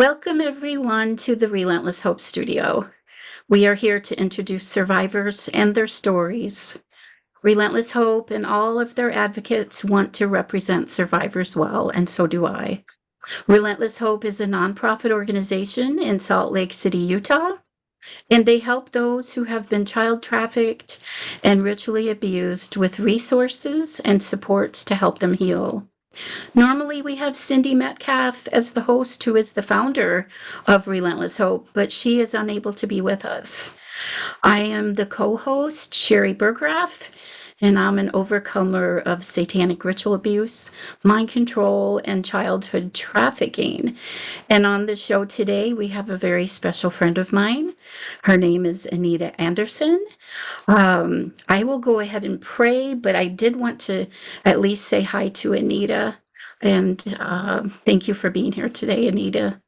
Welcome, everyone, to the Relentless Hope Studio. We are here to introduce survivors and their stories. Relentless Hope and all of their advocates want to represent survivors well, and so do I. Relentless Hope is a nonprofit organization in Salt Lake City, Utah, and they help those who have been child trafficked and ritually abused with resources and supports to help them heal. Normally, we have Cindy Metcalf as the host, who is the founder of Relentless Hope, but she is unable to be with us. I am the co host, Sherry Burgraff, and I'm an overcomer of satanic ritual abuse, mind control, and childhood trafficking. And on the show today, we have a very special friend of mine. Her name is Anita Anderson. I will go ahead and pray, but I did want to at least say hi to Anita. And thank you for being here today, Anita.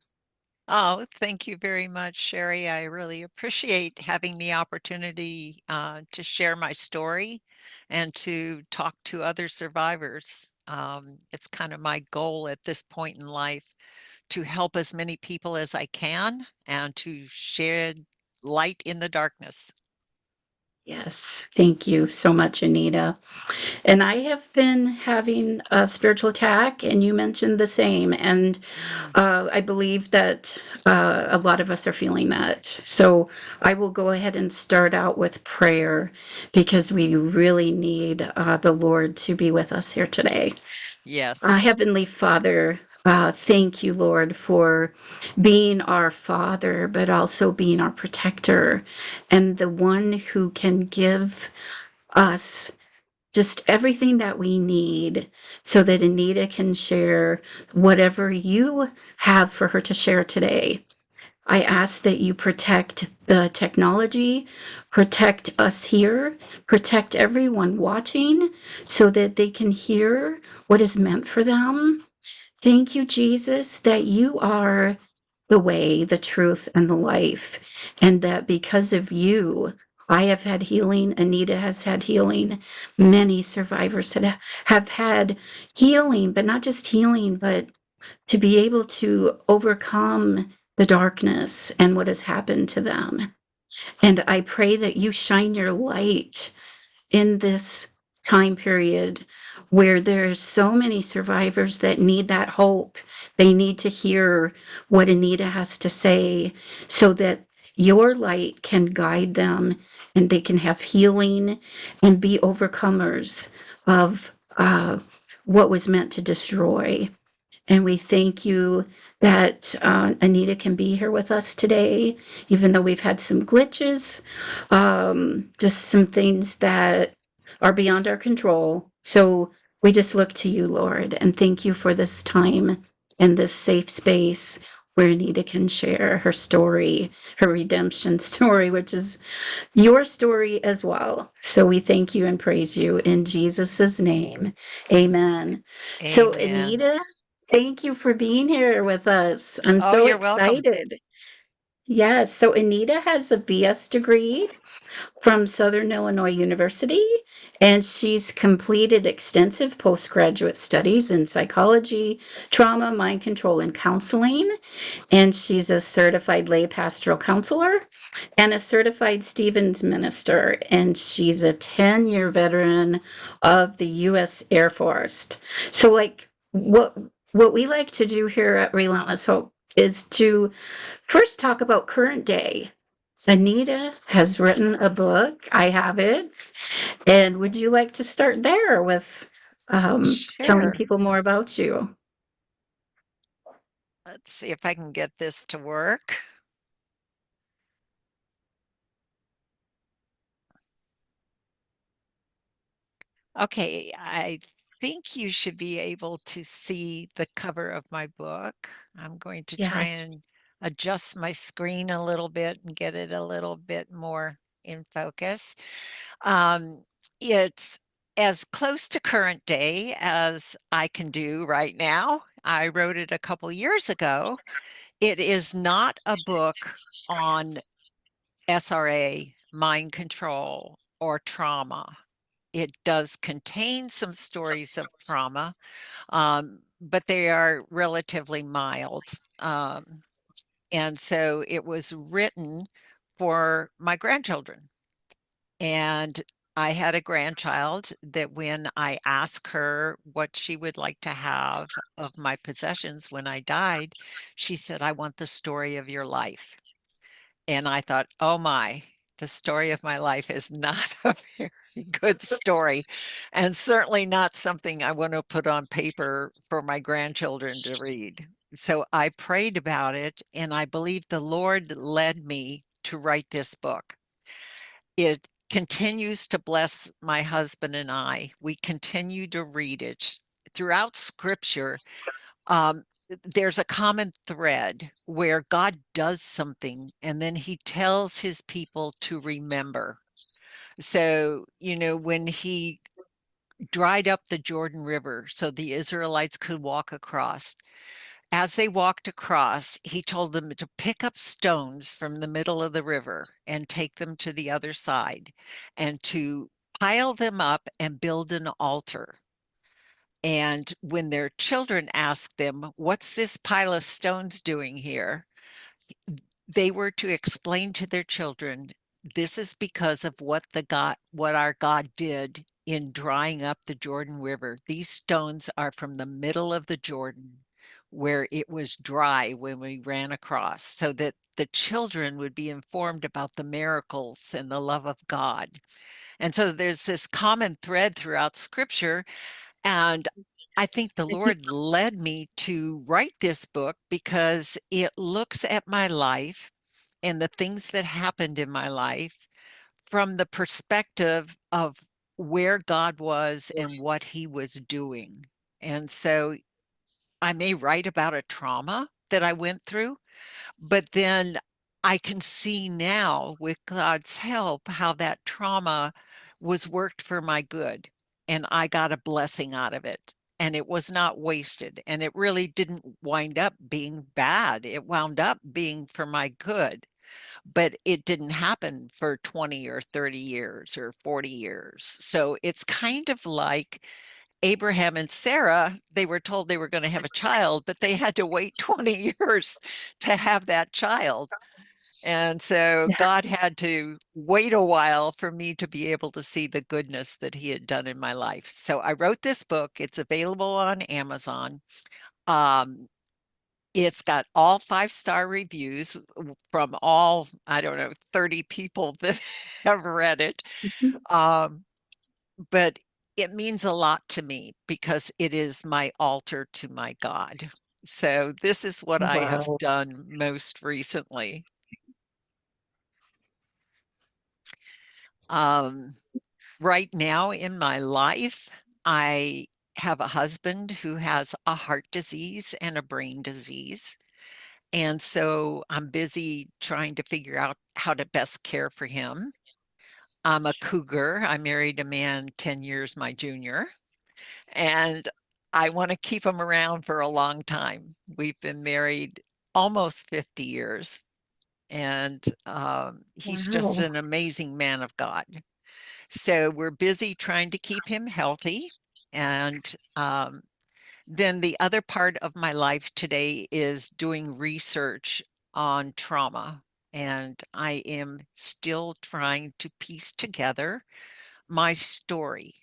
Oh, thank you very much, Sherry. I really appreciate having the opportunity to share my story and to talk to other survivors. It's kind of my goal at this point in life to help as many people as I can and to shed light in the darkness. Yes, thank you so much, Anita. And I have been having a spiritual attack, and you mentioned the same. And Mm. I believe that a lot of us are feeling that. So I will go ahead and start out with prayer because we really need the Lord to be with us here today. Yes. Heavenly Father, thank you, Lord, for being our Father, but also being our protector and the one who can give us just everything that we need so that Anita can share whatever you have for her to share today. I ask that you protect the technology, protect us here, protect everyone watching so that they can hear what is meant for them. Thank you, Jesus, that you are the way, the truth, and the life, and that because of you, I have had healing, Anita has had healing, many survivors have had healing, but not just healing, but to be able to overcome the darkness and what has happened to them. And I pray that you shine your light in this time period where there's so many survivors that need that hope. They need to hear what Anita has to say so that your light can guide them and they can have healing and be overcomers of what was meant to destroy. And we thank you that Anita can be here with us today, even though we've had some glitches, just some things that are beyond our control. So we just look to you, Lord, and thank you for this time and this safe space where Anita can share her story, her redemption story, which is your story as well. So we thank you and praise you in Jesus' name. Amen. So, Amen. Anita, thank you for being here with us. I'm Oh, so you're welcome. excited. Yes, so Anita has a BS degree from Southern Illinois University, and she's completed extensive postgraduate studies in psychology, trauma, mind control, and counseling. And she's a certified lay pastoral counselor and a certified Stevens minister. And she's a 10-year veteran of the U.S. Air Force. So, like, what we like to do here at Relentless Hope is to first talk about current day. Anita has written a book. I have it. And would you like to start there with telling Sure. people more about you? Let's see if I can get this to work. Okay, I think you should be able to see the cover of my book. I'm going to try Yeah. and adjust my screen a little bit and get it a little bit more in focus. Um, it's as close to current day as I can do right now. I wrote it a couple years ago. It is not a book on SRA, mind control, or trauma. It does contain some stories of trauma, but they are relatively mild. And so it was written for my grandchildren. And I had a grandchild that when I asked her what she would like to have of my possessions when I died, she said, I want the story of your life. And I thought, oh my, the story of my life is not a very good story, and certainly not something I want to put on paper for my grandchildren to read. So I prayed about it, and I believe the Lord led me to write this book. It continues to bless my husband and I. We continue to read it. Throughout scripture, um, there's a common thread where God does something and then he tells his people to remember. So, when he dried up the Jordan River so the Israelites could walk across, as they walked across, he told them to pick up stones from the middle of the river and take them to the other side and to pile them up and build an altar. And when their children asked them, what's this pile of stones doing here? They were to explain to their children, this is because of what our God did in drying up the Jordan River. These stones are from the middle of the Jordan where it was dry when we ran across, so that the children would be informed about the miracles and the love of God. And so there's this common thread throughout scripture, and I think the Lord led me to write this book because it looks at my life and the things that happened in my life from the perspective of where God was and what he was doing. And so I may write about a trauma that I went through, but then I can see now with God's help how that trauma was worked for my good. And I got a blessing out of it. And it was not wasted. And it really didn't wind up being bad. It wound up being for my good. But it didn't happen for 20 or 30 years or 40 years. So it's kind of like Abraham and Sarah, they were told they were going to have a child, but they had to wait 20 years to have that child. And so Yeah. God had to wait a while for me to be able to see the goodness that he had done in my life. So I wrote this book. It's available on Amazon. Um, it's got all 5-star reviews from all, I don't know, 30 people that have read it. Um, but it means a lot to me because it is my altar to my God. So this is what I have Wow. done most recently. Um, right now in my life, I have a husband who has a heart disease and a brain disease. And so I'm busy trying to figure out how to best care for him. I'm a cougar. I married a man 10 years my junior, and I want to keep him around for a long time. We've been married almost 50 years, and he's just Wow. an amazing man of God. So we're busy trying to keep him healthy. And then the other part of my life today is doing research on trauma. And I am still trying to piece together my story.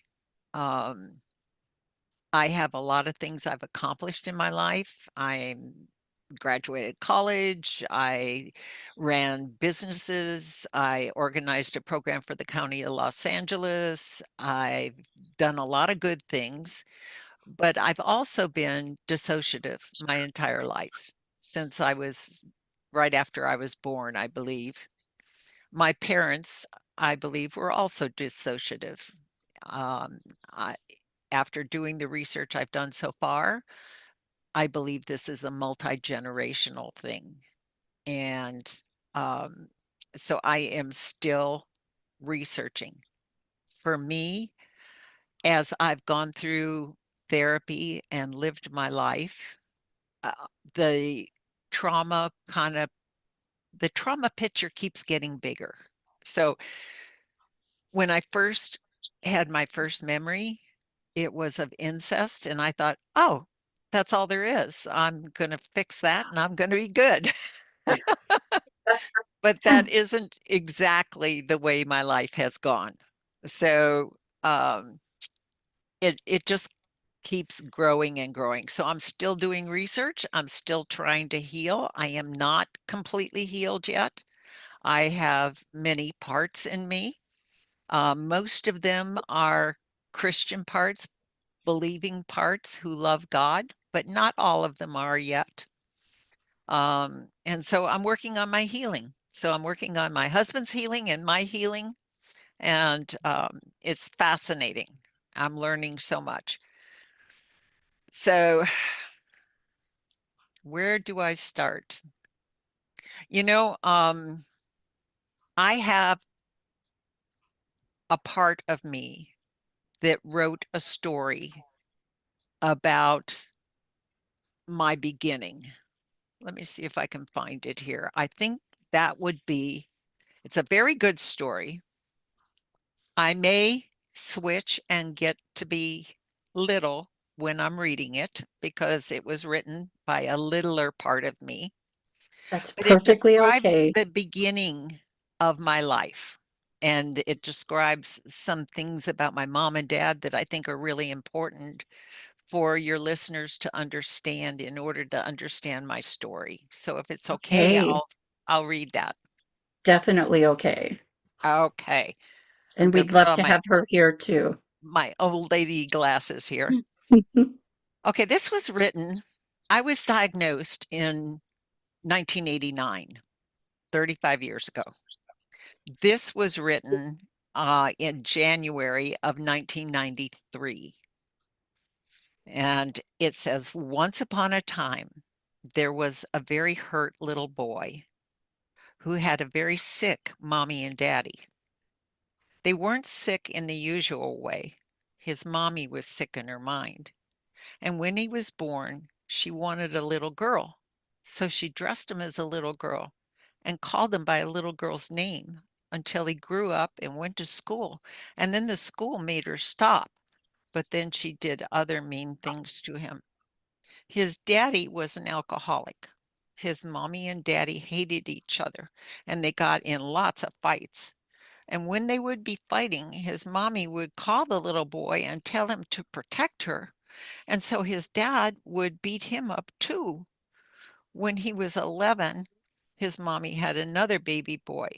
Um, I have a lot of things I've accomplished in my life. I graduated college. I ran businesses. I organized a program for the county of Los Angeles. I've done a lot of good things, but I've also been dissociative my entire life since I was right after I was born, I believe. My parents, I believe, were also dissociative. Um, I, after doing the research I've done so far, I believe this is a multi-generational thing. And um, so I am still researching. For me, as I've gone through therapy and lived my life, uh, the trauma kind of, the trauma picture keeps getting bigger. So when I first had my first memory, it was of incest, and I thought, oh, that's all there is. I'm going to fix that and I'm going to be good. But that isn't exactly the way my life has gone. So um, it just keeps growing and growing. So I'm still doing research. I'm still trying to heal. I am not completely healed yet. I have many parts in me. Most of them are Christian parts, believing parts who love God, but not all of them are yet. And so I'm working on my healing. So I'm working on my husband's healing and my healing, and it's fascinating. I'm learning so much. So where do I start? You know, I have a part of me that wrote a story about my beginning. Let me see if I can find it here. I think that would be, it's a very good story. I may switch and get to be little when I'm reading it because it was written by a littler part of me, That's but it perfectly describes okay. the beginning of my life. And it describes some things about my mom and dad that I think are really important for your listeners to understand in order to understand my story. So if it's okay, Okay. I'll read that. Definitely okay. Okay. I'm And going we'd to put love on to have her here too. my old lady glasses here. Okay, this was written, I was diagnosed in 1989, 35 years ago. This was written in January of 1993. And it says, once upon a time, there was a very hurt little boy who had a very sick mommy and daddy. They weren't sick in the usual way. His mommy was sick in her mind. And when he was born, she wanted a little girl. So she dressed him as a little girl and called him by a little girl's name until he grew up and went to school. And then the school made her stop, but then she did other mean things to him. His daddy was an alcoholic. His mommy and daddy hated each other and they got in lots of fights. And when they would be fighting, his mommy would call the little boy and tell him to protect her, and so his dad would beat him up too. When he was 11, his mommy had another baby boy,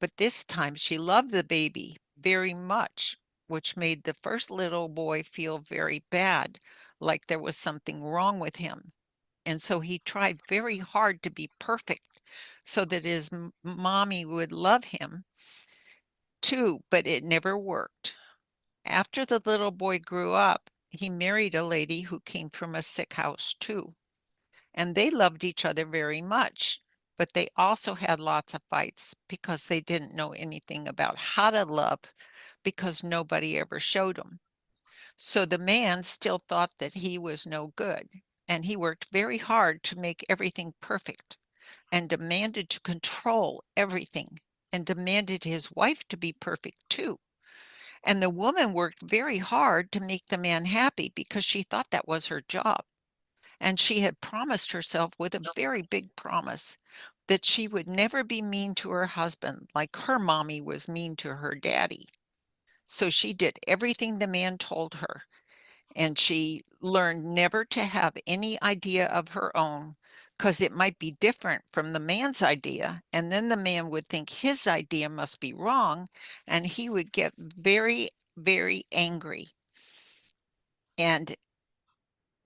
but this time she loved the baby very much, which made the first little boy feel very bad, like there was something wrong with him. And so he tried very hard to be perfect so that his mommy would love him too, but it never worked. After the little boy grew up, he married a lady who came from a sick house too, and they loved each other very much. But they also had lots of fights because they didn't know anything about how to love because nobody ever showed them. So the man still thought that he was no good, and he worked very hard to make everything perfect and demanded to control everything and demanded his wife to be perfect too. And the woman worked very hard to make the man happy because she thought that was her job. And she had promised herself with a very big promise that she would never be mean to her husband like her mommy was mean to her daddy. So she did everything the man told her, and she learned never to have any idea of her own because it might be different from the man's idea. And then the man would think his idea must be wrong, and he would get very, very angry and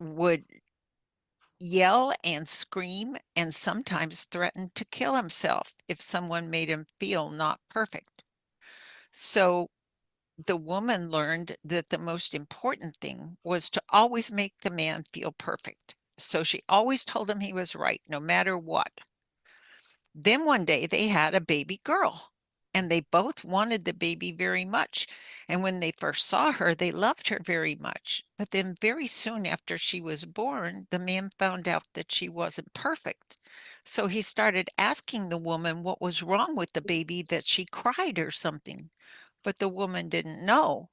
would yell and scream and sometimes threaten to kill himself if someone made him feel not perfect. So the woman learned that the most important thing was to always make the man feel perfect. So she always told him he was right, no matter what. Then one day they had a baby girl, and they both wanted the baby very much. And when they first saw her, they loved her very much. But then, very soon after she was born, the man found out that she wasn't perfect. So he started asking the woman what was wrong with the baby, that she cried or something. But the woman didn't know.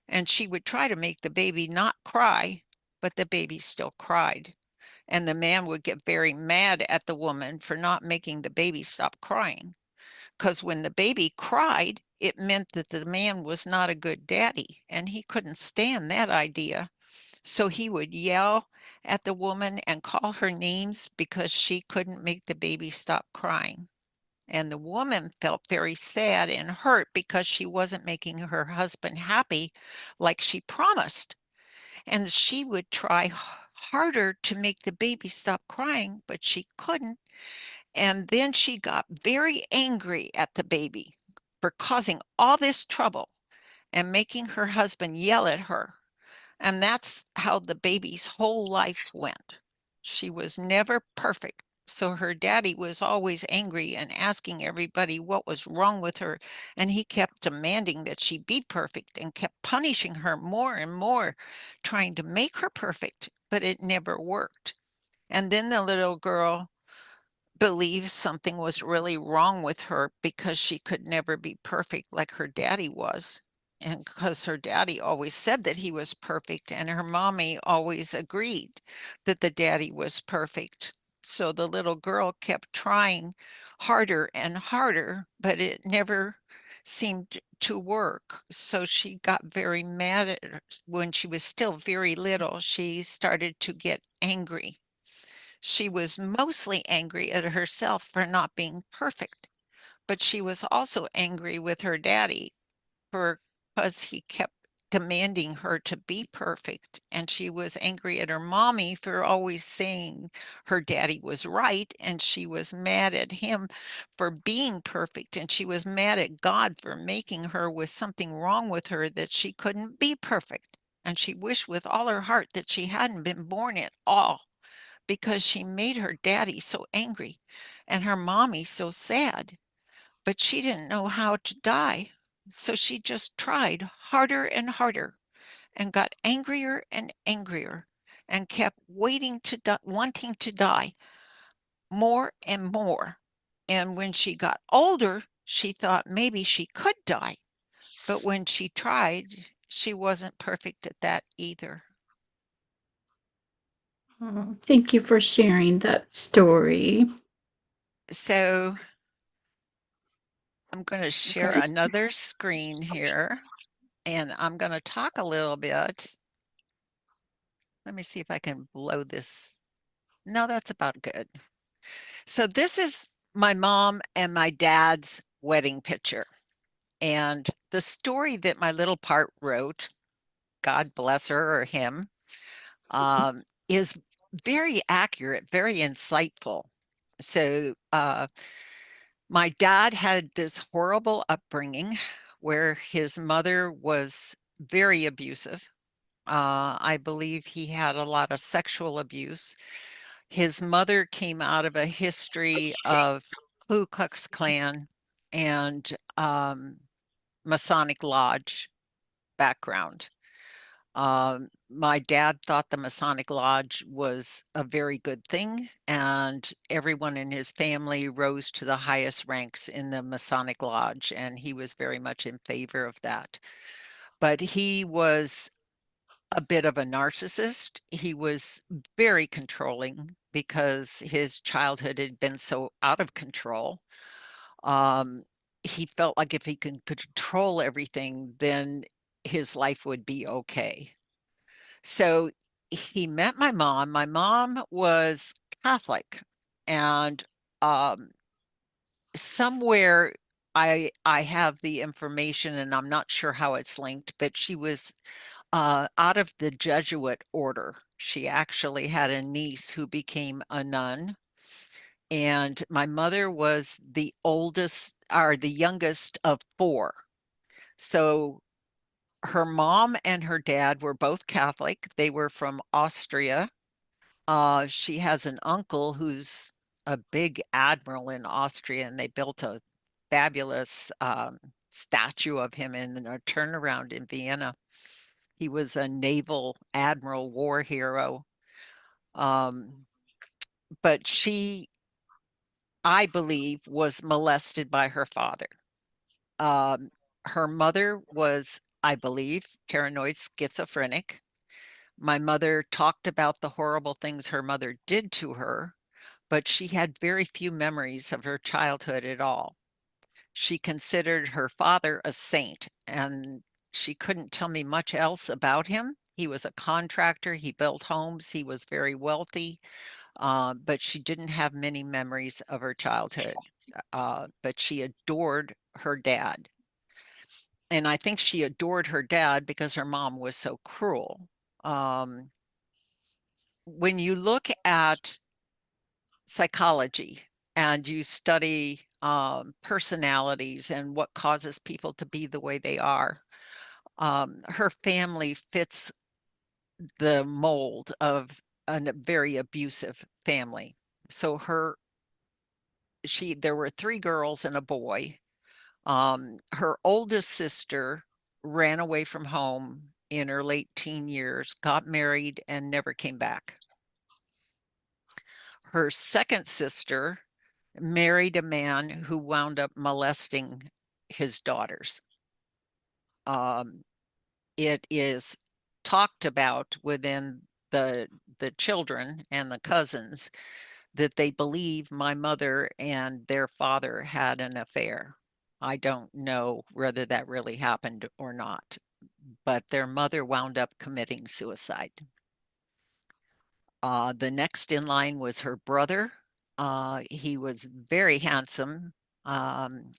And she would try to make the baby not cry, but the baby still cried. And the man would get very mad at the woman for not making the baby stop crying. Because when the baby cried, it meant that the man was not a good daddy, and he couldn't stand that idea. So he would yell at the woman and call her names because she couldn't make the baby stop crying. And the woman felt very sad and hurt because she wasn't making her husband happy like she promised. And she would try harder to make the baby stop crying, but she couldn't. And then she got very angry at the baby for causing all this trouble and making her husband yell at her. And that's how the baby's whole life went. She was never perfect. So her daddy was always angry and asking everybody what was wrong with her. And he kept demanding that she be perfect and kept punishing her more and more, trying to make her perfect, but it never worked. And then the little girl believed something was really wrong with her because she could never be perfect like her daddy was. And because her daddy always said that he was perfect, and her mommy always agreed that the daddy was perfect. So the little girl kept trying harder and harder, but it never seemed to work. So she got very mad at her. When she was still very little, she started to get angry. She was mostly angry at herself for not being perfect, but she was also angry with her daddy for because he kept demanding her to be perfect. And she was angry at her mommy for always saying her daddy was right. And she was mad at him for being perfect. And she was mad at God for making her with something wrong with her that she couldn't be perfect. And she wished with all her heart that she hadn't been born at all because she made her daddy so angry and her mommy so sad. But she didn't know how to die. So she just tried harder and harder and got angrier and angrier and kept waiting to wanting to die more and more. And when she got older, she thought maybe she could die. But when she tried, she wasn't perfect at that either. Oh, thank you for sharing that story. So I'm going to share Okay. another screen here, and I'm going to talk a little bit. Let me see if I can blow this. No, that's about good. So this is my mom and my dad's wedding picture. And the story that my little part wrote, God bless her or him, is very accurate, very insightful. So my dad had this horrible upbringing where his mother was very abusive. I believe he had a lot of sexual abuse. His mother came out of a history of Ku Klux Klan and Masonic Lodge background. My dad thought the Masonic Lodge was a very good thing, and everyone in his family rose to the highest ranks in the Masonic Lodge, and he was very much in favor of that. But he was a bit of a narcissist. He was very controlling because his childhood had been so out of control. Um, he felt like if he could control everything, then his life would be okay. So he met my mom. My mom was Catholic, and um, somewhere I have the information, and I'm not sure how it's linked, but she was out of the Jesuit order. She actually had a niece who became a nun, and my mother was the oldest or the youngest of four. So her mom and her dad were both Catholic. They were from Austria. She has an uncle who's a big admiral in Austria, and they built a fabulous statue of him in a turnaround in Vienna. He was a naval admiral, war hero. Um, but she, I believe, was molested by her father. Um, Her mother was, I believe, paranoid schizophrenic. My mother talked about the horrible things her mother did to her, but she had very few memories of her childhood at all. She considered her father a saint, and she couldn't tell me much else about him. He was a contractor, he built homes, he was very wealthy, but she didn't have many memories of her childhood. But she adored her dad. And I think she adored her dad because her mom was so cruel. Um, when you look at psychology and you study personalities and what causes people to be the way they are, her family fits the mold of a very abusive family. So there were three girls and a boy. Her oldest sister ran away from home in her late teen years, got married, and never came back. Her second sister married a man who wound up molesting his daughters. Um, it is talked about within the children and the cousins that they believe my mother and their father had an affair. I don't know whether that really happened or not, but their mother wound up committing suicide. The next in line was her brother. He was very handsome, um,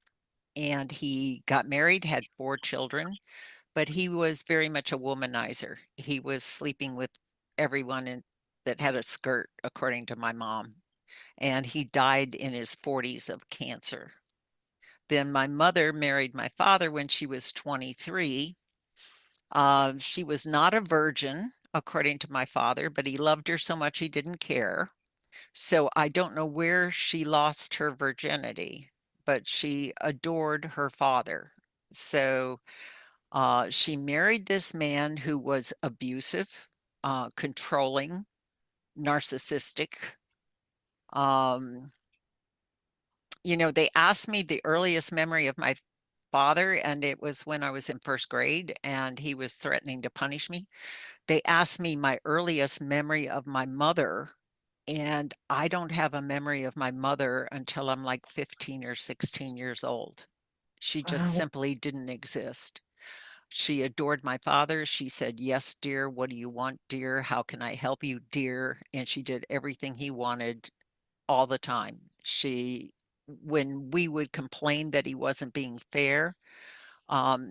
and he got married, had four children, but he was very much a womanizer. He was sleeping with everyone that had a skirt, according to my mom, and he died in his 40s of cancer. Then my mother married my father when she was 23. She was not a virgin, according to my father, but he loved her so much he didn't care. So I don't know where she lost her virginity, but she adored her father. So she married this man who was abusive, controlling, narcissistic. Um, they asked me the earliest memory of my father, and it was when I was in first grade and he was threatening to punish me. They asked me my earliest memory of my mother, and I don't have a memory of my mother until I'm like 15 or 16 years old. She just Wow. simply didn't exist. She adored my father. She said, "Yes, dear. What do you want, dear? How can I help you, dear?" And she did everything he wanted all the time. When we would complain that he wasn't being fair,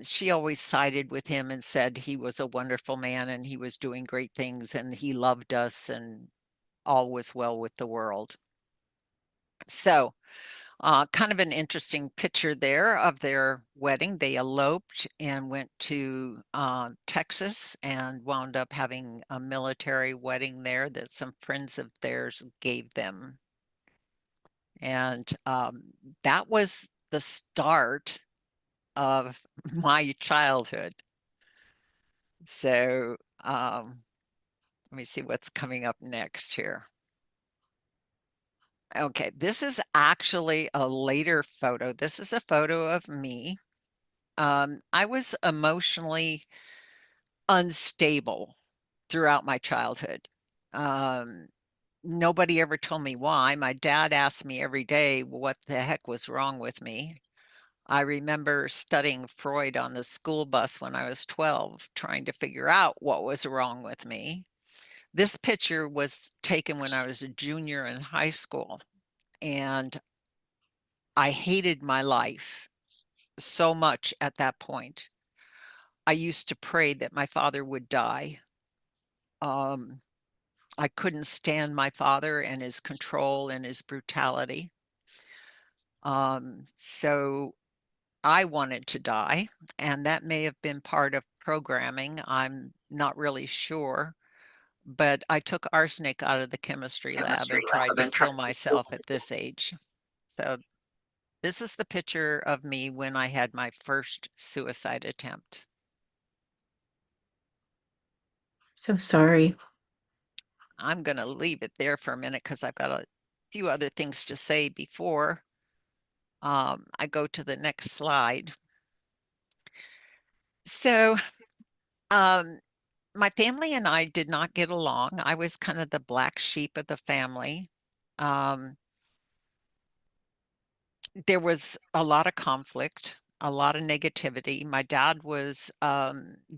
she always sided with him and said he was a wonderful man and he was doing great things and he loved us and all was well with the world. So, kind of an interesting picture there of their wedding. They eloped and went to Texas and wound up having a military wedding there that some friends of theirs gave them. And that was the start of my childhood. So let me see what's coming up next here. Okay, this is actually a later photo. This is a photo of me. I was emotionally unstable throughout my childhood. Um, Nobody ever told me why. My dad asked me every day what the heck was wrong with me. I remember studying Freud on the school bus when I was 12, trying to figure out what was wrong with me. This picture was taken when I was a junior in high school, and I hated my life so much at that point. I used to pray that my father would die. Um, I couldn't stand my father and his control and his brutality. So I wanted to die, and that may have been part of programming. I'm not really sure, but I took arsenic out of the chemistry lab and tried to kill myself at this age. So this is the picture of me when I had my first suicide attempt. So sorry. I'm going to leave it there for a minute because I've got a few other things to say before I go to the next slide. So, um, my family and I did not get along. I was kind of the black sheep of the family. Um, there was a lot of conflict, a lot of negativity. My dad was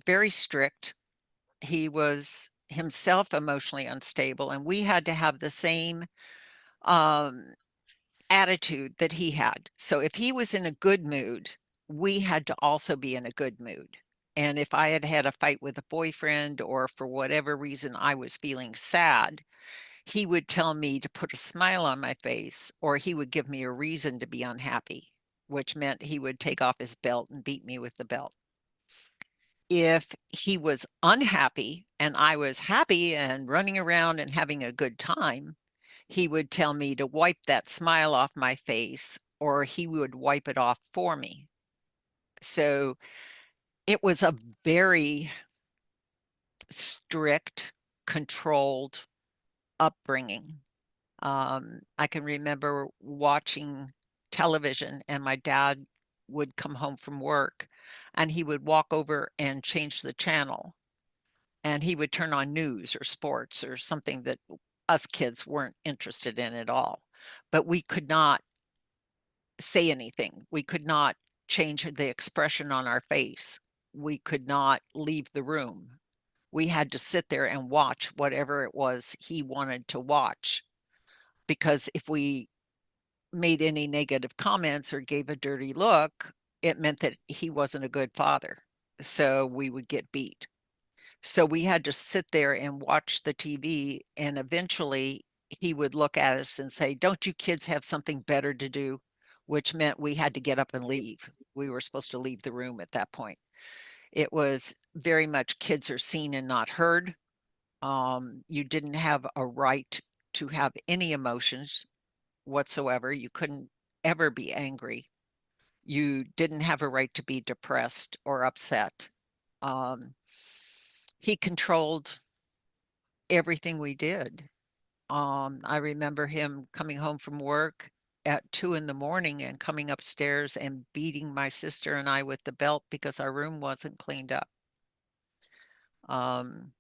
very strict. He was himself emotionally unstable, and we had to have the same um, attitude that he had. So if he was in a good mood, we had to also be in a good mood. And if I had had a fight with a boyfriend, or for whatever reason I was feeling sad, he would tell me to put a smile on my face, or he would give me a reason to be unhappy, which meant he would take off his belt and beat me with the belt. If he was unhappy and I was happy and running around and having a good time, he would tell me to wipe that smile off my face, or he would wipe it off for me. So it was a very strict, controlled upbringing. I can remember watching television, and my dad would come home from work and he would walk over and change the channel, and he would turn on news or sports or something that us kids weren't interested in at all. But we could not say anything. We could not change the expression on our face. We could not leave the room. We had to sit there and watch whatever it was he wanted to watch, because if we made any negative comments or gave a dirty look, it meant that he wasn't a good father. So we would get beat. So we had to sit there and watch the TV, and eventually he would look at us and say, "Don't you kids have something better to do?" Which meant we had to get up and leave. We were supposed to leave the room at that point. It was very much kids are seen and not heard. You didn't have a right to have any emotions whatsoever. You couldn't ever be angry. You didn't have a right to be depressed or upset. Um, he controlled everything we did. I remember him coming home from work at 2 in the morning and coming upstairs and beating my sister and I with the belt because our room wasn't cleaned up. Um,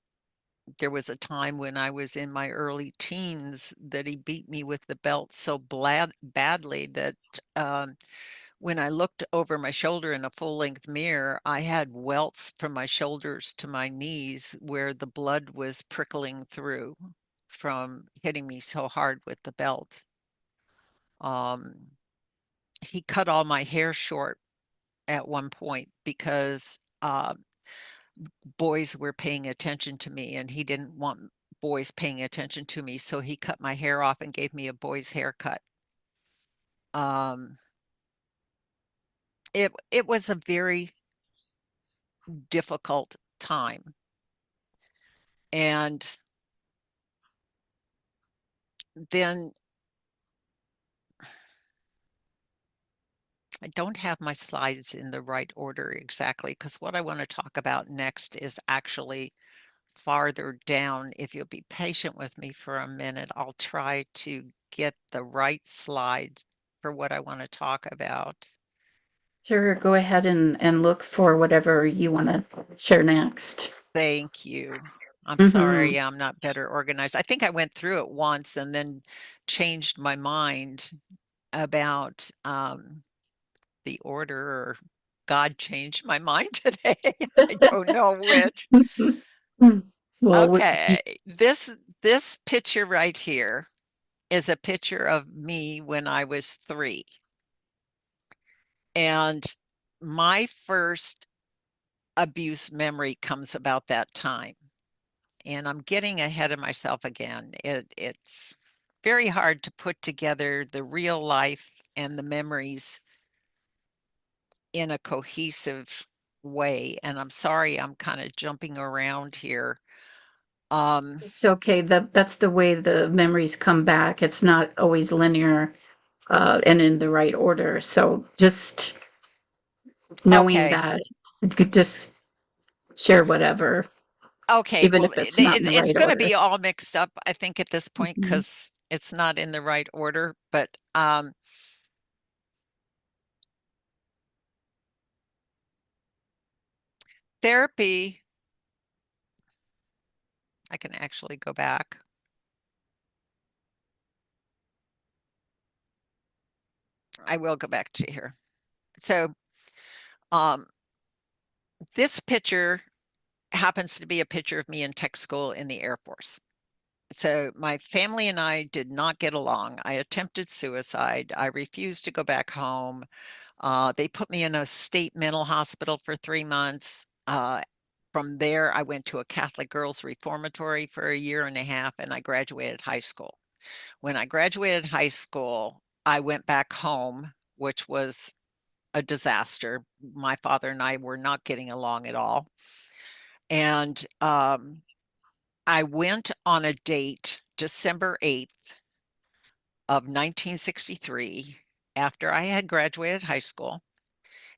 there was a time when I was in my early teens that he beat me with the belt so badly that when I looked over my shoulder in a full-length mirror, I had welts from my shoulders to my knees where the blood was prickling through from hitting me so hard with the belt. Um, he cut all my hair short at one point because boys were paying attention to me, and he didn't want boys paying attention to me, so he cut my hair off and gave me a boy's haircut. Um, it was a very difficult time. And then I don't have my slides in the right order exactly, because what I want to talk about next is actually farther down. If you'll be patient with me for a minute, I'll try to get the right slides for what I want to talk about. Sure, go ahead and look for whatever you want to share next. Thank you. I'm Mm-hmm. sorry I'm not better organized. I think I went through it once and then changed my mind about the order, or God changed my mind today. I don't know which. Well, Okay, this picture right here is a picture of me when I was 3. And my first abuse memory comes about that time. And I'm getting ahead of myself again. It's very hard to put together the real life and the memories in a cohesive way. And I'm sorry, I'm kind of jumping around here. Um, it's okay. That's the way the memories come back. It's not always linear and in the right order. So just knowing okay. that, you could just share whatever, Okay, even well, if it's not in the it's right going to order. be all mixed up, I think, at this point, Mhm. because it's not in the right order. But therapy I can actually go back. I will go back to here. So, um, this picture happens to be a picture of me in tech school in the Air Force. So my family and I did not get along. I attempted suicide. I refused to go back home. They put me in a state mental hospital for 3 months. From there, I went to a Catholic girls reformatory for a year and a half, and I graduated high school. When I graduated high school, I went back home, which was a disaster. My father and I were not getting along at all. And I went on a date December 8th of 1963 after I had graduated high school.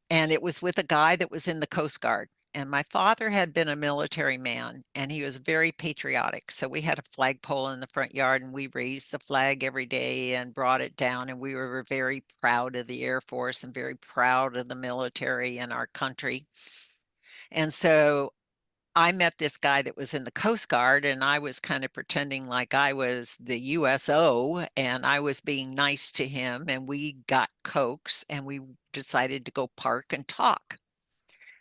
And it was with a guy that was in the Coast Guard. And my father had been a military man and he was very patriotic. So we had a flagpole in the front yard and we raised the flag every day and brought it down. And we were very proud of the Air Force and very proud of the military and our country. And so I met this guy that was in the Coast Guard, and I was kind of pretending like I was the USO, and I was being nice to him. And we got Cokes, and we decided to go park and talk.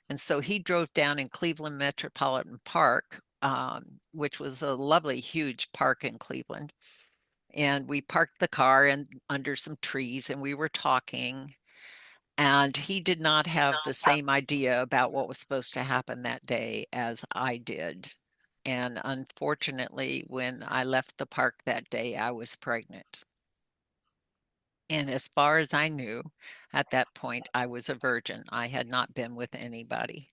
And so he drove down in Cleveland Metropolitan Park, which was a lovely, huge park in Cleveland. And we parked the car and under some trees, and we were talking. And he did not have the same idea about what was supposed to happen that day as I did. And unfortunately, when I left the park that day, I was pregnant. And as far as I knew, at that point, I was a virgin. I had not been with anybody.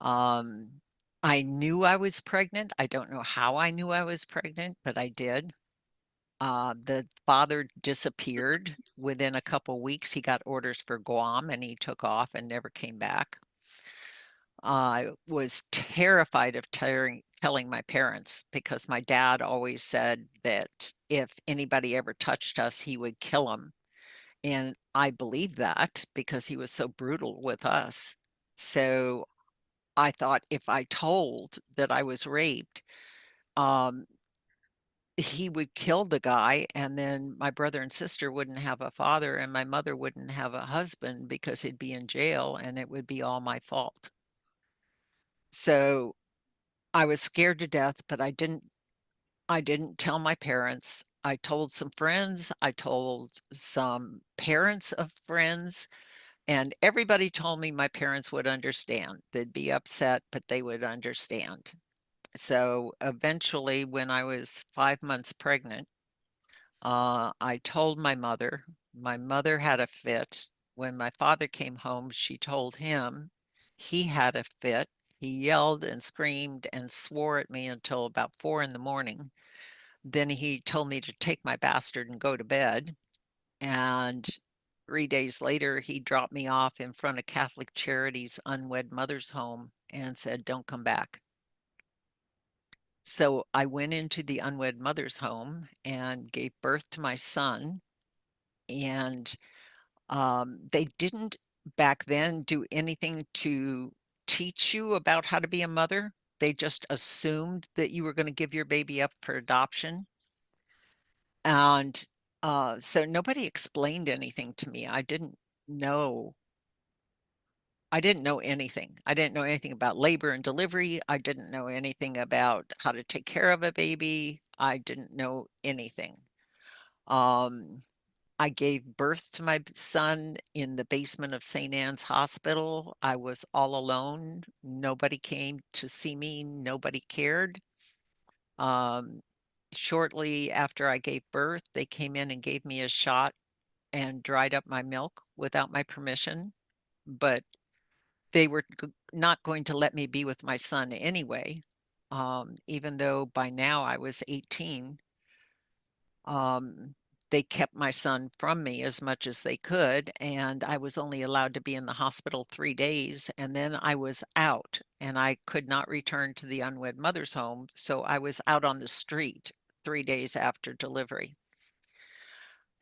Um, I knew I was pregnant. I don't know how I knew I was pregnant, but I did. The father disappeared within a couple weeks. He got orders for Guam and he took off and never came back. I was terrified of telling my parents because my dad always said that if anybody ever touched us, he would kill them. And I believed that because he was so brutal with us. So I thought if I told that I was raped, um, he would kill the guy, and then my brother and sister wouldn't have a father, and my mother wouldn't have a husband because he'd be in jail, and it would be all my fault. So I was scared to death, but I didn't tell my parents. I told some friends, I told some parents of friends, and everybody told me my parents would understand. They'd be upset, but they would understand. So eventually, when I was 5 months pregnant, I told my mother. My mother had a fit. When my father came home, she told him. He had a fit. He yelled and screamed and swore at me until about 4 in the morning. Then he told me to take my bastard and go to bed. And 3 days later, he dropped me off in front of Catholic Charities Unwed Mother's Home and said, "Don't come back." So I went into the Unwed Mother's Home and gave birth to my son. And they didn't back then do anything to teach you about how to be a mother. They just assumed that you were going to give your baby up for adoption. And so nobody explained anything to me. Know. I didn't know anything. I didn't know anything about labor and delivery. I didn't know anything about how to take care of a baby. I didn't know anything. Um, I gave birth to my son in the basement of St. Anne's Hospital. I was all alone. Nobody came to see me. Nobody cared. Um, Shortly after I gave birth, they came in and gave me a shot and dried up my milk without my permission. But they were not going to let me be with my son anyway, even though by now I was 18. Um, they kept my son from me as much as they could, and I was only allowed to be in the hospital 3 days, and then I was out, and I could not return to the unwed mother's home, so I was out on the street 3 days after delivery.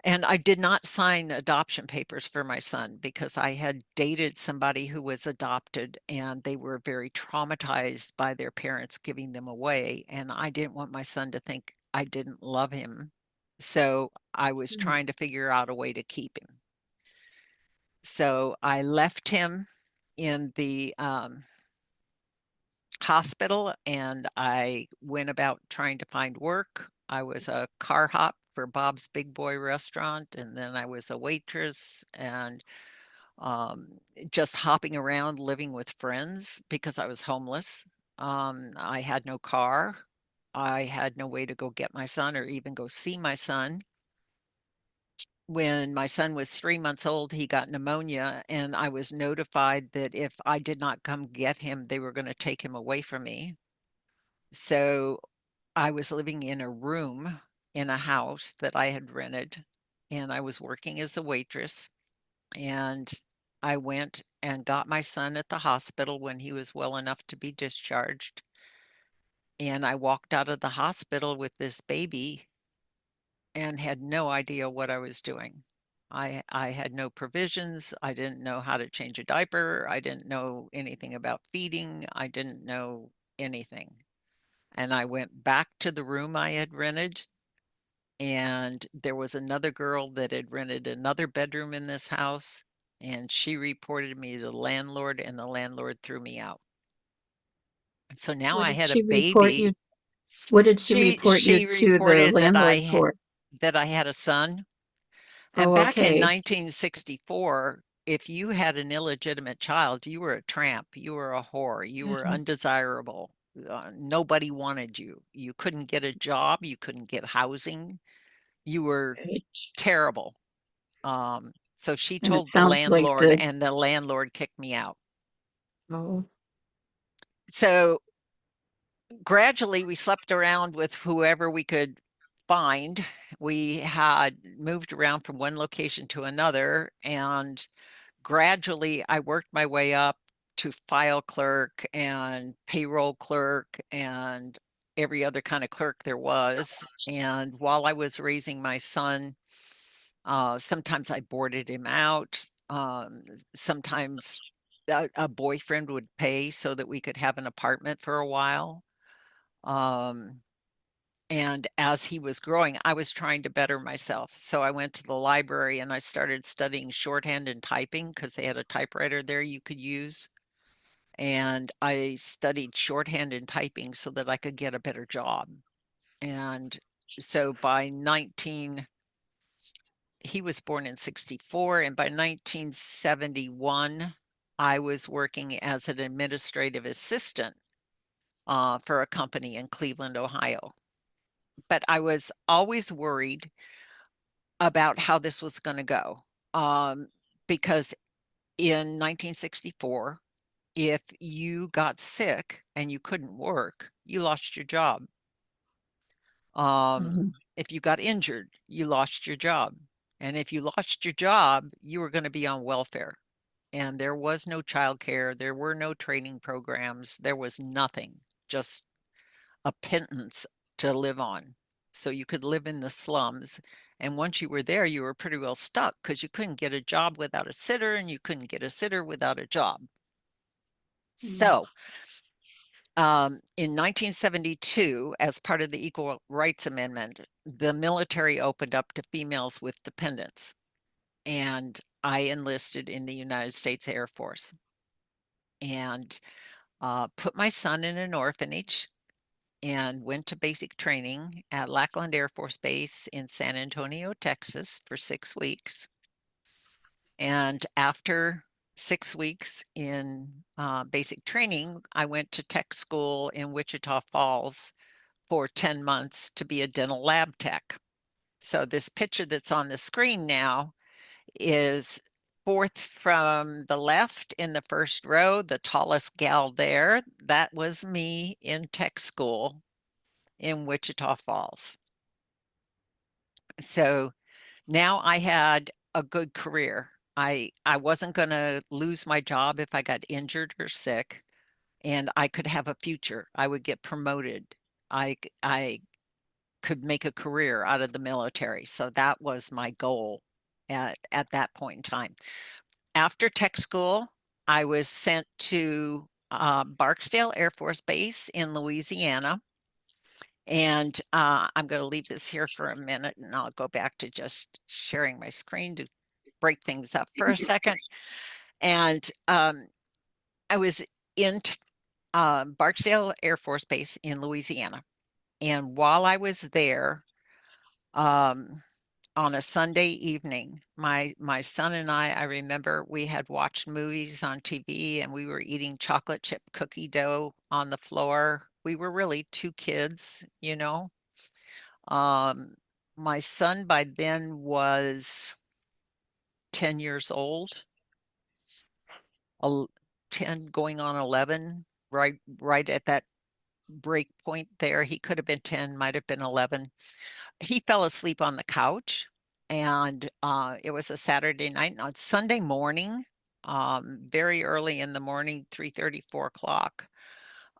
And I did not sign adoption papers for my son because I had dated somebody who was adopted and they were very traumatized by their parents giving them away. And I didn't want my son to think I didn't love him. So I was Mm. trying to figure out a way to keep him. So I left him in the hospital and I went about trying to find work. I was a car hop for Bob's Big Boy restaurant, and then I was a waitress and um, just hopping around living with friends because I was homeless. I had no car. I had no way to go get my son or even go see my son. When my son was 3 months old, he got pneumonia, and I was notified that if I did not come get him, they were going to take him away from me. So I was living in a room in a house that I had rented, and I was working as a waitress. And I went and got my son at the hospital when he was well enough to be discharged. And I walked out of the hospital with this baby and had no idea what I was doing. I had no provisions. I didn't know how to change a diaper. I didn't know anything about feeding. I didn't know anything. And I went back to the room I had rented, and there was another girl that had rented another bedroom in this house, and she reported me to the landlord, and the landlord threw me out. So now What I did had a she report baby. you? What did she She report you she to the reported landlord for? that I had a son. And Oh, back in okay. 1964, if you had an illegitimate child, you were a tramp, you were a whore, you were Mhm. undesirable. Nobody wanted you. You couldn't get a job, you couldn't get housing. You were Right. terrible. So she And it told the sounds like landlord, the, and the landlord kicked me out. oh, So gradually, we slept around with whoever we could find. We had moved around from one location to another, and gradually I worked my way up to file clerk and payroll clerk and every other kind of clerk there was. And while I was raising my son, sometimes I boarded him out. Sometimes a boyfriend would pay so that we could have an apartment for a while. Um, and as he was growing, I was trying to better myself. So I went to the library and I started studying shorthand and typing because they had a typewriter there you could use. And I studied shorthand and typing so that I could get a better job. And so by 19, he was born in 64, and by 1971, I was working as an administrative assistant for a company in Cleveland, Ohio. But I was always worried about how this was going to go. Because in 1964, if you got sick and you couldn't work, you lost your job. mhm. If you got injured, you lost your job. And if you lost your job, you were going to be on welfare. And there was no childcare, there were no training programs, there was nothing, just a pittance to live on. So you could live in the slums. And once you were there, you were pretty well stuck because you couldn't get a job without a sitter and you couldn't get a sitter without a job. Mm. So in 1972, as part of the Equal Rights Amendment, the military opened up to females with dependents. And I enlisted in the United States Air Force and put my son in an orphanage and went to basic training at Lackland Air Force Base in San Antonio, Texas for 6 weeks. And after 6 weeks in basic training, I went to tech school in Wichita Falls for 10 months to be a dental lab tech. So this picture that's on the screen now is fourth from the left in the first row, the tallest gal there. That was me in tech school in Wichita Falls. So now I had a good career. I wasn't going to lose my job if I got injured or sick, and I could have a future. I would get promoted. I could make a career out of the military. So that was my goal at that point in time. After tech school, I was sent to Barksdale Air Force Base in Louisiana. And I'm going to leave this here for a minute and I'll go back to just sharing my screen to break things up for a second. And I was in Barksdale Air Force Base in Louisiana. And while I was there, um, on a Sunday evening, my son and I remember we had watched movies on TV and we were eating chocolate chip cookie dough on the floor. We were really two kids, you know. Um, my son by then was 10 years old, 10 going on 11, right at that break point there. He could have been 10, might have been 11. He fell asleep on the couch, and it was a Saturday night. And on Sunday morning, very early in the morning, 3:30, 4 o'clock,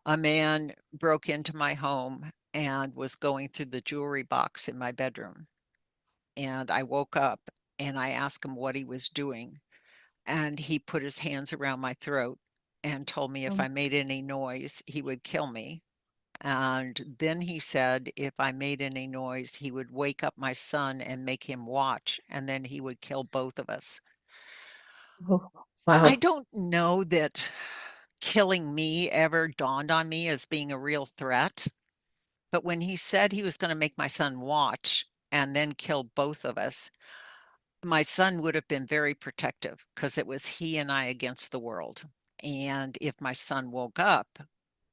a man broke into my home and was going through the jewelry box in my bedroom. And I woke up and I asked him what he was doing. And he put his hands around my throat and told me if I made any noise, he would kill me. And then he said if I made any noise, he would wake up my son and make him watch, and then he would kill both of us. Oh, I wow. don't know that killing me ever dawned on me as being a real threat, but when he said he was going to make my son watch and then kill both of us, my son would have been very protective because it was he and I against the world. And if my son woke up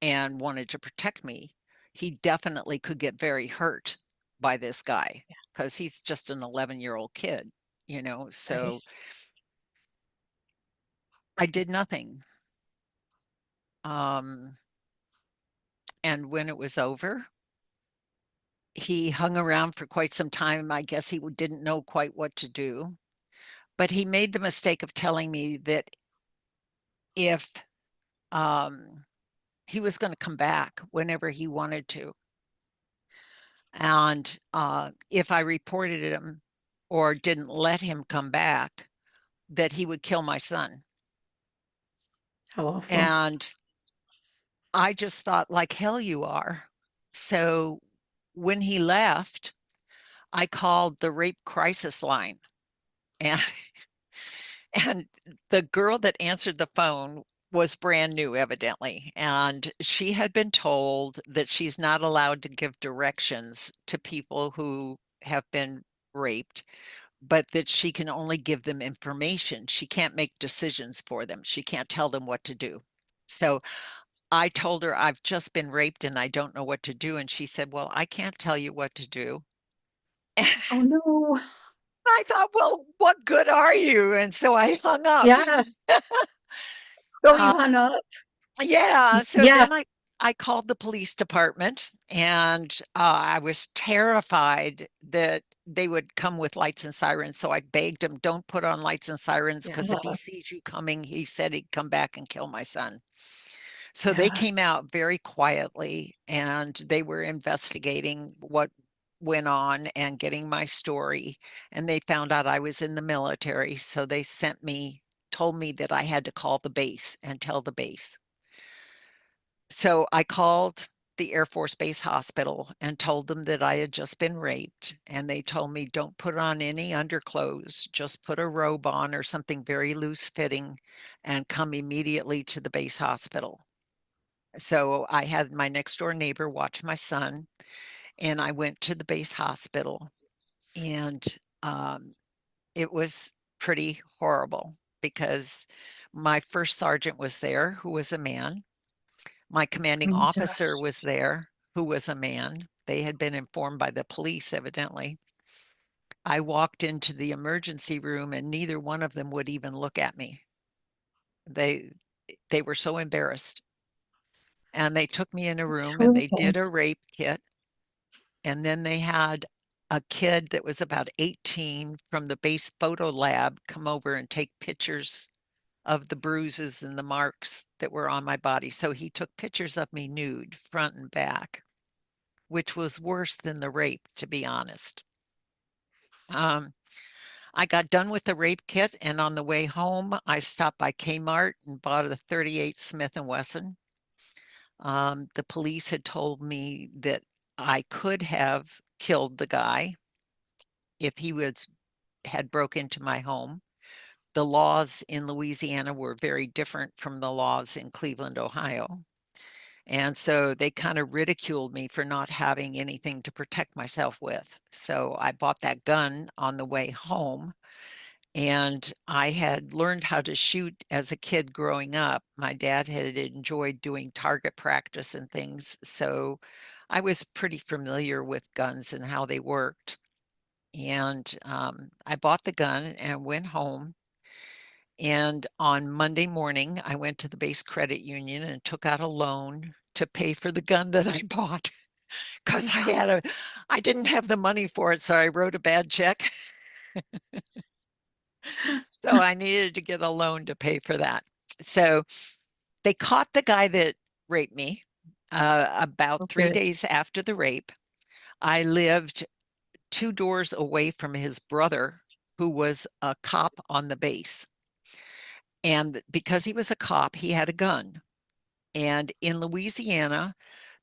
and wanted to protect me, he definitely could get very hurt by this guy because he's just an 11-year-old kid, you know. Right. So I did nothing. Um, and when it was over, he hung around for quite some time. I guess he didn't know quite what to do, but he made the mistake of telling me that if um, he was going to come back whenever he wanted to. And if I reported him or didn't let him come back, that he would kill my son. How awful. And I just thought, like hell you are. So when he left, I called the rape crisis line. And and the girl that answered the phone was brand new, evidently. And she had been told that she's not allowed to give directions to people who have been raped, but that she can only give them information. She can't make decisions for them. She can't tell them what to do. So I told her, I've just been raped and I don't know what to do. And she said, well, I can't tell you what to do. Oh, no. I thought, well, what good are you? And so I hung up. Yeah. Oh, Uh, you hung up? yeah. So Yeah. then I called the police department and I was terrified that they would come with lights and sirens. So I begged him, don't put on lights and sirens because if he Yeah. sees you coming, he said he'd come back and kill my son. So they Yeah. came out very quietly and they were investigating what went on and getting my story. And they found out I was in the military. So they told me that I had to call the base and tell the base. So I called the Air Force Base Hospital and told them that I had just been raped. And they told me, don't put on any underclothes, just put a robe on or something very loose fitting and come immediately to the base hospital. So I had my next door neighbor watch my son, and I went to the base hospital, and um, it was pretty horrible because my first sergeant was there, who was a man. My commanding Oh, officer gosh. was there, who was a man. They had been informed by the police, evidently. I walked into the emergency room, and neither one of them would even look at me. They they were so embarrassed. And they took me in a room and they Terrible. did a rape kit. And then they had a kid that was about 18 from the base photo lab come over and take pictures of the bruises and the marks that were on my body. So he took pictures of me nude, front and back. which was worse than the rape, to be honest. Um, I got done with the rape kit, and on the way home, I stopped by Kmart and bought a 38 Smith& and Wesson. The police had told me that I could have killed the guy if he had broke into my home. The laws in Louisiana were very different from the laws in Cleveland, Ohio. And so they kind of ridiculed me for not having anything to protect myself with. So I bought that gun on the way home. And I had learned how to shoot as a kid growing up. My dad had enjoyed doing target practice and things. So I was pretty familiar with guns and how they worked. And I bought the gun and went home. And on Monday morning, I went to the base credit union and took out a loan to pay for the gun that I bought because I didn't have the money for it. So I wrote a bad check. So I needed to get a loan to pay for that. So they caught the guy that raped me about Oh, 3 days after the rape. I lived 2 doors away from his brother, who was a cop on the base. And because he was a cop, he had a gun. And in Louisiana,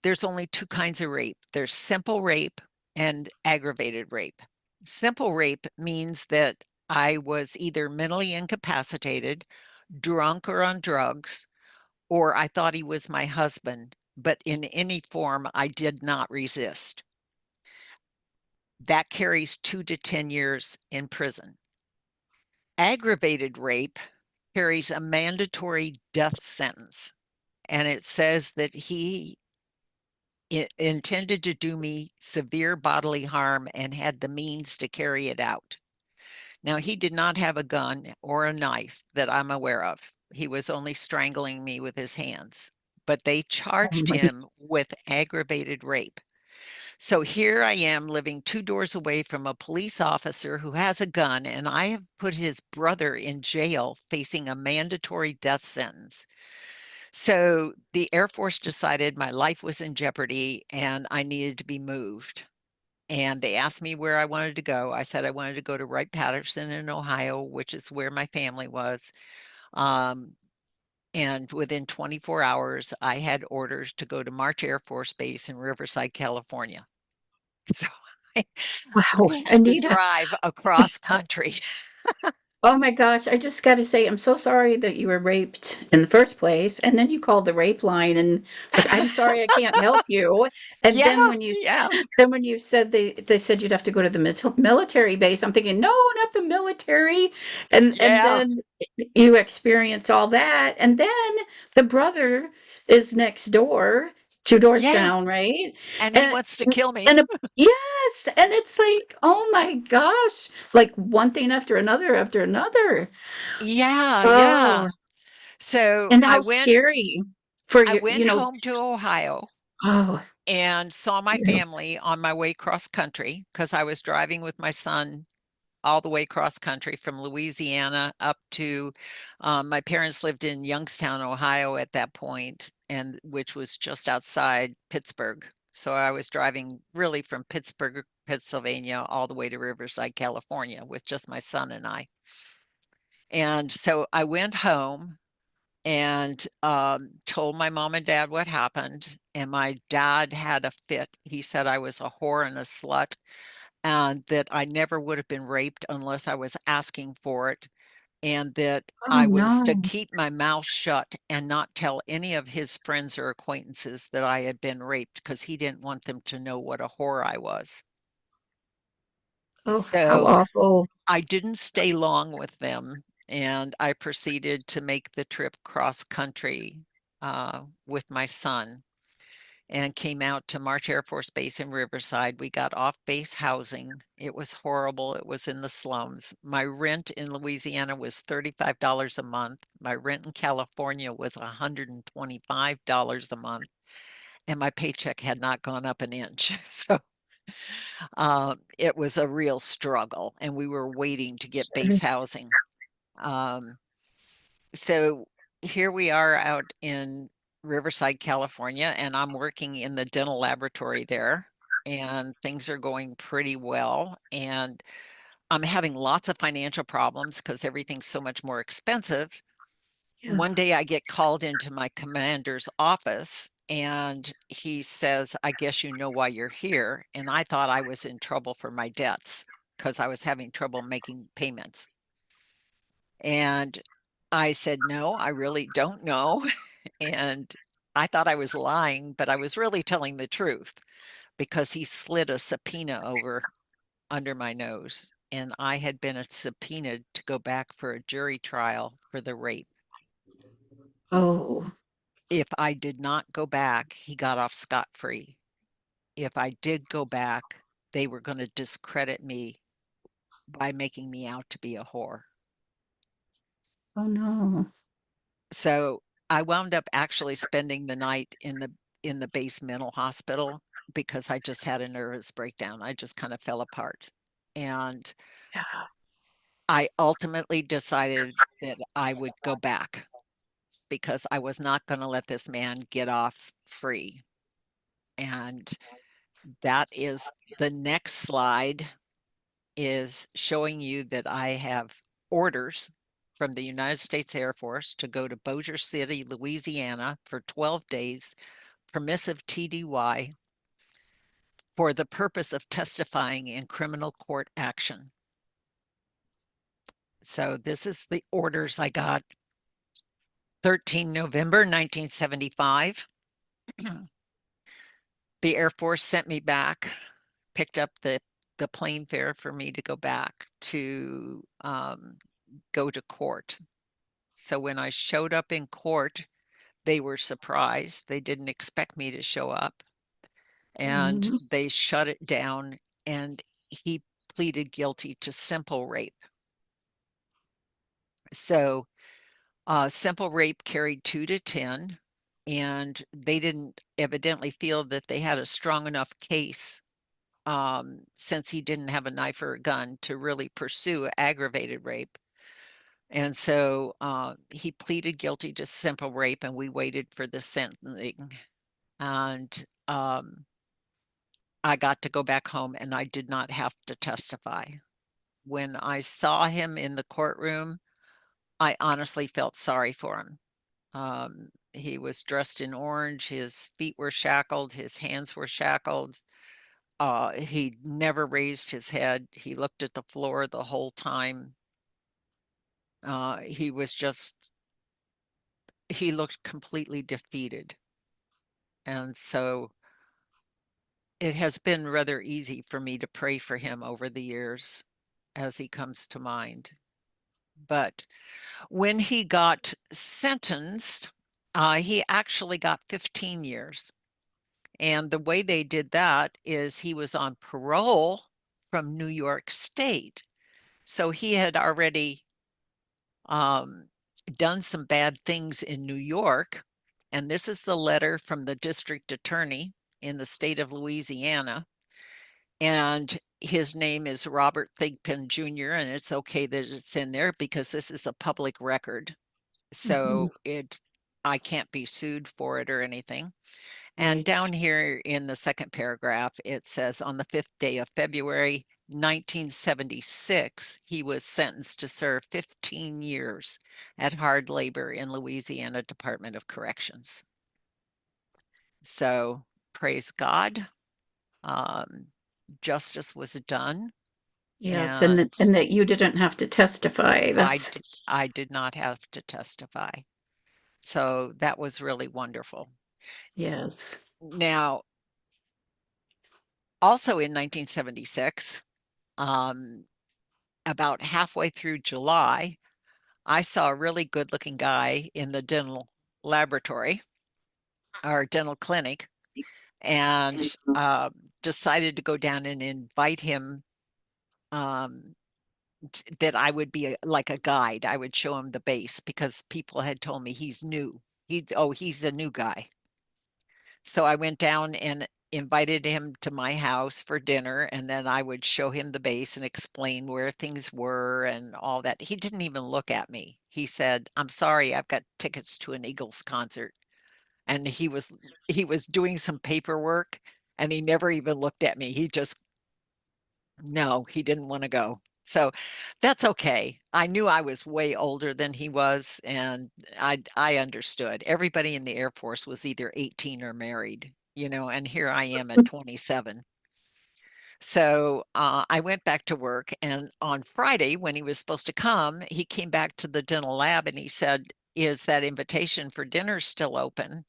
there's only two kinds of rape. There's simple rape and aggravated rape. Simple rape means that I was either mentally incapacitated, drunk or on drugs, or I thought he was my husband, but in any form, I did not resist. That carries 2 to 10 years in prison. Aggravated rape carries a mandatory death sentence. And it says that he intended to do me severe bodily harm and had the means to carry it out. Now, he did not have a gun or a knife that I'm aware of. He was only strangling me with his hands, but they oh charged my, him with aggravated rape. So here I am living 2 doors away from a police officer who has a gun, and I have put his brother in jail facing a mandatory death sentence. So the Air Force decided my life was in jeopardy and I needed to be moved. And they asked me where I wanted to go. I said I wanted to go to Wright-Patterson in Ohio, which is where my family was. Um, and within 24 hours, I had orders to go to March Air Force Base in Riverside, California. So I, wow, I had to Anita. drive across country. Oh my gosh, I just got to say, I'm so sorry that you were raped in the first place. And then you called the rape line and like, I'm sorry, I can't help you. And then Yeah, when you yeah, then when you said they said you'd have to go to the military base, I'm thinking, no, not the military. And yeah, then you experience all that, and then the brother is next door, 2 doors yeah. down, right? And he And wants to kill me. and yes, and it's like, oh my gosh, like one thing after another. Yeah, yeah. Oh, So and how scary for I your, went home to Ohio oh, and saw my family on my way cross country because I was driving with my son all the way cross country from Louisiana up to my parents lived in Youngstown, Ohio at that point, and which was just outside Pittsburgh. So I was driving really from Pittsburgh, Pennsylvania, all the way to Riverside, California, with just my son and I. And so I went home and told my mom and dad what happened. And my dad had a fit. He said I was a whore and a slut, and that I never would have been raped unless I was asking for it, and that oh I was to no. keep my mouth shut and not tell any of his friends or acquaintances that I had been raped because he didn't want them to know what a whore I was. Oh, how So awful. I didn't stay long with them, and I proceeded to make the trip cross country with my son and came out to March Air Force Base in Riverside. We got off base housing. It was horrible. It was in the slums. My rent in Louisiana was $35 a month. My rent in California was $125 a month, and my paycheck had not gone up an inch. So it was a real struggle, and we were waiting to get base housing. Um, so here we are out in Riverside, California, and I'm working in the dental laboratory there. and things are going pretty well. And I'm having lots of financial problems because everything's so much more expensive. Yeah. One day I get called into my commander's office and he says, I guess you know why you're here. And I thought I was in trouble for my debts because I was having trouble making payments. And I said, no, I really don't know. And I thought I was lying, but I was really telling the truth because he slid a subpoena over under my nose. And I had been subpoenaed to go back for a jury trial for the rape. Oh, If I did not go back, he got off scot-free. If I did go back, they were going to discredit me by making me out to be a whore. oh no. So I wound up actually spending the night in the base mental hospital because I just had a nervous breakdown. I just kind of fell apart. And Yeah. I ultimately decided that I would go back because I was not going to let this man get off free. And that is the next slide is showing you that I have orders from the United States Air Force to go to Bossier City, Louisiana for 12 days, permissive TDY, for the purpose of testifying in criminal court action. So this is the orders I got 13 November 1975. The Air Force sent me back, picked up the plane fare for me to go back to go to court. So when I showed up in court, they were surprised. They didn't expect me to show up, and Mhm. they shut it down, and he pleaded guilty to simple rape. So simple rape carried 2 to 10, and they didn't evidently feel that they had a strong enough case since he didn't have a knife or a gun to really pursue aggravated rape. And so he pleaded guilty to simple rape, and we waited for the sentencing. And I got to go back home, and I did not have to testify. When I saw him in the courtroom, I honestly felt sorry for him. He was dressed in orange, his feet were shackled, his hands were shackled. He never raised his head. He looked at the floor the whole time. He was just, he looked completely defeated. And so it has been rather easy for me to pray for him over the years as he comes to mind. But when he got sentenced, he actually got 15 years. And the way they did that is he was on parole from New York State. So he had already um, done some bad things in New York. And this is the letter from the district attorney in the state of Louisiana. And his name is Robert Thigpen Jr. And it's okay that it's in there because this is a public record. Mhm. So I can't be sued for it or anything. And Right. down here in the second paragraph, it says on the 5th day of February, 1976, he was sentenced to serve 15 years at hard labor in Louisiana Department of Corrections. So praise God. Um, Justice was done, Yes, and and that you didn't have to testify. I That's did, I did not have to testify. So that was really wonderful. yes. Now, also in 1976, um, about halfway through July, I saw a really good looking guy in the dental laboratory or dental clinic and decided to go down and invite him um, that I would be like a guide. I would show him the base because people had told me he's new. He's a new guy. So I went down and invited him to my house for dinner, and then I would show him the base and explain where things were and all that. He didn't even look at me. He said, "I'm sorry, I've got tickets to an Eagles concert." And he was doing some paperwork, And he never even looked at me. No, he didn't want to go. So that's okay. I knew I was way older than he was, and I understood. Everybody in the Air Force was either 18 or married, and here I am at 27. So I went back to work, and on Friday, when he was supposed to come, he came back to the dental lab and he said, "Is that invitation for dinner still open?"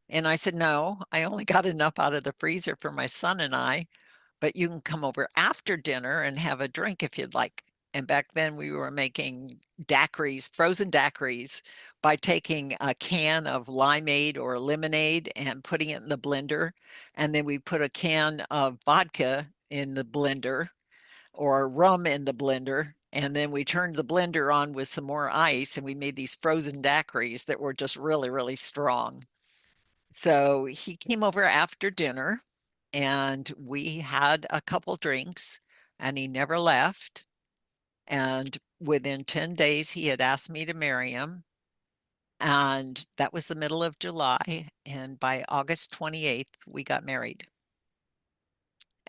And I said, "No, I only got enough out of the freezer for my son and I, but you can come over after dinner and have a drink if you'd like." And back then we were making daiquiris, frozen daiquiris, by taking a can of limeade or lemonade and putting it in the blender. And then we put a can of vodka in the blender or rum in the blender. And then we turned the blender on with some more ice and we made these frozen daiquiris that were just really, really strong. So he came over after dinner and we had a couple drinks and he never left. And within 10 days, he had asked me to marry him. And that was the middle of July. And by August 28th, we got married.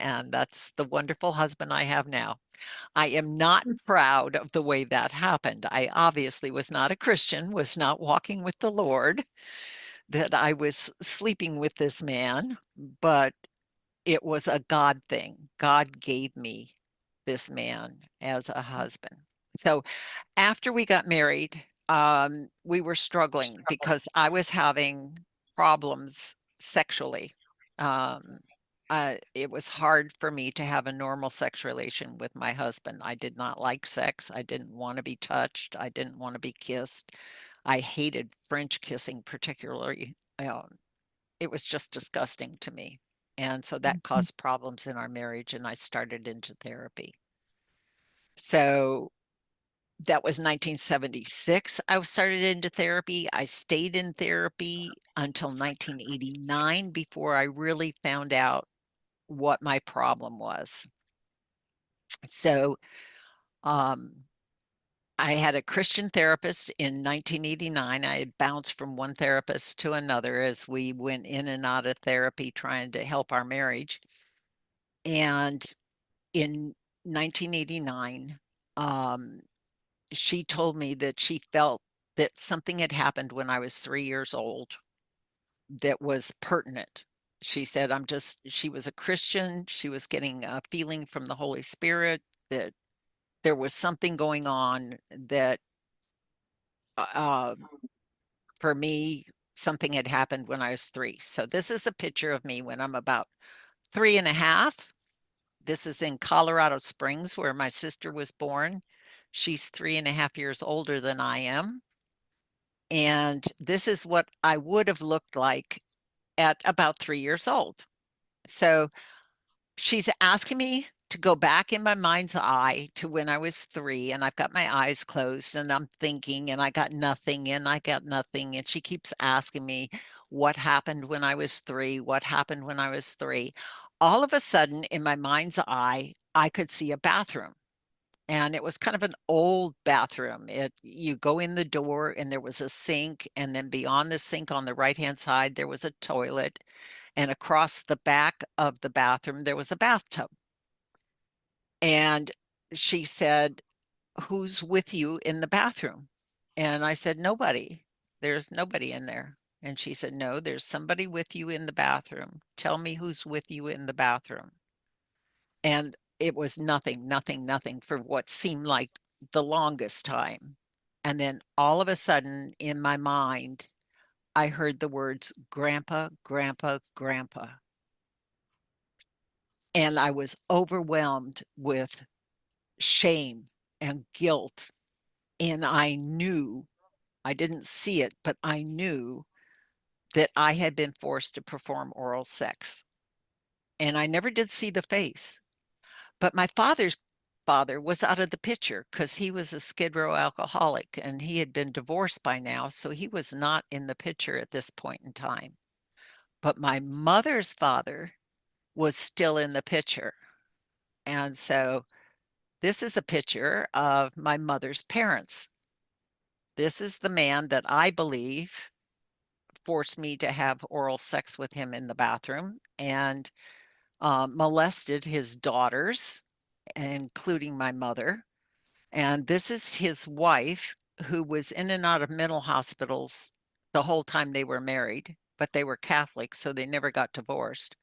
And that's the wonderful husband I have now. I am not proud of the way that happened. I obviously was not a Christian, was not walking with the Lord, that I was sleeping with this man, but it was a God thing. God gave me this man as a husband. So after we got married, we were struggling because I was having problems sexually. Um, it was hard for me to have a normal sex relation with my husband. I did not like sex. I didn't want to be touched. I didn't want to be kissed. I hated French kissing particularly. It was just disgusting to me. And so that caused problems in our marriage, and I started into therapy. So that was 1976. I started into therapy. I stayed in therapy until 1989 before I really found out what my problem was. So um, I had a Christian therapist in 1989. I had bounced from one therapist to another as we went in and out of therapy trying to help our marriage. And in 1989, um, she told me that she felt that something had happened when I was 3 years old that was pertinent. She said, she was a Christian. She was getting a feeling from the Holy Spirit that there was something going on that, uh, for me, something had happened when I was 3. So this is a picture of me when I'm about 3.5. This is in Colorado Springs, where my sister was born. She's 3.5 years older than I am. And this is what I would have looked like at about 3 years old. So she's asking me to go back in my mind's eye to when I was 3, and I've got my eyes closed and I'm thinking, and I got nothing, and I got nothing. And she keeps asking me what happened when I was 3, what happened when I was 3. All of a sudden, in my mind's eye, I could see a bathroom. And it was kind of an old bathroom. You go in the door and there was a sink, and then beyond the sink on the right-hand side, there was a toilet. And across the back of the bathroom, there was a bathtub. And she said, "Who's with you in the bathroom?" And I said, "Nobody. There's nobody in there." And she said, "No, there's somebody with you in the bathroom. Tell me who's with you in the bathroom." And it was nothing, nothing, nothing for what seemed like the longest time. And then all of a sudden in my mind, I heard the words grandpa, grandpa, grandpa. And I was overwhelmed with shame and guilt. And I knew, I didn't see it, but I knew that I had been forced to perform oral sex. And I never did see the face. But my father's father was out of the picture because he was a Skid Row alcoholic and he had been divorced by now. So he was not in the picture at this point in time. But my mother's father was still in the picture. And so this is a picture of my mother's parents. This is the man that I believe forced me to have oral sex with him in the bathroom. And molested his daughters, including my mother. And this is his wife, who was in and out of mental hospitals the whole time they were married, but they were Catholic, so they never got divorced.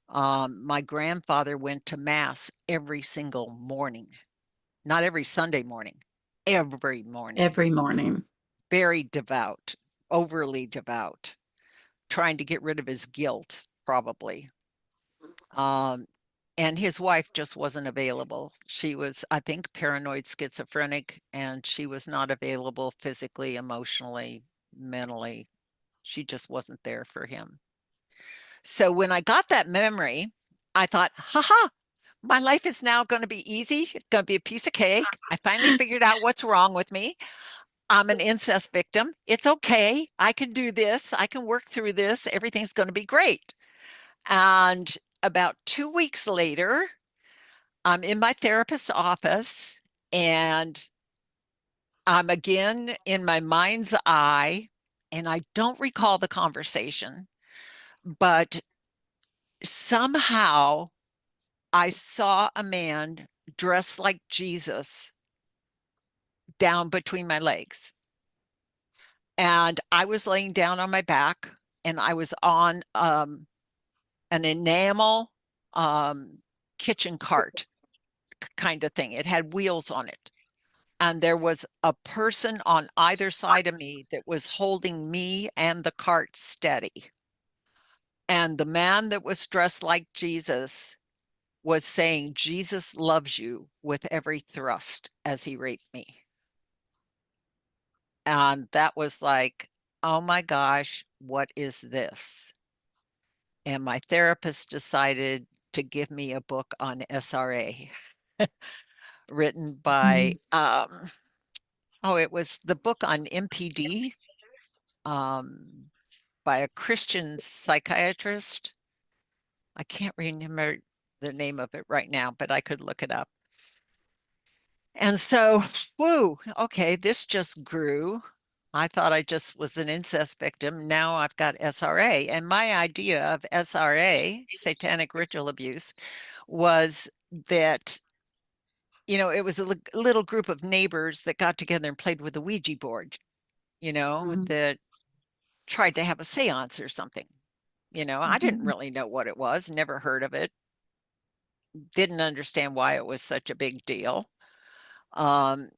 My grandfather went to mass every single morning, not every Sunday morning, every morning. Every morning. Very devout, overly devout, trying to get rid of his guilt, probably. Um, and his wife just wasn't available. She was, I think, paranoid schizophrenic, and she was not available physically, emotionally, mentally. She just wasn't there for him. So when I got that memory, I thought, haha, my life is now going to be easy. It's going to be a piece of cake. I finally figured out what's wrong with me. I'm an incest victim. It's okay. I can do this. I can work through this. Everything's going to be great. And about 2 weeks later, I'm in my therapist's office and I'm again in my mind's eye. And I don't recall the conversation, but somehow I saw a man dressed like Jesus down between my legs. And I was laying down on my back and I was on an enamel kitchen cart kind of thing. It had wheels on it. And there was a person on either side of me that was holding me and the cart steady. And the man that was dressed like Jesus was saying, Jesus loves you with every thrust as he raped me. And that was like, oh my gosh, what is this? And my therapist decided to give me a book on SRA written by, Mhm. it was the book on MPD um, by a Christian psychiatrist. I can't remember the name of it right now, but I could look it up. And so, whoo, okay, this just grew. I thought I just was an incest victim. Now I've got SRA. And my idea of SRA, satanic ritual abuse, was that, it was a little group of neighbors that got together and played with a Ouija board, Mhm. that tried to have a seance or something. I didn't Mhm. really know what it was, never heard of it, didn't understand why it was such a big deal. Um,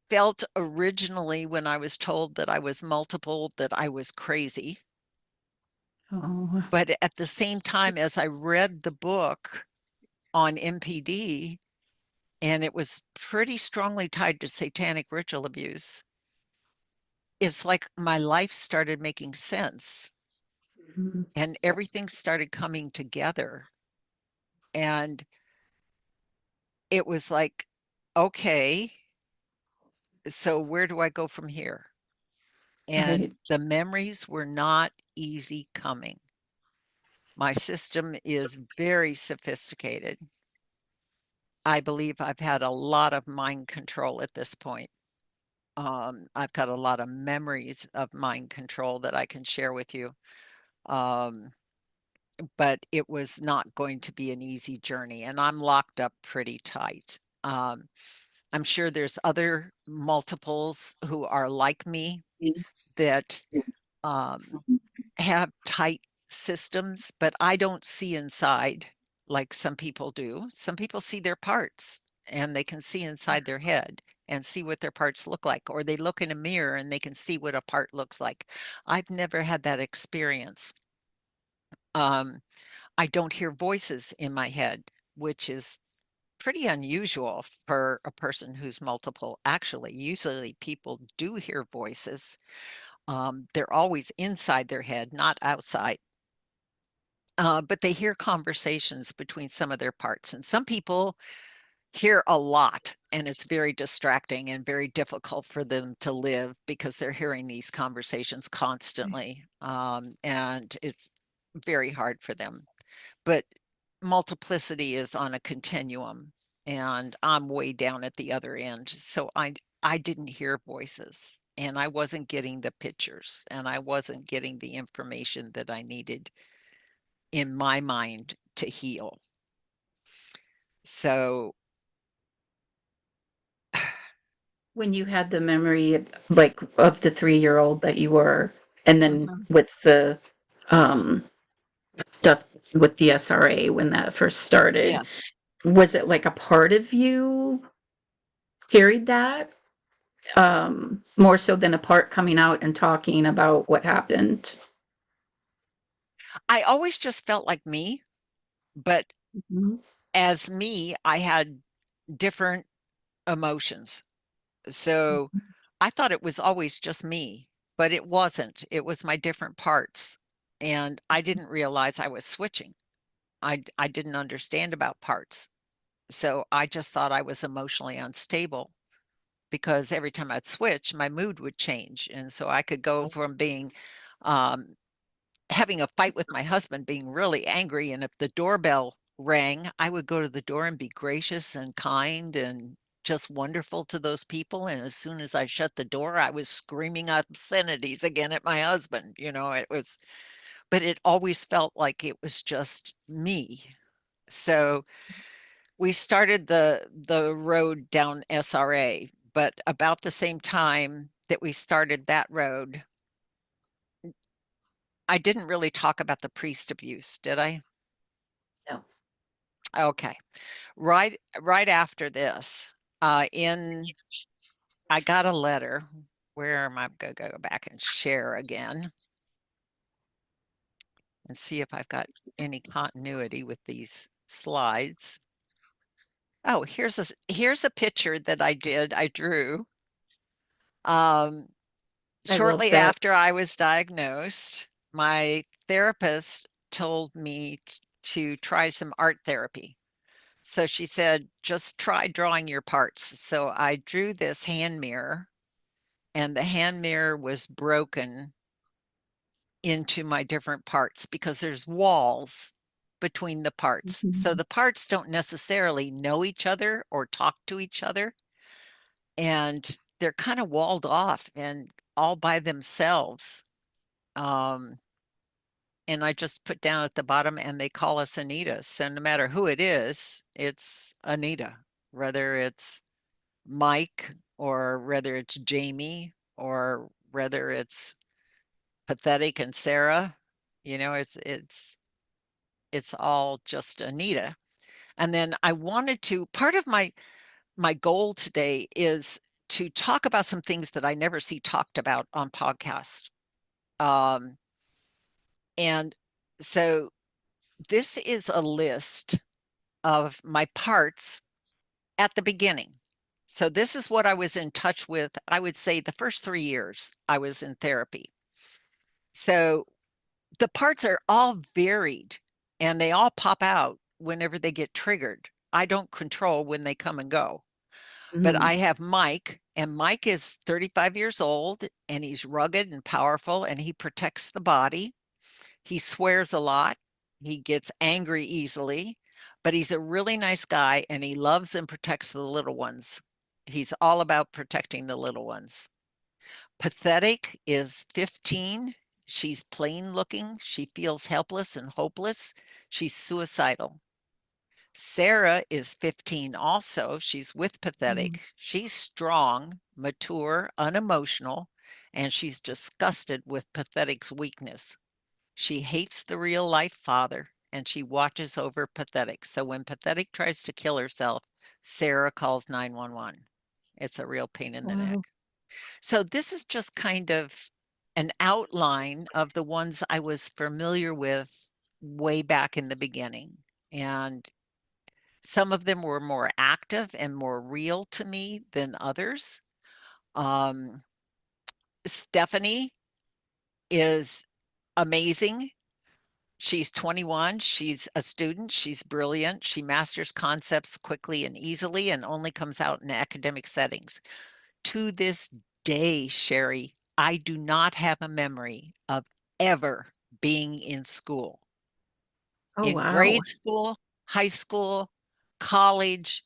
Felt originally when I was told that I was multiple, that I was crazy. Oh, But at the same time, as I read the book on MPD, and it was pretty strongly tied to satanic ritual abuse, it's like my life started making sense mhm. and everything started coming together. And it was like, okay, so where do I go from here? And Right. the memories were not easy coming. My system is very sophisticated. I believe I've had a lot of mind control at this point. I've got a lot of memories of mind control that I can share with you. Um, but it was not going to be an easy journey, and I'm locked up pretty tight. I'm sure there's other multiples who are like me that um, have tight systems, but I don't see inside like some people do. Some people see their parts and they can see inside their head and see what their parts look like, or they look in a mirror and they can see what a part looks like. I've never had that experience. Um, I don't hear voices in my head, which is pretty unusual for a person who's multiple. Actually, usually people do hear voices. They're always inside their head, not outside. But they hear conversations between some of their parts. And some people hear a lot, and it's very distracting and very difficult for them to live because they're hearing these conversations constantly. And it's very hard for them. But multiplicity is on a continuum, and I'm way down at the other end. So I didn't hear voices, and I wasn't getting the pictures, and I wasn't getting the information that I needed in my mind to heal. So When you had the memory like of the 3-year-old that you were, and then mhm, with the um stuff with the SRA when that first started, yes, was it like a part of you carried that? More so than a part coming out and talking about what happened? I always just felt like me, but Mhm. as me, I had different emotions. So I thought it was always just me, but it wasn't. It was my different parts. And I didn't realize I was switching. I didn't understand about parts. So I just thought I was emotionally unstable because every time I'd switch, my mood would change. And so I could go from being um, having a fight with my husband, being really angry. And if the doorbell rang, I would go to the door and be gracious and kind and just wonderful to those people. And as soon as I shut the door, I was screaming obscenities again at my husband. It was, but it always felt like it was just me. So we started the road down SRA, but about the same time that we started that road, I didn't really talk about the priest abuse, did I? No. Okay. Right after this, in I got a letter. Where am I gonna go back and share again and see if I've got any continuity with these slides. Oh, here's a picture that I drew. Um, I love Shortly that. after I was diagnosed, my therapist told me to try some art therapy. So she said, just try drawing your parts. So I drew this hand mirror, and the hand mirror was broken into my different parts because there's walls between the parts. So Mhm. the parts don't necessarily know each other or talk to each other, and they're kind of walled off and all by themselves. Um, and I just put down at the bottom, and they call us Anita. So no matter who it is, it's Anita, whether it's Mike or whether it's Jamie or whether it's Pathetic and Sarah, it's all just Anita. And then I wanted to part of my goal today is to talk about some things that I never see talked about on podcast. Um, and so this is a list of my parts at the beginning. So this is what I was in touch with. I would say the first 3 years I was in therapy. So the parts are all varied and they all pop out whenever they get triggered. I don't control when they come and go. But Mhm. I have Mike, and Mike is 35 years old and he's rugged and powerful and he protects the body. He swears a lot. He gets angry easily, but he's a really nice guy and he loves and protects the little ones. He's all about protecting the little ones. Pathetic is 15. She's plain looking. She feels helpless and hopeless. She's suicidal. Sarah is 15 also. She's with Mhm. Pathetic. She's strong, mature, unemotional, and she's disgusted with Pathetic's weakness. She hates the real life father and she watches over Pathetic. So when Pathetic tries to kill herself, Sarah calls 911. It's a real pain in the Wow. neck. So this is just kind of an outline of the ones I was familiar with way back in the beginning. And some of them were more active and more real to me than others. Um, Stephanie is amazing. She's 21. She's a student. She's brilliant. She masters concepts quickly and easily and only comes out in academic settings. To this day, Sherry, I do not have a memory of ever being in school. Oh, In wow. grade school, high school, college,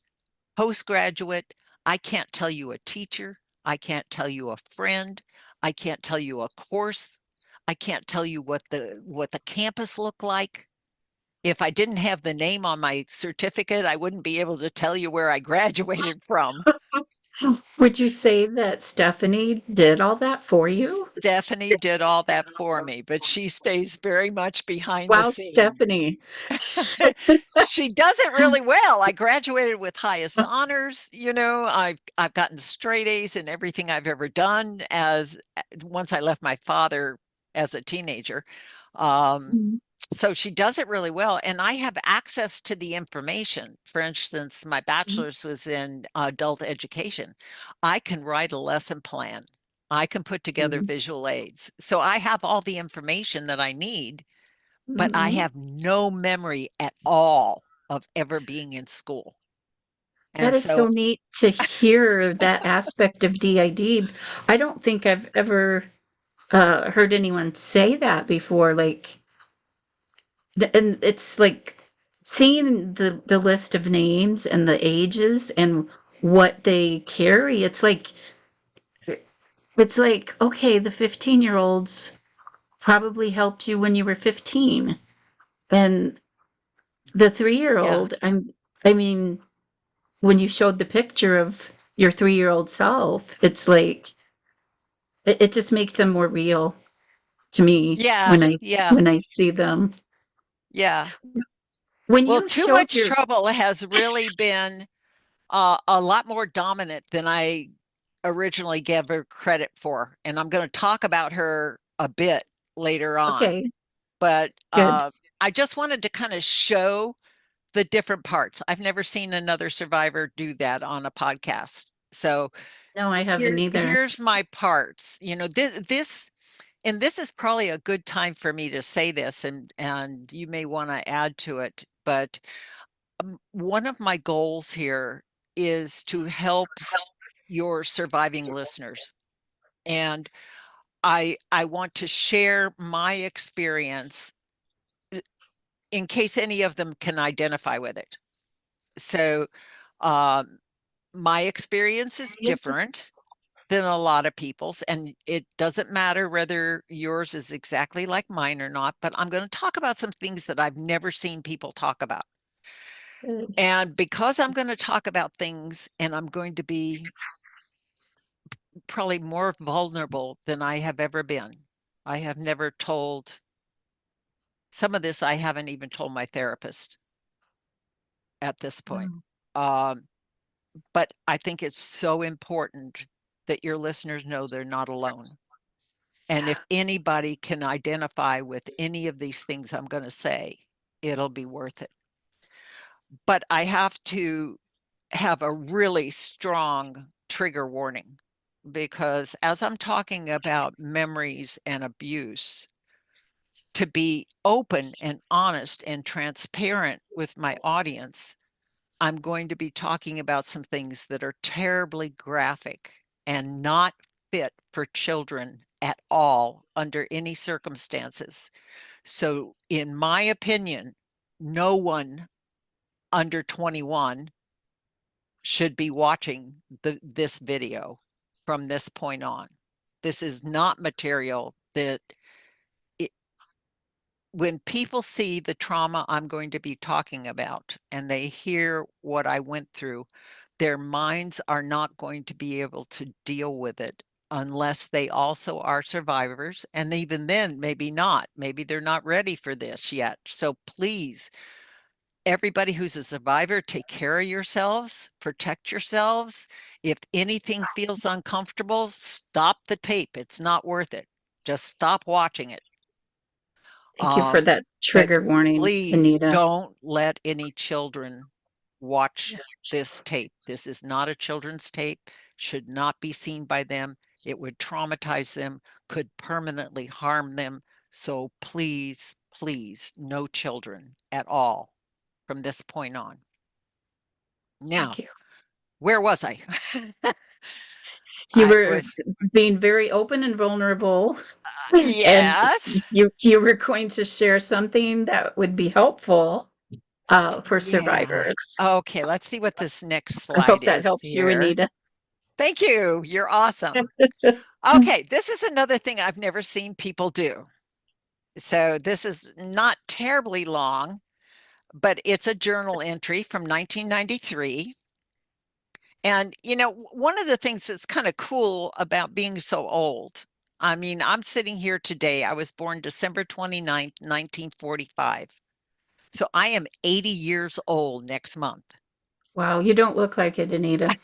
postgraduate, I can't tell you a teacher. I can't tell you a friend. I can't tell you a course. I can't tell you what the campus looked like. if I didn't have the name on my certificate, I wouldn't be able to tell you where I graduated from. Would you say that Stephanie did all that for you? Stephanie did all that for me, but she stays very much behind the Wow, scenes. Stephanie. She does it really well. I graduated with highest honors. I've gotten straight A's in everything I've ever done as once I left my father as a teenager. Um, Mhm. so she does it really well, and I have access to the information. For instance, my bachelor's was in adult education. I can write a lesson plan. I can put together Mhm. visual aids. So I have all the information that I need, but I Mhm. have no memory at all of ever being in school. That And is so, so neat to hear that aspect of DID. I don't think I've ever heard anyone say that before. Like, and it's like seeing the list of names and the ages and what they carry. It's like okay, the 15-year-olds probably helped you when you were 15, and the yeah, 3-year-old. I mean, when you showed the picture of your 3-year-old self, it's like it just makes them more real to me yeah, when I yeah, when I see them. yeah. When Well, you too showed much your trouble has really been a lot more dominant than I originally gave her credit for. And I'm going to talk about her a bit later on. okay, But good. I just wanted to kind of show the different parts. I've never seen another survivor do that on a podcast. So No, I haven't either. here's my parts. And this is probably a good time for me to say this, and you may want to add to it. But one of my goals here is to help your surviving listeners, and I want to share my experience in case any of them can identify with it. So, um, my experience is different than a lot of people's, and it doesn't matter whether yours is exactly like mine or not, but I'm going to talk about some things that I've never seen people talk about. Good. And because I'm going to talk about things and I'm going to be probably more vulnerable than I have ever been, I have never told some of this, I haven't even told my therapist at this point. Oh, Um, but I think it's so important that your listeners know they're not alone. And if anybody can identify with any of these things I'm going to say, it'll be worth it. But I have to have a really strong trigger warning because as I'm talking about memories and abuse, to be open and honest and transparent with my audience, I'm going to be talking about some things that are terribly graphic and not fit for children at all under any circumstances. So, in my opinion, no one under 21 should be watching this video from this point on. This is not material that it, when people see the trauma I'm going to be talking about and they hear what I went through, their minds are not going to be able to deal with it unless they also are survivors. And even then, maybe not. Maybe they're not ready for this yet. So please, everybody who's a survivor, take care of yourselves, protect yourselves. If anything feels uncomfortable, stop the tape. It's not worth it. Just stop watching it. thank you for Um, that but trigger warning, please Anita. don't let any children watch this tape. This is not a children's tape, should not be seen by them. It would traumatize them, could permanently harm them. So please, please, no children at all from this point on. Thank Now, you. where was I? You I were was, being very open and vulnerable, and yes. you were going to share something that would be helpful for Yeah. survivors. Okay, let's see what this next I slide hope that is helps you, here. Anita. Thank you. You're awesome. Okay, this is another thing I've never seen people do. So this is not terribly long. but it's a journal entry from 1993. And, one of the things that's kind of cool about being so old, I mean, I'm sitting here today. I was born December 29th, 1945. So I am 80 years old next month. Wow, you don't look like it, Anita.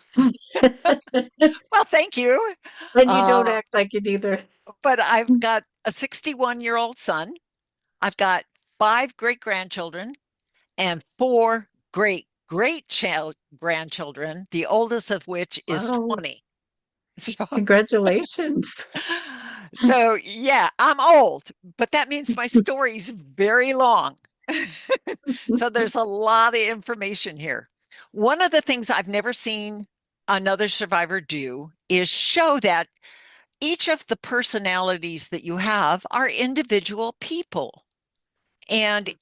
Well, thank you. And you don't Uh, act like it either. but I've got a 61-year-old son. I've got 5 great-grandchildren and 4 great-great-grandchildren, the oldest of which is Wow, 20. So, congratulations. so yeah, I'm old, but that means my story's very long. So there's a lot of information here. One of the things I've never seen another survivor do is show that each of the personalities that you have are individual people. And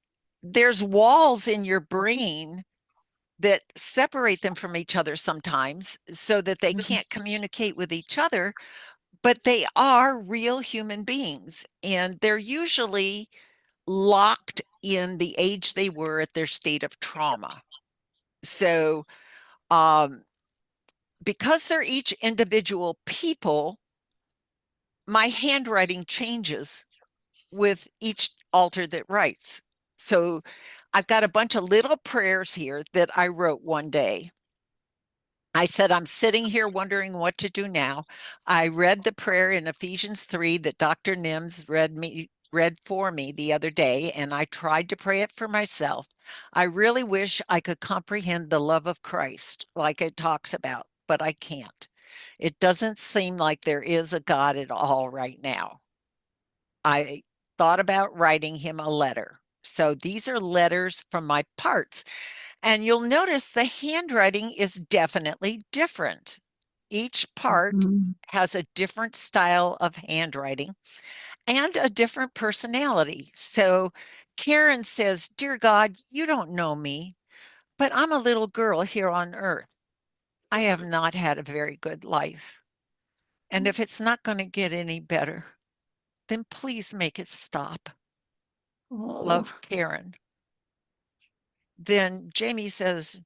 there's walls in your brain that separate them from each other sometimes so that they can't communicate with each other, but they are real human beings. And they're usually locked in the age they were at their state of trauma. So, um, because they're each individual people, my handwriting changes with each altar that writes. So I've got a bunch of little prayers here that I wrote one day. I said, I'm sitting here wondering what to do now. I read the prayer in Ephesians 3 that Dr. Nims read for me the other day, and I tried to pray it for myself. I really wish I could comprehend the love of Christ like it talks about, but I can't. It doesn't seem like there is a God at all right now. I thought about writing him a letter. So these are letters from my parts. And you'll notice the handwriting is definitely different. Each part Mhm. has a different style of handwriting and a different personality. So Karen says, Dear God, you don't know me, but I'm a little girl here on earth. I have not had a very good life. And if it's not going to get any better, then please make it stop. Oh, Love, Karen. Then Jamie says,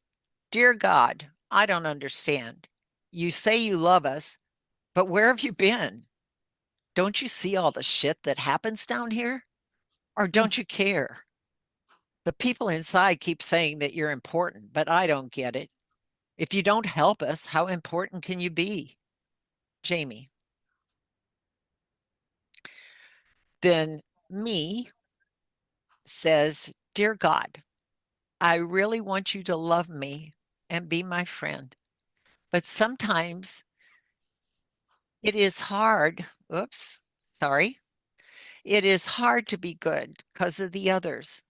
Dear God, I don't understand. You say you love us, but where have you been? Don't you see all the shit that happens down here? Or don't you care? The people inside keep saying that you're important, but I don't get it. If you don't help us, how important can you be? Jamie. Then me says, Dear God, I really want you to love me and be my friend. But sometimes it is hard. Oops, sorry. It is hard to be good because of the others.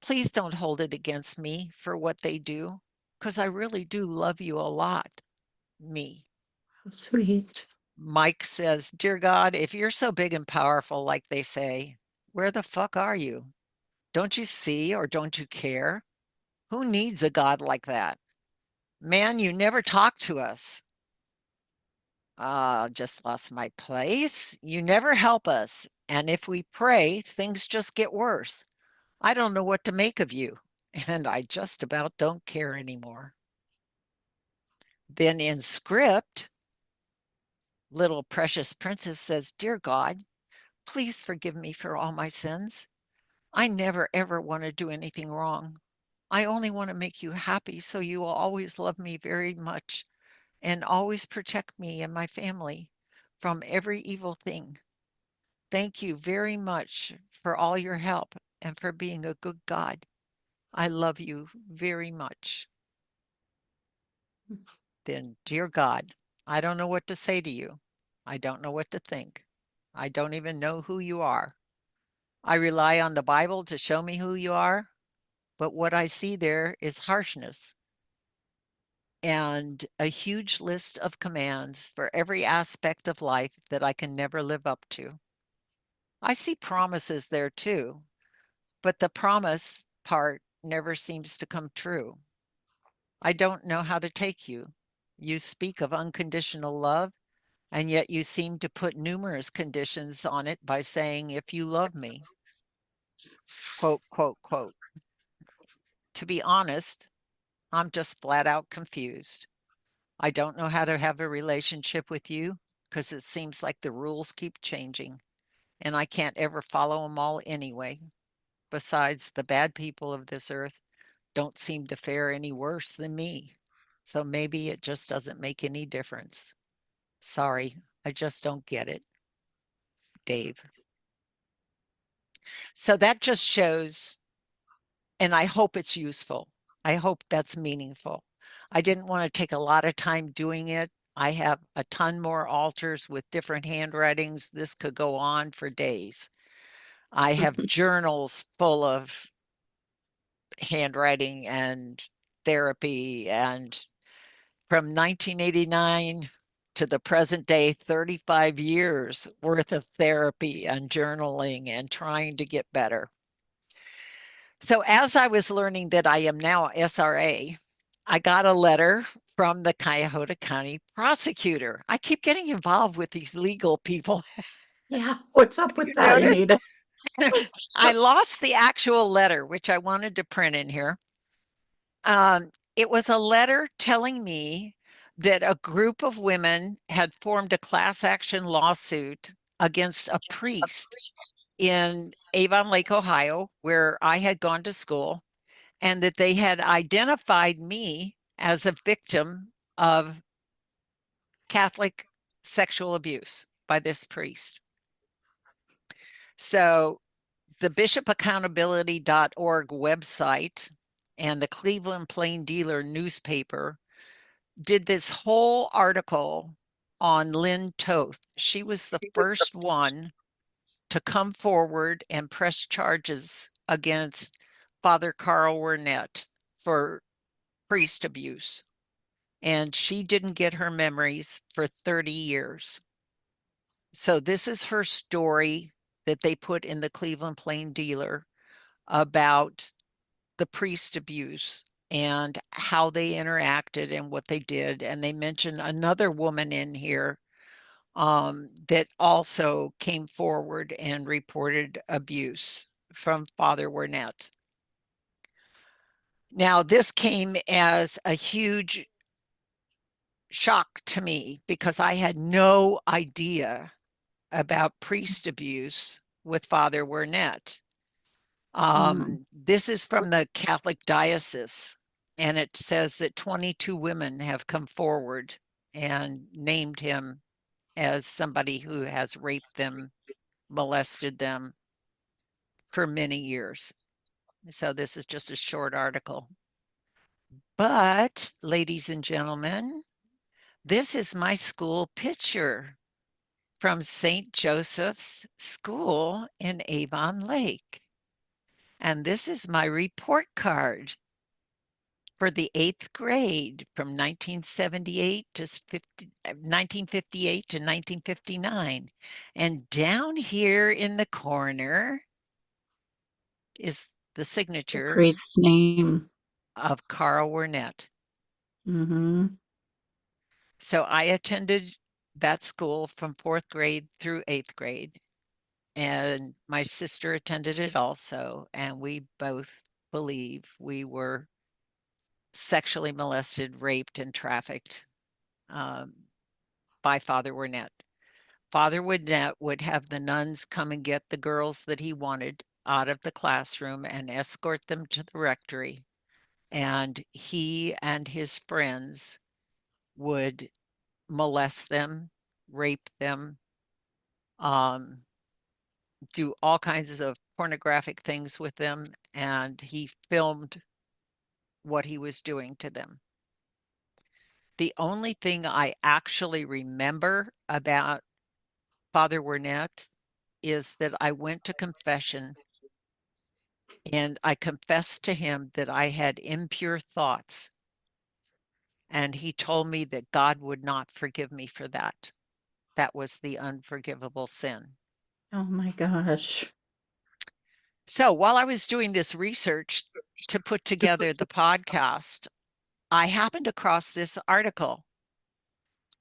Please don't hold it against me for what they do, because I really do love you a lot. Me. sweet. Mike says, Dear God, if you're so big and powerful like they say, where the fuck are you? Don't you see or don't you care? Who needs a God like that? Man, you never talk to us. Just lost my place. You never help us. And if we pray, things just get worse. I don't know what to make of you. And I just about don't care anymore. Then in script, little precious princess says, Dear God, please forgive me for all my sins. I never ever want to do anything wrong. I only want to make you happy so you will always love me very much and always protect me and my family from every evil thing. Thank you very much for all your help and for being a good God. I love you very much. Then, dear God, I don't know what to say to you. I don't know what to think. I don't even know who you are. I rely on the Bible to show me who you are, but what I see there is harshness and a huge list of commands for every aspect of life that I can never live up to. I see promises there too, but the promise part never seems to come true. I don't know how to take you. You speak of unconditional love, and yet you seem to put numerous conditions on it by saying, if you love me, quote, quote, quote. To be honest, I'm just flat out confused. I don't know how to have a relationship with you because it seems like the rules keep changing and I can't ever follow them all anyway. Besides, the bad people of this earth don't seem to fare any worse than me. So maybe it just doesn't make any difference. Sorry, I just don't get it, Dave. So that just shows, and I hope it's useful. I hope that's meaningful. I didn't want to take a lot of time doing it. I have a ton more altars with different handwritings. This could go on for days. I have journals full of handwriting and therapy, and from 1989 to the present day, 35 years worth of therapy and journaling and trying to get better. So as I was learning that I am now SRA, I got a letter from the Cuyahoga County prosecutor. I keep getting involved with these legal people. Yeah, what's up with You that, notice? Anita? I lost the actual letter, which I wanted to print in here. It was a letter telling me that a group of women had formed a class action lawsuit against a priest in Avon Lake, Ohio, where I had gone to school, and that they had identified me as a victim of Catholic sexual abuse by this priest. So the bishopaccountability.org website and the Cleveland Plain Dealer newspaper did this whole article on Lynn Toth. She was the first one to come forward and press charges against Father Carl Wernett for priest abuse. And she didn't get her memories for 30 years. So this is her story that they put in the Cleveland Plain Dealer about the priest abuse and how they interacted and what they did. And they mention another woman in here that also came forward and reported abuse from Father Wernett. Now, this came as a huge shock to me because I had no idea about priest abuse with Father Wernett. Mm, This is from the Catholic Diocese, and it says that 22 women have come forward and named him as somebody who has raped them, molested them for many years. So this is just a short article. But, ladies and gentlemen, this is my school picture from St. Joseph's School in Avon Lake. And this is my report card for the 8th grade from 1978 to 1958 to 1959. And down here in the corner is the the signature priest's name. of Carl Wernett. Mm-hmm. So I attended that school from 4th grade through 8th grade. And my sister attended it also. And we both believe we were sexually molested, raped, and trafficked um, by Father Wernett. Father Wernett would have the nuns come and get the girls that he wanted out of the classroom and escort them to the rectory. And he and his friends would molest them, rape them, um, do all kinds of pornographic things with them. And he filmed what he was doing to them. The only thing I actually remember about Father Wernett is that I went to confession and I confessed to him that I had impure thoughts. And he told me that God would not forgive me for that. That was the unforgivable sin. Oh my gosh. So while I was doing this research to put together the podcast, I happened across this article.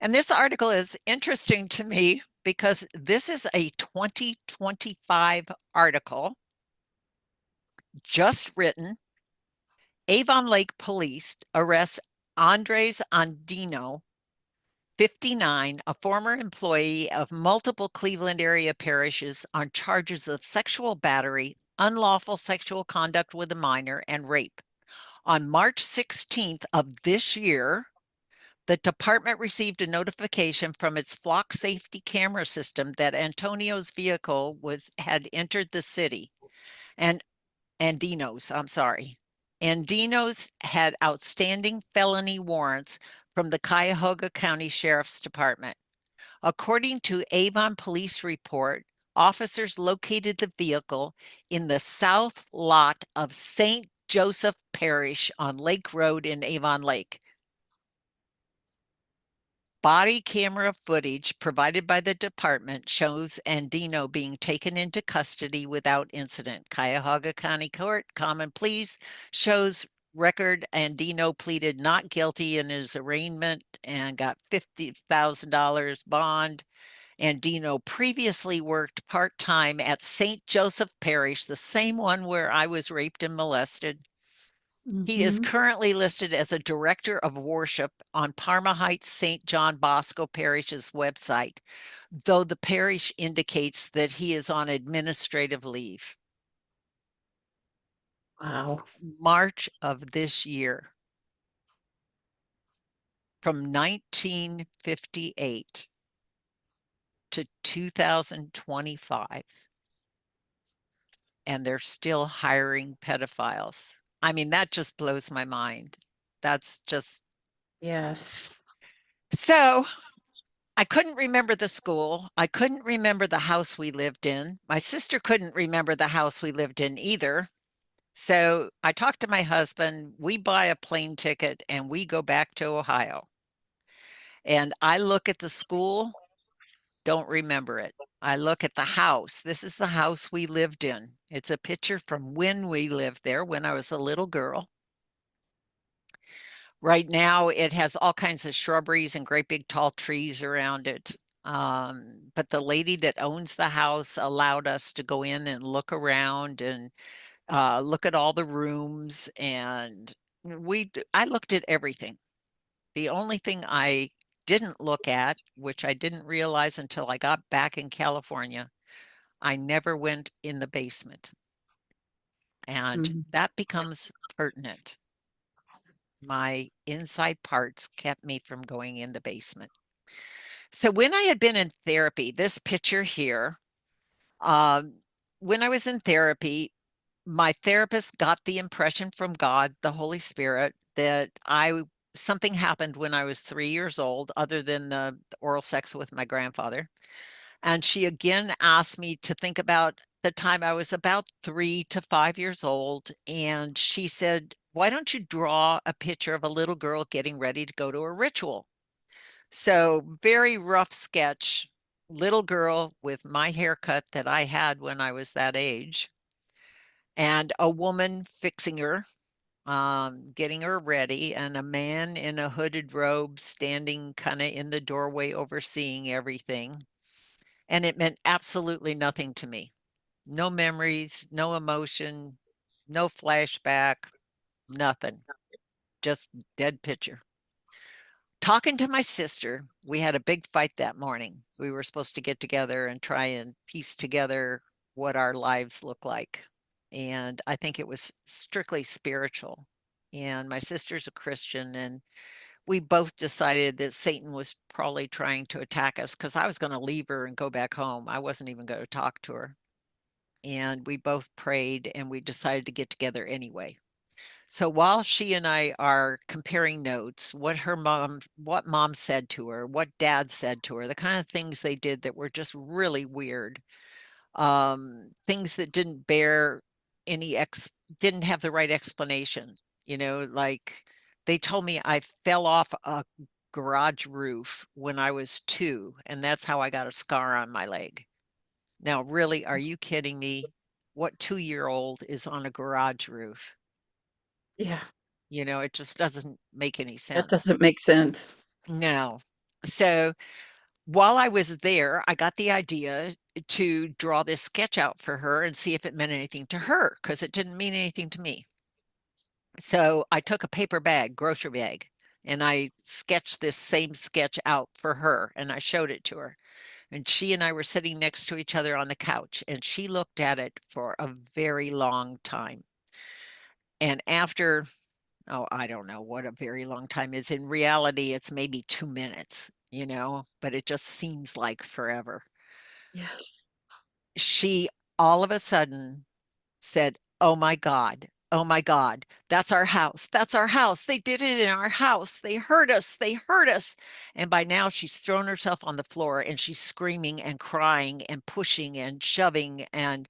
And this article is interesting to me because this is a 2025 article just written, Avon Lake police arrest Andres Andino, 59, a former employee of multiple Cleveland area parishes, on charges of sexual battery, unlawful sexual conduct with a minor, and rape. On March 16th of this year, the department received a notification from its flock safety camera system that Antonio's vehicle had entered the city. And Andino's, I'm sorry. Andino's had outstanding felony warrants from the Cuyahoga County Sheriff's Department. According to Avon Police Report, officers located the vehicle in the south lot of St. Joseph Parish on Lake Road in Avon Lake. Body camera footage provided by the department shows Andino being taken into custody without incident. Cuyahoga County Court Common Pleas shows record Andino pleaded not guilty in his arraignment and got $50,000 bond. Andino previously worked part-time at St. Joseph Parish, the same one where I was raped and molested. He is Mm-hmm. currently listed as a director of worship on Parma Heights St. John Bosco Parish's website, though the parish indicates that he is on administrative leave. Wow. March of this year, from 1958 to 2025, and they're still hiring pedophiles. I mean, that just blows my mind. That's just Yes. so. I couldn't remember the school. I couldn't remember the house we lived in. My sister couldn't remember the house we lived in either. So I talked to my husband. We buy a plane ticket and we go back to Ohio. And I look at the school, don't remember it. I look at the house. This is the house we lived in. It's a picture from when we lived there, when I was a little girl. Right now, it has all kinds of shrubberies and great big tall trees around it. But the lady that owns the house allowed us to go in and look around and look at all the rooms. And I looked at everything. The only thing I didn't look at, which I didn't realize until I got back in California, I never went in the basement. And Mm. that becomes pertinent. My inside parts kept me from going in the basement. So when I had been in therapy, this picture here, um, when I was in therapy, my therapist got the impression from God, the Holy Spirit, that something happened when I was 3 years old, other than the oral sex with my grandfather. And she again asked me to think about the time I was about 3 to 5 years old. And she said, why don't you draw a picture of a little girl getting ready to go to a ritual? So, very rough sketch, little girl with my haircut that I had when I was that age, and a woman fixing her, getting her ready, and a man in a hooded robe standing kind of in the doorway overseeing everything. And it meant absolutely nothing to me. No memories, no emotion, no flashback, nothing. Just dead picture. Talking to my sister, we had a big fight that morning. We were supposed to get together and try and piece together what our lives look like. And I think it was strictly spiritual. And my sister's a Christian, and we both decided that Satan was probably trying to attack us because I was going to leave her and go back home. I wasn't even going to talk to her. And we both prayed and we decided to get together anyway. So while she and I are comparing notes, what mom said to her, what dad said to her, the kind of things they did that were just really weird, things that didn't have the right explanation. Like they told me I fell off a garage roof when I was 2, and that's how I got a scar on my leg. Now, really, are you kidding me? What 2-year-old is on a garage roof? Yeah, It just doesn't make any that sense. doesn't make sense. No. So while I was there, I got the idea to draw this sketch out for her and see if it meant anything to her, because it didn't mean anything to me. So I took a paper bag, grocery bag, and I sketched this same sketch out for her and I showed it to her. And she and I were sitting next to each other on the couch, and she looked at it for a very long time. And after, oh, I don't know what a very long time is. In reality, it's maybe 2 minutes, but it just seems like forever. Yes. She all of a sudden said, "Oh my God. Oh my God. That's our house. That's our house. They did it in our house. They hurt us. They hurt us." And by now she's thrown herself on the floor and she's screaming and crying and pushing and shoving and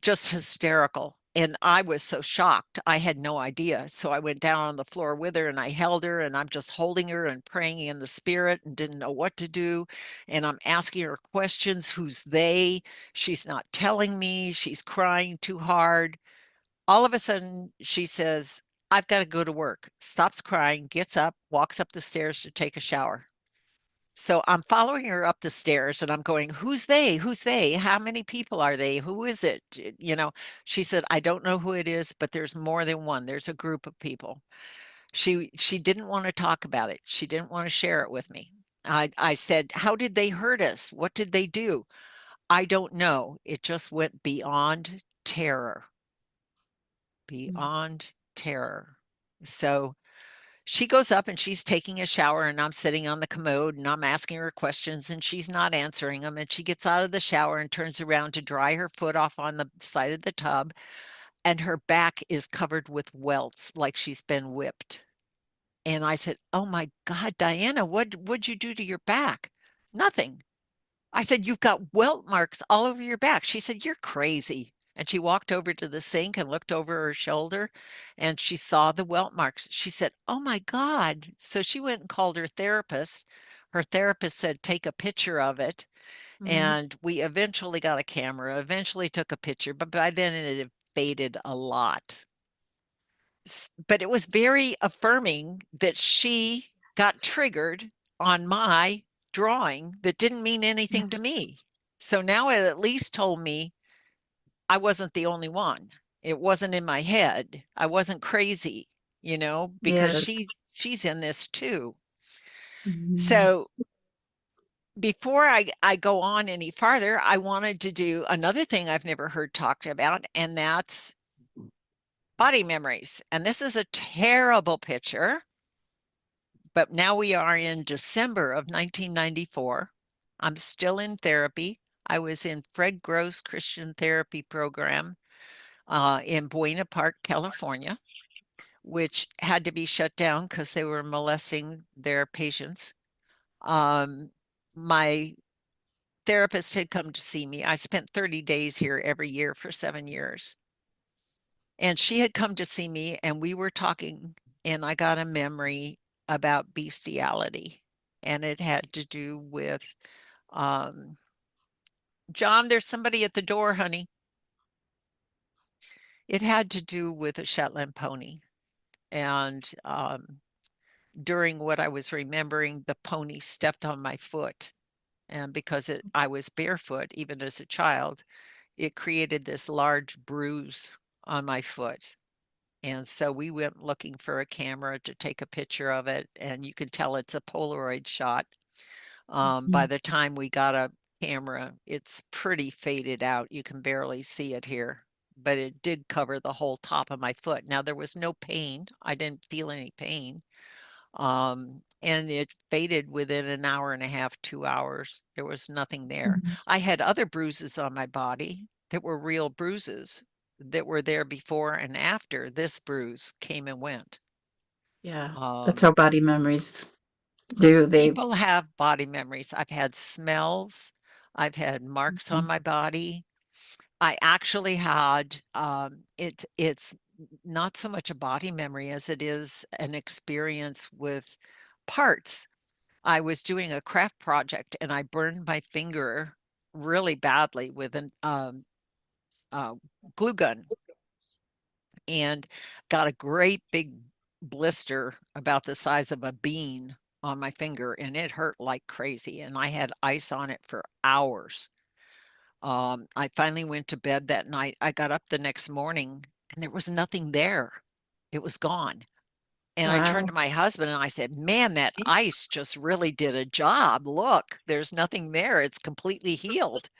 just hysterical. And I was so shocked. I had no idea. So I went down on the floor with her and I held her and I'm just holding her and praying in the spirit and didn't know what to do. And I'm asking her questions. Who's they? She's not telling me. She's crying too hard. All of a sudden, she says, "I've got to go to work." Stops crying, gets up, walks up the stairs to take a shower. So I'm following her up the stairs and I'm going, "Who's they? Who's they? How many people are they? Who is it?" She said, "I don't know who it is, but there's more than one. There's a group of people." She didn't want to talk about it. She didn't want to share it with me. I said, "How did they hurt us? What did they do?" "I don't know. It just went beyond terror, beyond terror." So she goes up and she's taking a shower and I'm sitting on the commode and I'm asking her questions and she's not answering them. And she gets out of the shower and turns around to dry her foot off on the side of the tub. And her back is covered with welts like she's been whipped. And I said, "Oh my God, Diana, what'd you do to your back?" "Nothing." I said, "You've got welt marks all over your back." She said, "You're crazy." And she walked over to the sink and looked over her shoulder and she saw the welt marks. She said, "Oh my God." So she went and called her therapist. Her therapist said, "Take a picture of it." Mm-hmm. And we eventually got a camera, eventually took a picture, but by then it had faded a lot. But it was very affirming that she got triggered on my drawing that didn't mean anything to Yes. me. So now it at least told me I wasn't the only one. It wasn't in my head. I wasn't crazy, because Yes. she's in this too. Mhm. So before I go on any farther, I wanted to do another thing I've never heard talked about, and that's body memories. And this is a terrible picture. But now we are in December of 1994. I'm still in therapy. I was in Fred Gross Christian Therapy Program in Buena Park, California, which had to be shut down because they were molesting their patients. My therapist had come to see me. I spent 30 days here every year for 7 years. And she had come to see me, and we were talking, and I got a memory about bestiality. And it had to do with, um, John, there's somebody at the door, honey. It had to do with a Shetland pony. And during what I was remembering, the pony stepped on my foot. And because I was barefoot, even as a child, it created this large bruise on my foot. And so we went looking for a camera to take a picture of it, and you can tell it's a Polaroid shot. By Mhm. the time we got a camera, it's pretty faded out. You can barely see it here, but it did cover the whole top of my foot. Now, there was no pain. I didn't feel any pain. And it faded within an hour and a half, 2 hours. There was nothing there. Mhm. I had other bruises on my body that were real bruises that were there before and after this bruise came and went. Yeah. That's Um, how body memories do. They People have body memories. I've had smells. I've had marks on Mhm. my body. I actually had it's not so much a body memory as it is an experience with parts. I was doing a craft project and I burned my finger really badly with an uh, glue gun and got a great big blister about the size of a bean on my finger and it hurt like crazy and I had ice on it for hours. I finally went to bed that night. I got up the next morning and there was nothing there. It was gone. And I turned Wow. to my husband and I said, "Man, that ice just really did a job. Look, there's nothing there. It's completely healed."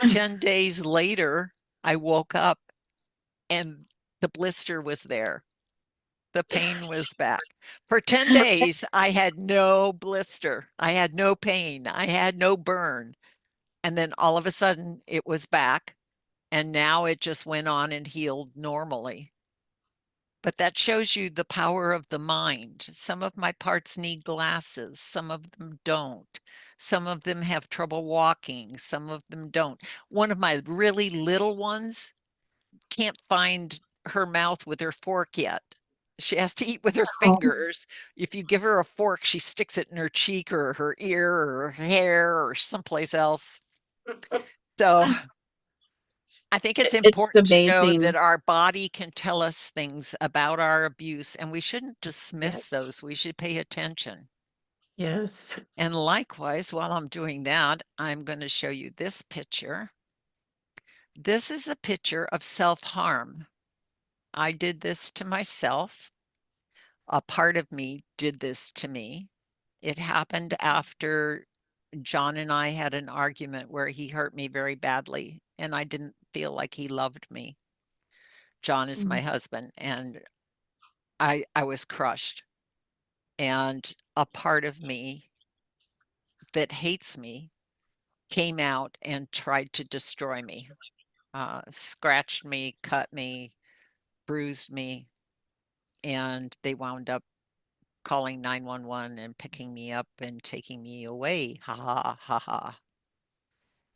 10 days later, I woke up and the blister was there. The pain Yes. was back. For 10 days, I had no blister. I had no pain. I had no burn. And then all of a sudden, it was back. And now it just went on and healed normally. But that shows you the power of the mind. Some of my parts need glasses, some of them don't. Some of them have trouble walking, some of them don't. One of my really little ones can't find her mouth with her fork yet. She has to eat with her Oh, fingers. If you give her a fork, she sticks it in her cheek or her ear or her hair or someplace else. So I think it's it's important to know that amazing. our body can tell us things about our abuse, and we shouldn't dismiss Yes. those. We should pay attention. Yes. And likewise, while I'm doing that, I'm going to show you this picture. This is a picture of self-harm. I did this to myself. A part of me did this to me. It happened after John and I had an argument where he hurt me very badly, and I didn't feel like he loved me. John is my Mm. husband, and I was crushed. And a part of me that hates me came out and tried to destroy me, scratched me, cut me, bruised me, and they wound up calling 911 and picking me up and taking me away. Ha ha ha ha.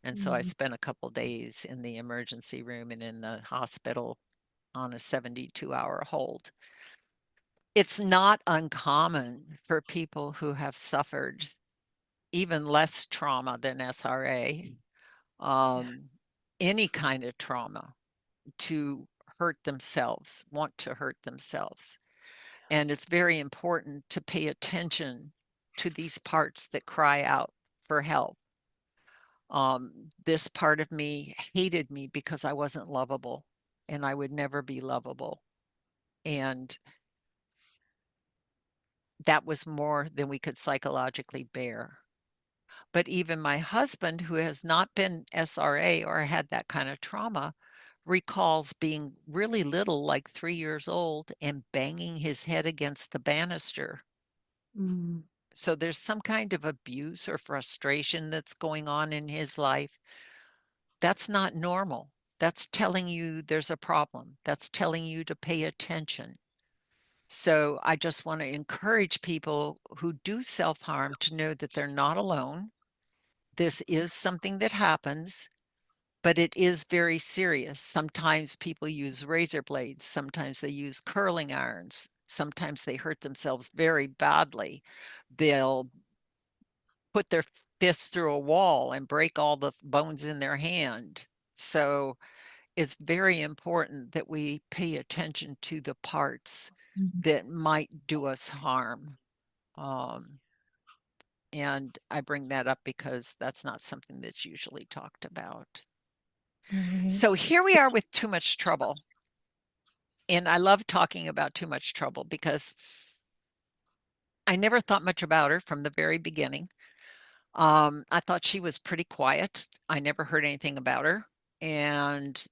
And so I Mm. spent a couple days in the emergency room and in the hospital on a 72-hour hold. It's not uncommon for people who have suffered even less trauma than SRA, Yeah. um, any kind of trauma, to hurt themselves, want to hurt themselves. And it's very important to pay attention to these parts that cry out for help. This part of me hated me because I wasn't lovable and I would never be lovable. And that was more than we could psychologically bear. But even my husband, who has not been SRA or had that kind of trauma, recalls being really little, like 3 years old, and banging his head against the banister. Mm. So there's some kind of abuse or frustration that's going on in his life. That's not normal. That's telling you there's a problem. That's telling you to pay attention. So I just want to encourage people who do self-harm to know that they're not alone. This is something that happens, but it is very serious. Sometimes people use razor blades, sometimes they use curling irons, sometimes they hurt themselves very badly. They'll put their fist through a wall and break all the bones in their hand. So it's very important that we pay attention to the parts Mm. that might do us harm. Um, and I bring that up because that's not something that's usually talked about. Right. So here we are with too much trouble. And I love talking about too much trouble because I never thought much about her from the very beginning. I thought she was pretty quiet. I never heard anything about her. And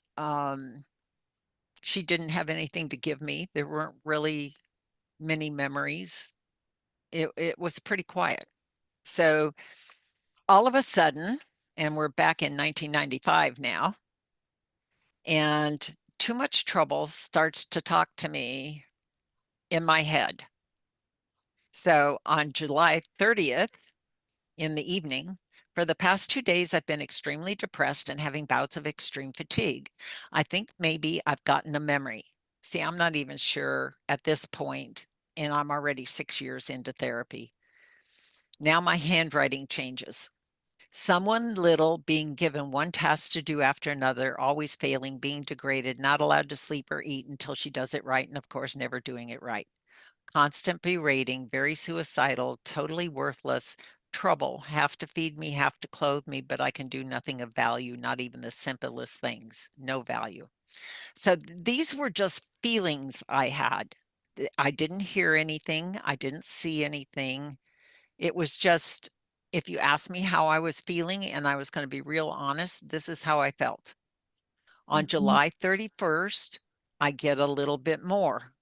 she didn't have anything to give me. There weren't really many memories. It was pretty quiet. So all of a sudden, and we're back in 1995 now, and too much trouble starts to talk to me in my head. So on July 30th in the evening, for the past 2 days, I've been extremely depressed and having bouts of extreme fatigue. I think maybe I've gotten a memory. See, I'm not even sure at this point, and I'm already 6 years into therapy. Now my handwriting changes. Someone little being given one task to do after another, always failing, being degraded, not allowed to sleep or eat until she does it right, and of course, never doing it right. Constant berating, very suicidal, totally worthless, trouble, have to feed me, have to clothe me, but I can do nothing of value, not even the simplest things, no value. So these were just feelings I had. I didn't hear anything. I didn't see anything. It was just, if you asked me how I was feeling and I was going to be real honest, this is how I felt. On Mhm. July 31st, I get a little bit more.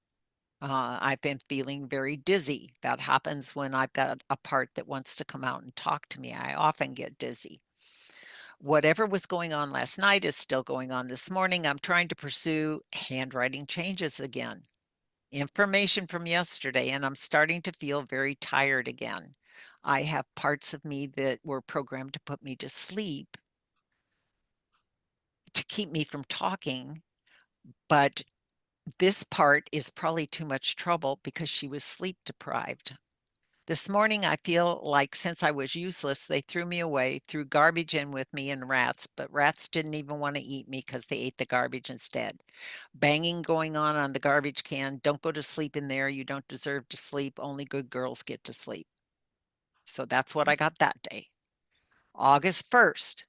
I've been feeling very dizzy. That happens when I've got a part that wants to come out and talk to me. I often get dizzy. Whatever was going on last night is still going on this morning. I'm trying to pursue handwriting changes again. Information from yesterday, and I'm starting to feel very tired again. I have parts of me that were programmed to put me to sleep to keep me from talking, but this part is probably too much trouble because she was sleep deprived. This morning, I feel like since I was useless, they threw me away, threw garbage in with me and rats, but rats didn't even want to eat me because they ate the garbage instead. Banging going on the garbage can. Don't go to sleep in there. You don't deserve to sleep. Only good girls get to sleep. So that's what I got that day. August 1st,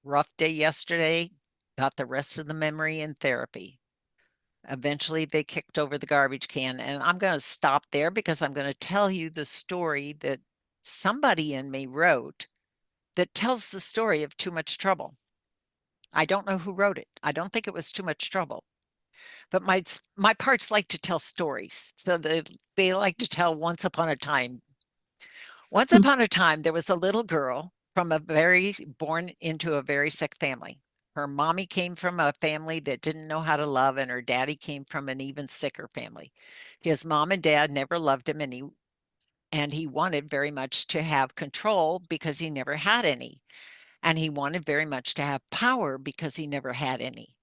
rough day yesterday. Got the rest of the memory in therapy. Eventually, they kicked over the garbage can. And I'm going to stop there because I'm going to tell you the story that somebody in me wrote that tells the story of Too Much Trouble. I don't know who wrote it. I don't think it was Too Much Trouble. But my parts like to tell stories. So they like to tell once upon a time. Once upon a time, there was a little girl born into a very sick family. Her mommy came from a family that didn't know how to love, and her daddy came from an even sicker family. His mom and dad never loved him, and he wanted very much to have control because he never had any. And he wanted very much to have power because he never had any.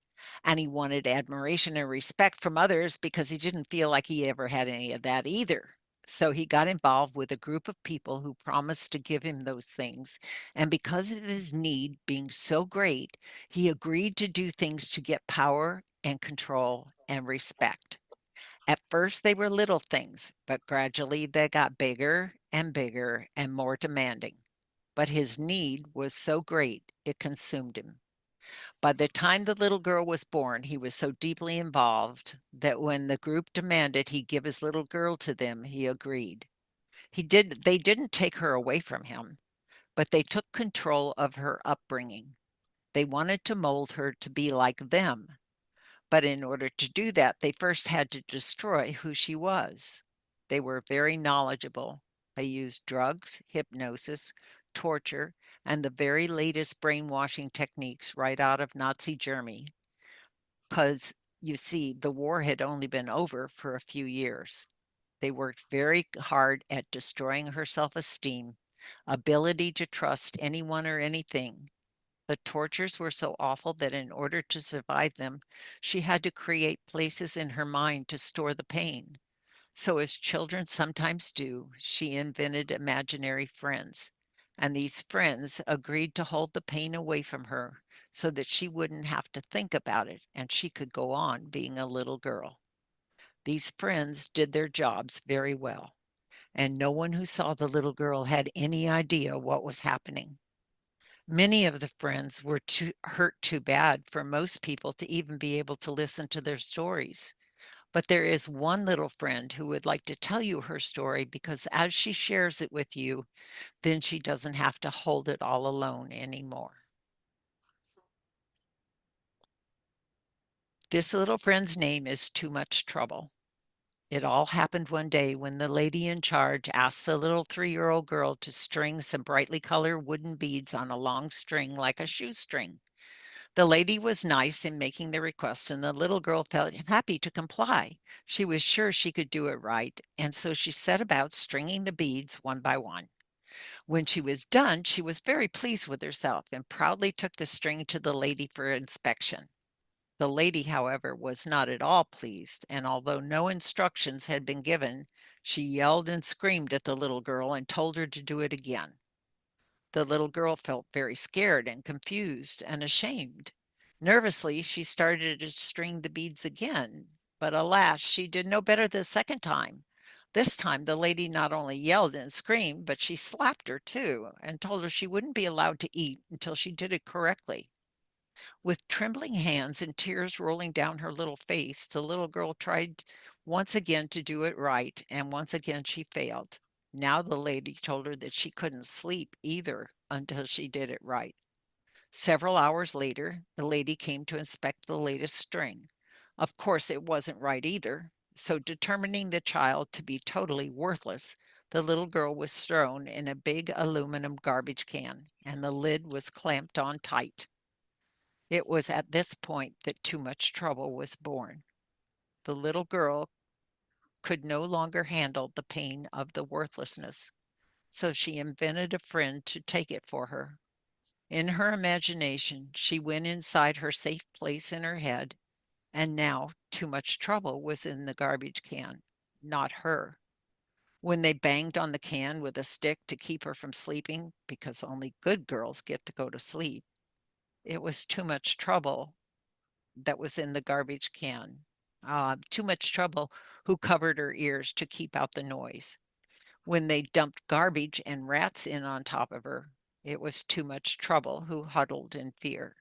And he wanted admiration and respect from others because he didn't feel like he ever had any of that either. So he got involved with a group of people who promised to give him those things. And because of his need being so great, he agreed to do things to get power and control and respect. At first, they were little things, but gradually they got bigger and bigger and more demanding. But his need was so great, it consumed him. By the time the little girl was born, he was so deeply involved that when the group demanded he give his little girl to them, he agreed. They didn't take her away from him, but they took control of her upbringing. They wanted to mold her to be like them. But in order to do that, they first had to destroy who she was. They were very knowledgeable. They used drugs, hypnosis, torture, and the very latest brainwashing techniques right out of Nazi Germany. Because, you see, the war had only been over for a few years. They worked very hard at destroying her self esteem, ability to trust anyone or anything. The tortures were so awful that in order to survive them, she had to create places in her mind to store the pain. So, as children sometimes do, she invented imaginary friends. And these friends agreed to hold the pain away from her so that she wouldn't have to think about it and she could go on being a little girl. These friends did their jobs very well, and no one who saw the little girl had any idea what was happening. Many of the friends were too hurt too bad for most people to even be able to listen to their stories. But there is one little friend who would like to tell you her story because as she shares it with you, then she doesn't have to hold it all alone anymore. This little friend's name is Too Much Trouble. It all happened one day when the lady in charge asked the little 3-year-old girl to string some brightly colored wooden beads on a long string like a shoestring. The lady was nice in making the request, and the little girl felt happy to comply. She was sure she could do it right, and so she set about stringing the beads one by one. When she was done, she was very pleased with herself and proudly took the string to the lady for inspection. The lady, however, was not at all pleased, and although no instructions had been given, she yelled and screamed at the little girl and told her to do it again. The little girl felt very scared and confused and ashamed. Nervously, she started to string the beads again, but alas, she did no better the second time. This time, the lady not only yelled and screamed, but she slapped her too and told her she wouldn't be allowed to eat until she did it correctly. With trembling hands and tears rolling down her little face, the little girl tried once again to do it right, and once again she failed. Now the lady told her that she couldn't sleep either until she did it right. Several hours later, the lady came to inspect the latest string. Of course, it wasn't right either. So, determining the child to be totally worthless, the little girl was thrown in a big aluminum garbage can, and the lid was clamped on tight. It was at this point that too much trouble was born. The little girl could no longer handle the pain of the worthlessness, so she invented a friend to take it for her. In her imagination, she went inside her safe place in her head, and now too much trouble was in the garbage can, not her. When they banged on the can with a stick to keep her from sleeping, because only good girls get to go to sleep, it was too much trouble that was in the garbage can. Too much trouble who covered her ears to keep out the noise. When they dumped garbage and rats in on top of her, it was too much trouble who huddled in fear.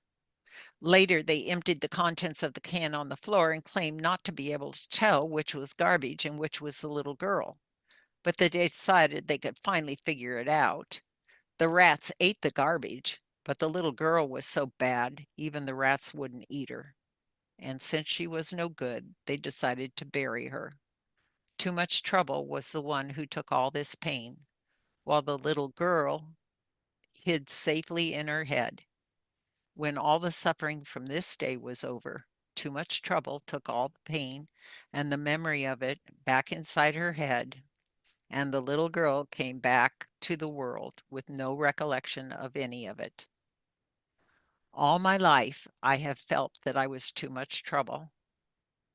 Later, they emptied the contents of the can on the floor and claimed not to be able to tell which was garbage and which was the little girl. But they decided they could finally figure it out. The rats ate the garbage, but the little girl was so bad, even the rats wouldn't eat her. And since she was no good, they decided to bury her. Too much trouble was the one who took all this pain, while the little girl hid safely in her head. When all the suffering from this day was over, too much trouble took all the pain and the memory of it back inside her head, and the little girl came back to the world with no recollection of any of it. All my life, I have felt that I was too much trouble,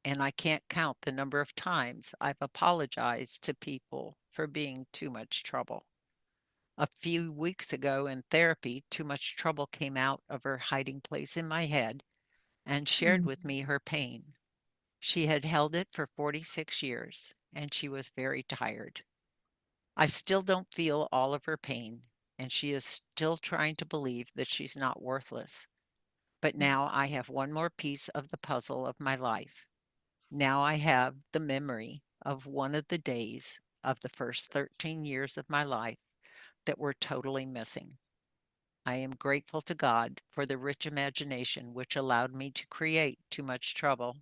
and I can't count the number of times I've apologized to people for being too much trouble. A few weeks ago in therapy, too much trouble came out of her hiding place in my head and shared Mm. with me her pain. She had held it for 46 years, and she was very tired. I still don't feel all of her pain, and she is still trying to believe that she's not worthless. But now I have one more piece of the puzzle of my life. Now I have the memory of one of the days of the first 13 years of my life that were totally missing. I am grateful to God for the rich imagination which allowed me to create Too Much Trouble,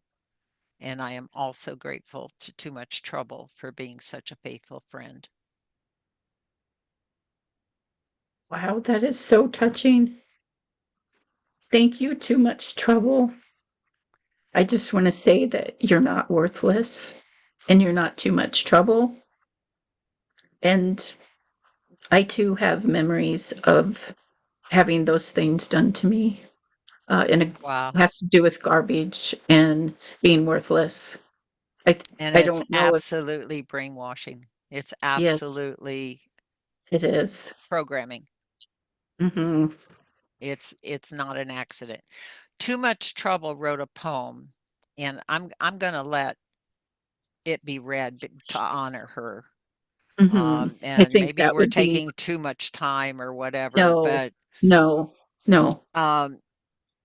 and I am also grateful to Too Much Trouble for being such a faithful friend. Wow, that is so touching. Thank you, Too Much Trouble. I just want to say that you're not worthless and you're not too much trouble. And I too have memories of having those things done to me. And it Wow. has to do with garbage and being worthless. I And I it's don't know if absolutely brainwashing. It's yes, absolutely it is. programming. Mhm. It's not an accident. Too Much Trouble wrote a poem, and I'm going to let it be read to honor her. Mhm. I And think maybe that we're would be taking too much time or whatever, no, but no, no. um,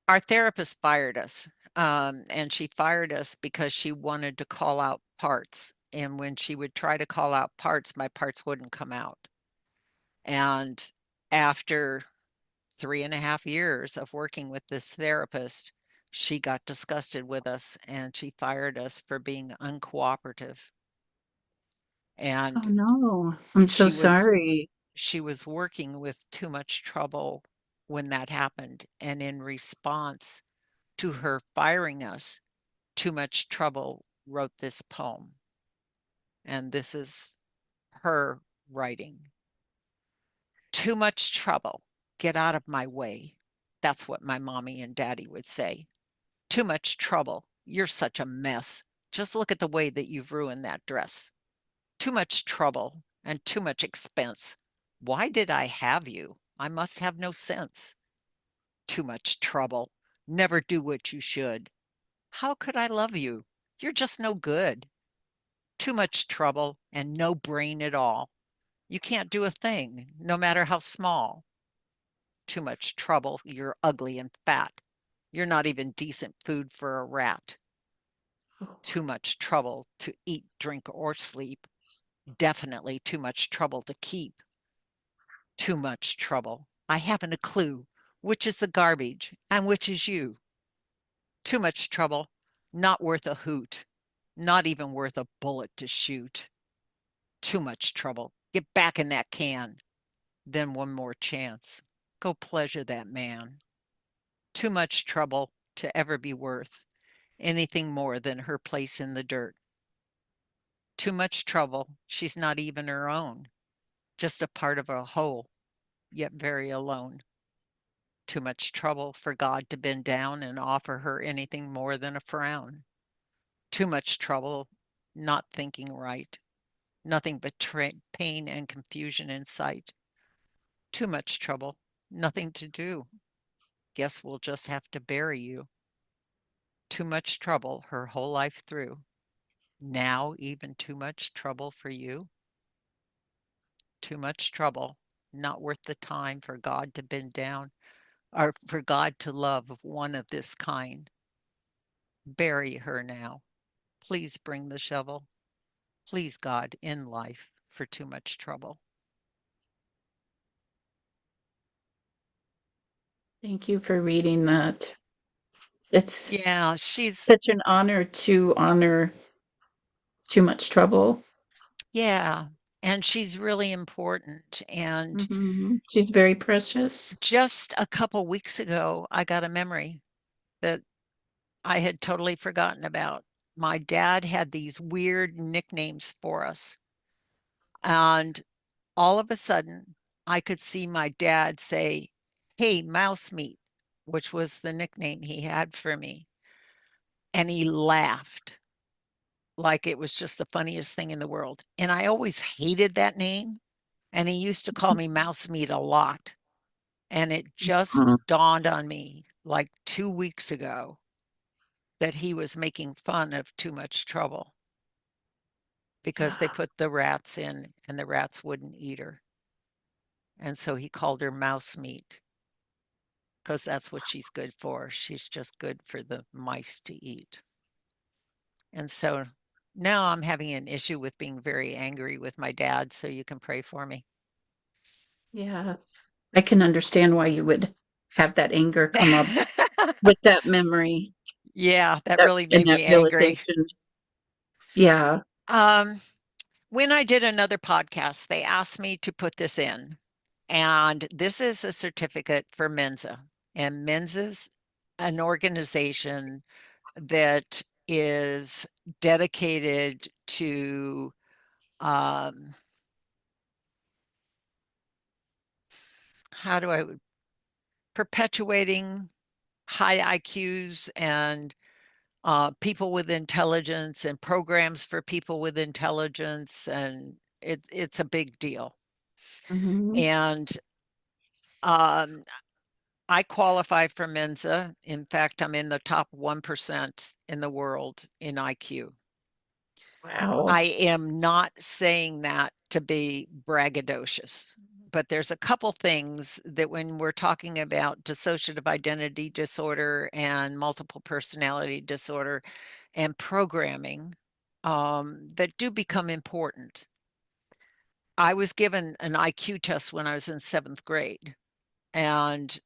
our therapist fired us. And she fired us because she wanted to call out parts. And when she would try to call out parts, my parts wouldn't come out. And after 3.5 years of working with this therapist, she got disgusted with us and she fired us for being uncooperative. Oh, And no. I'm so she was sorry. she was working with Too Much Trouble when that happened. And in response to her firing us, Too Much Trouble wrote this poem. And this is her writing. Too much trouble. Get out of my way. That's what my mommy and daddy would say. Too much trouble. You're such a mess. Just look at the way that you've ruined that dress. Too much trouble and too much expense. Why did I have you? I must have no sense. Too much trouble. Never do what you should. How could I love you? You're just no good. Too much trouble and no brain at all. You can't do a thing, no matter how small. Too much trouble. You're ugly and fat. You're not even decent food for a rat. Oh, Too much trouble to eat, drink, or sleep. Definitely too much trouble to keep. Too much trouble. I haven't a clue which is the garbage and which is you. Too much trouble. Not worth a hoot. Not even worth a bullet to shoot. Too much trouble. Get back in that can. Then one more chance. Go pleasure that man. Too much trouble to ever be worth anything more than her place in the dirt. Too much trouble. She's not even her own, just a part of a whole, yet very alone. Too much trouble for God to bend down and offer her anything more than a frown. Too much trouble not thinking right. Nothing but pain and confusion in sight. Too much trouble. Nothing to do. Guess we'll just have to bury you. Too much trouble her whole life through. Now even too much trouble for you. Too much trouble. Not worth the time for God to bend down or for God to love one of this kind. Bury her now. Please bring the shovel. Please, God, in life for too much trouble. thank you for reading that. It's Yeah, she's, such an honor to honor Too Much Trouble. yeah, and she's really important. And She's very precious. just a couple weeks ago, I got a memory that I had totally forgotten about. My dad had these weird nicknames for us. And all of a sudden, I could see my dad say, "Hey, mouse meat," which was the nickname he had for me. And he laughed like it was just the funniest thing in the world. And I always hated that name. And he used to call me mouse meat a lot. And it just Mm. dawned on me like 2 weeks ago that he was making fun of Too Much Trouble because they Yeah. put the rats in and the rats wouldn't eat her. And so he called her mouse meat because that's what she's good for. She's just good for the mice to eat. And so now I'm having an issue with being very angry with my dad. So you can pray for me. Yeah. I can understand why you would have that anger come up with that memory, Yeah, that that really and made that me angry. realization. Yeah. Um, when I did another podcast, they asked me to put this in. And this is a certificate for Mensa. And Mensa's an organization that is dedicated to how do I perpetuating high IQs and people with intelligence and programs for people with intelligence, and it's a big deal. Mhm. And um, I qualify for Mensa. In fact, I'm in the top 1% in the world in IQ. Wow. I am not saying that to be braggadocious, but there's a couple things that when we're talking about dissociative identity disorder and multiple personality disorder and programming that do become important. I was given an IQ test when I was in 7th grade, and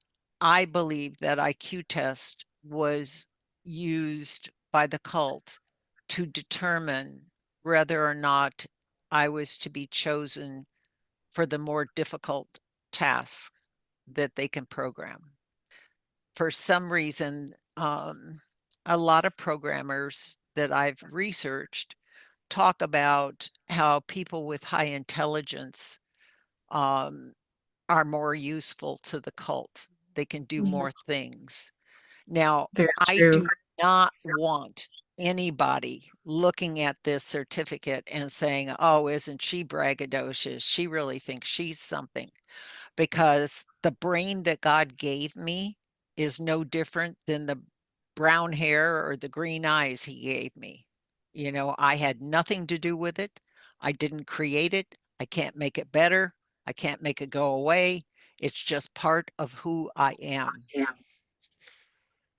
I believe that IQ test was used by the cult to determine whether or not I was to be chosen for the more difficult tasks that they can program. For some reason, a lot of programmers that I've researched talk about how people with high intelligence um, are more useful to the cult. They can do more Yes. things. Now, Very I true. do not want anybody looking at this certificate and saying, "Oh, isn't she braggadocious? She really thinks she's something." Because the brain that God gave me is no different than the brown hair or the green eyes he gave me. I had nothing to do with it. I didn't create it. I can't make it better. I can't make it go away. It's just part of who I am. Yeah.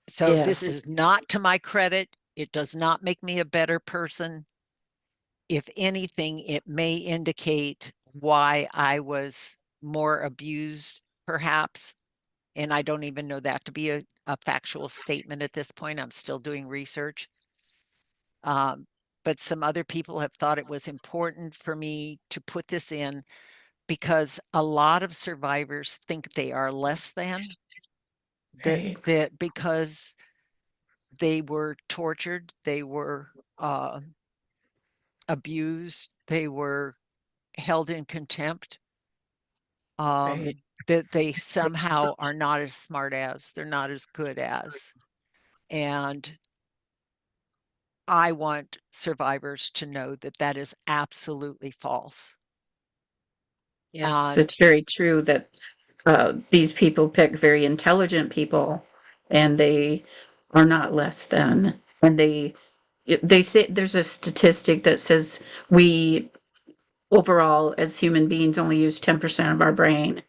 So this Yes. is not to my credit. It does not make me a better person. If anything, it may indicate why I was more abused, perhaps. And I don't even know that to be a factual statement at this point. I'm still doing research. Um, but some other people have thought it was important for me to put this in because a lot of survivors think they are less than, that Right. because they were tortured, they were abused, they were held in contempt, Right. that they somehow are not as smart as, they're not as good as. And I want survivors to know that that is absolutely false. Yes, And it's very true that these people pick very intelligent people, and they are not less than. And they say there's a statistic that says we overall as human beings only use 10% of our brain.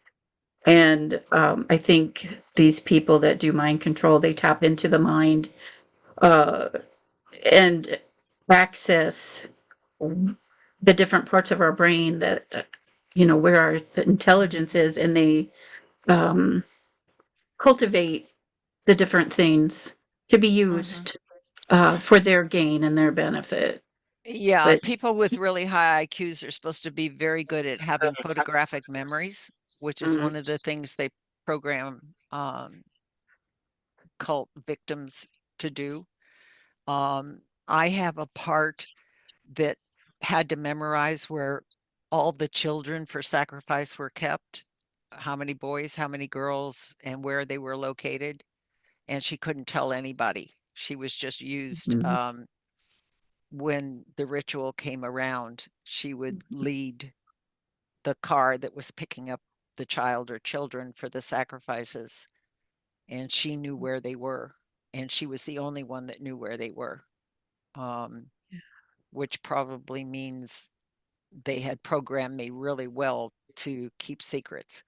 And I think these people that do mind control, they tap into the mind uh, and access the different parts of our brain that where our intelligence is, and they um, cultivate the different things to be mhm. used for their gain and their benefit. Yeah, But people with really high IQs are supposed to be very good at having photographic memories, which is mm, one of the things they program cult victims to do. I have a part that had to memorize where all the children for sacrifice were kept, how many boys, how many girls, and where they were located. And she couldn't tell anybody. She was just used mm, when the ritual came around. She would lead the car that was picking up the child or children for the sacrifices, and she knew where they were. And she was the only one that knew where they were, um, which probably means they had programmed me really well to keep secrets.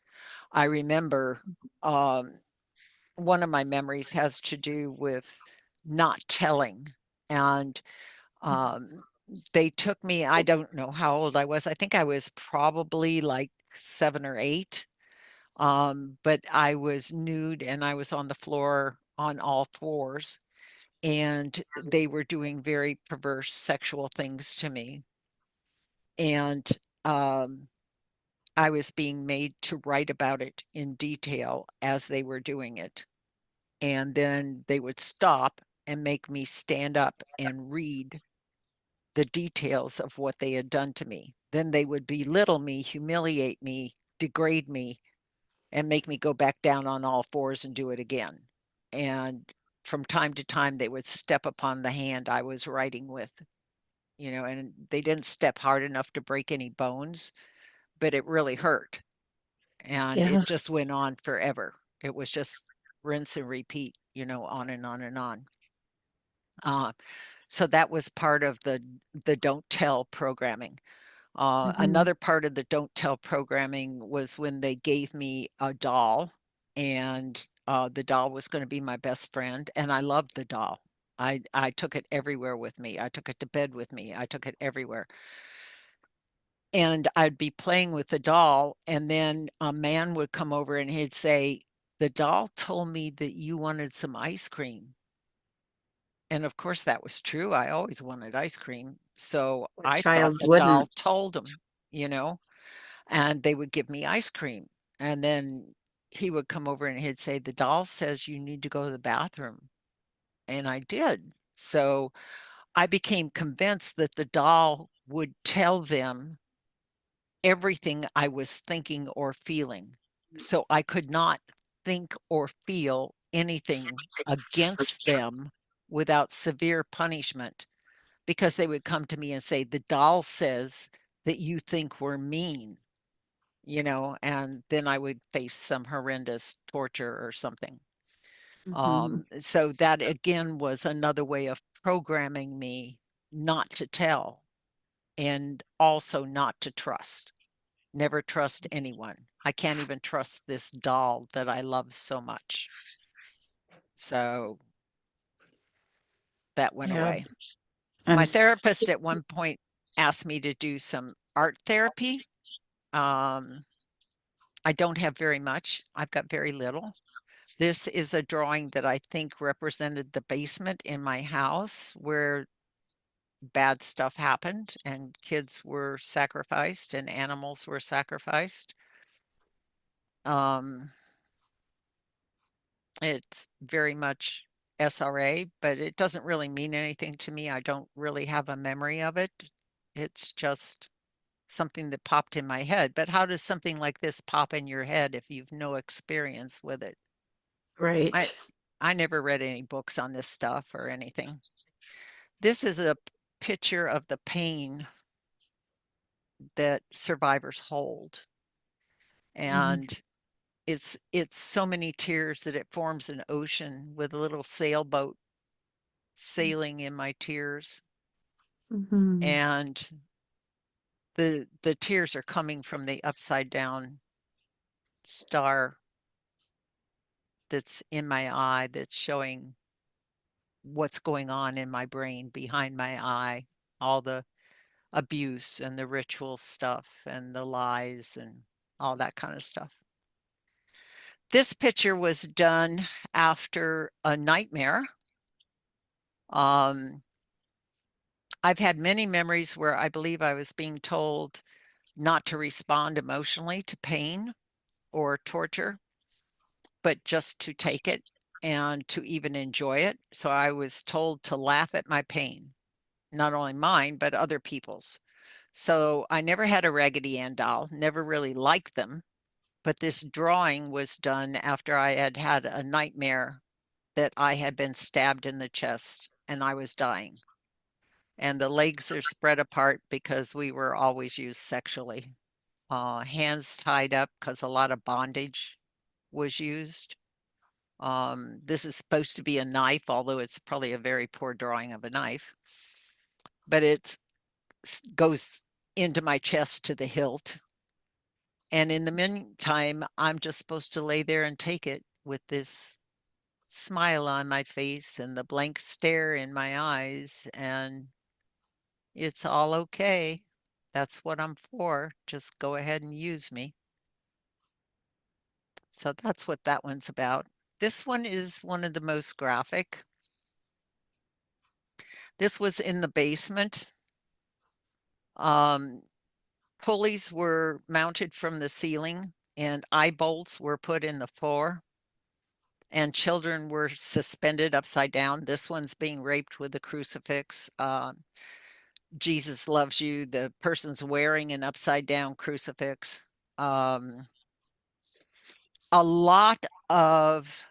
I remember um, one of my memories has to do with not telling. And um, they took me, I don't know how old I was. I think I was probably like 7 or 8. But I was nude and I was on the floor on all fours, and they were doing very perverse sexual things to me. And um, I was being made to write about it in detail as they were doing it. And then they would stop and make me stand up and read the details of what they had done to me. Then they would belittle me, humiliate me, degrade me, and make me go back down on all fours and do it again. And from time to time, they would step upon the hand I was writing with, and they didn't step hard enough to break any bones, but it really hurt. And yeah. it just went on forever. It was just rinse and repeat, on and on and on. Uh, so that was part of the don't tell programming. Hmm. Another part of the don't tell programming was when they gave me a doll, and the doll was going to be my best friend, and I loved the doll. I took it everywhere with me. I took it to bed with me. I took it everywhere. And I'd be playing with the doll, and then a man would come over and he'd say, "The doll told me that you wanted some ice cream." And of course, that was true. I always wanted ice cream. So What I thought child the doll wouldn't? told him, and they would give me ice cream. And then he would come over and he'd say, "The doll says you need to go to the bathroom." And I did. So I became convinced that the doll would tell them everything I was thinking or feeling. So I could not think or feel anything against them without severe punishment, because they would come to me and say, "The doll says that you think we're mean," and then I would face some horrendous torture or something. Hmm. So that again was another way of programming me not to tell, and also not to trust. Never trust anyone. I can't even trust this doll that I love so much. So that went Yeah. away. I'm My s- therapist at one point asked me to do some art therapy. Um, I don't have very much. I've got very little. This is a drawing that I think represented the basement in my house where bad stuff happened and kids were sacrificed and animals were sacrificed. Um, it's very much SRA, but it doesn't really mean anything to me. I don't really have a memory of it. It's just something that popped in my head. But how does something like this pop in your head if you've no experience with it? I right. I never read any books on this stuff or anything. This is a picture of the pain that survivors hold. Mhm. And it's so many tears that it forms an ocean with a little sailboat sailing in my tears. Mhm. And the tears are coming from the upside down star that's in my eye that's showing what's going on in my brain behind my eye, all the abuse and the ritual stuff and the lies and all that kind of stuff. This picture was done after a nightmare. Um, I've had many memories where I believe I was being told not to respond emotionally to pain or torture, but just to take it and to even enjoy it. So I was told to laugh at my pain, not only mine, but other people's. So I never had a Raggedy Ann doll, never really liked them. But this drawing was done after I had had a nightmare that I had been stabbed in the chest and I was dying. And the legs are spread apart because we were always used sexually. Hands tied up because a lot of bondage was used. This is supposed to be a knife, although it's probably a very poor drawing of a knife, but it goes into my chest to the hilt. And in the meantime, I'm just supposed to lay there and take it with this smile on my face and the blank stare in my eyes, and it's all okay. That's what I'm for. Just go ahead and use me. So that's what that one's about. This one is one of the most graphic. This was in the basement. Um, Pulleys were mounted from the ceiling and eye bolts were put in the floor and children were suspended upside down. This one's being raped with a crucifix. Jesus loves you. The person's wearing an upside down crucifix. Um, a lot of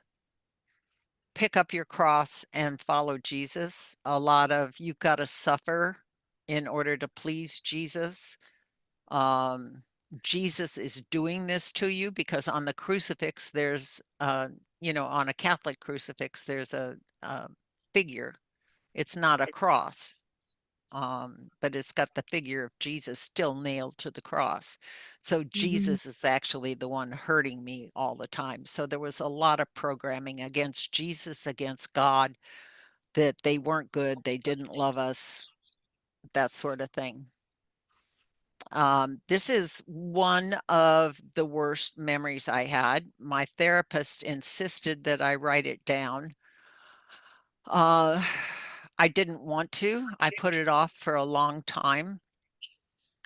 pick up your cross and follow Jesus. A lot of you've got to suffer in order to please Jesus. Um, Jesus is doing this to you because on the crucifix, there's, on a Catholic crucifix, there's a figure. It's not a cross, but it's got the figure of Jesus still nailed to the cross. So Mhm. Jesus is actually the one hurting me all the time. So there was a lot of programming against Jesus, against God, that they weren't good, they didn't love us, that sort of thing. This is one of the worst memories I had. My therapist insisted that I write it down. Uh, I didn't want to. I put it off for a long time.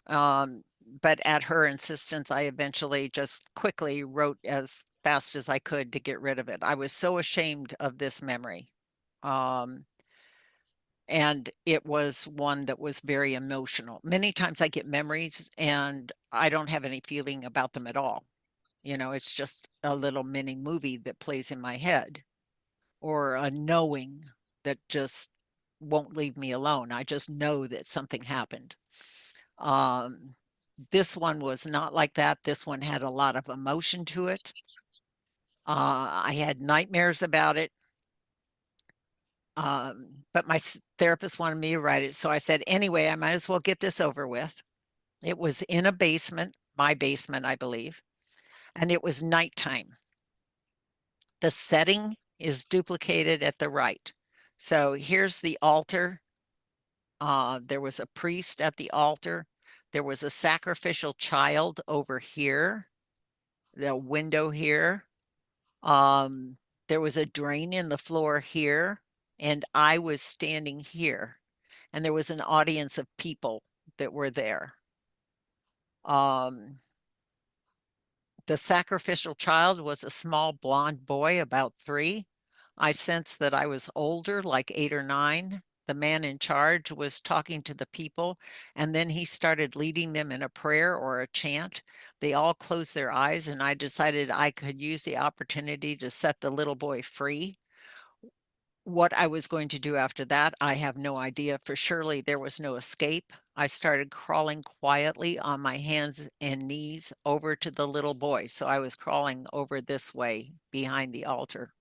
But at her insistence, I eventually just quickly wrote as fast as I could to get rid of it. I was so ashamed of this memory. Um, and it was one that was very emotional. Many times I get memories and I don't have any feeling about them at all. It's just a little mini movie that plays in my head or a knowing that just won't leave me alone. I just know that something happened. Um, this one was not like that. This one had a lot of emotion to it. I had nightmares about it. But my therapist wanted me to write it. So I said, anyway, I might as well get this over with. It was in a basement, my basement, I believe, and it was nighttime. The setting is duplicated at the right. So here's the altar. There was a priest at the altar. There was a sacrificial child over here, the window here. Um, there was a drain in the floor here, and I was standing here, and there was an audience of people that were there. Um, the sacrificial child was a small blonde boy, about 3. I sensed that I was older, like 8 or 9. The man in charge was talking to the people, and then he started leading them in a prayer or a chant. They all closed their eyes, and I decided I could use the opportunity to set the little boy free. What I was going to do after that, I have no idea, for surely there was no escape. I started crawling quietly on my hands and knees over to the little boy. So I was crawling over this way behind the altar.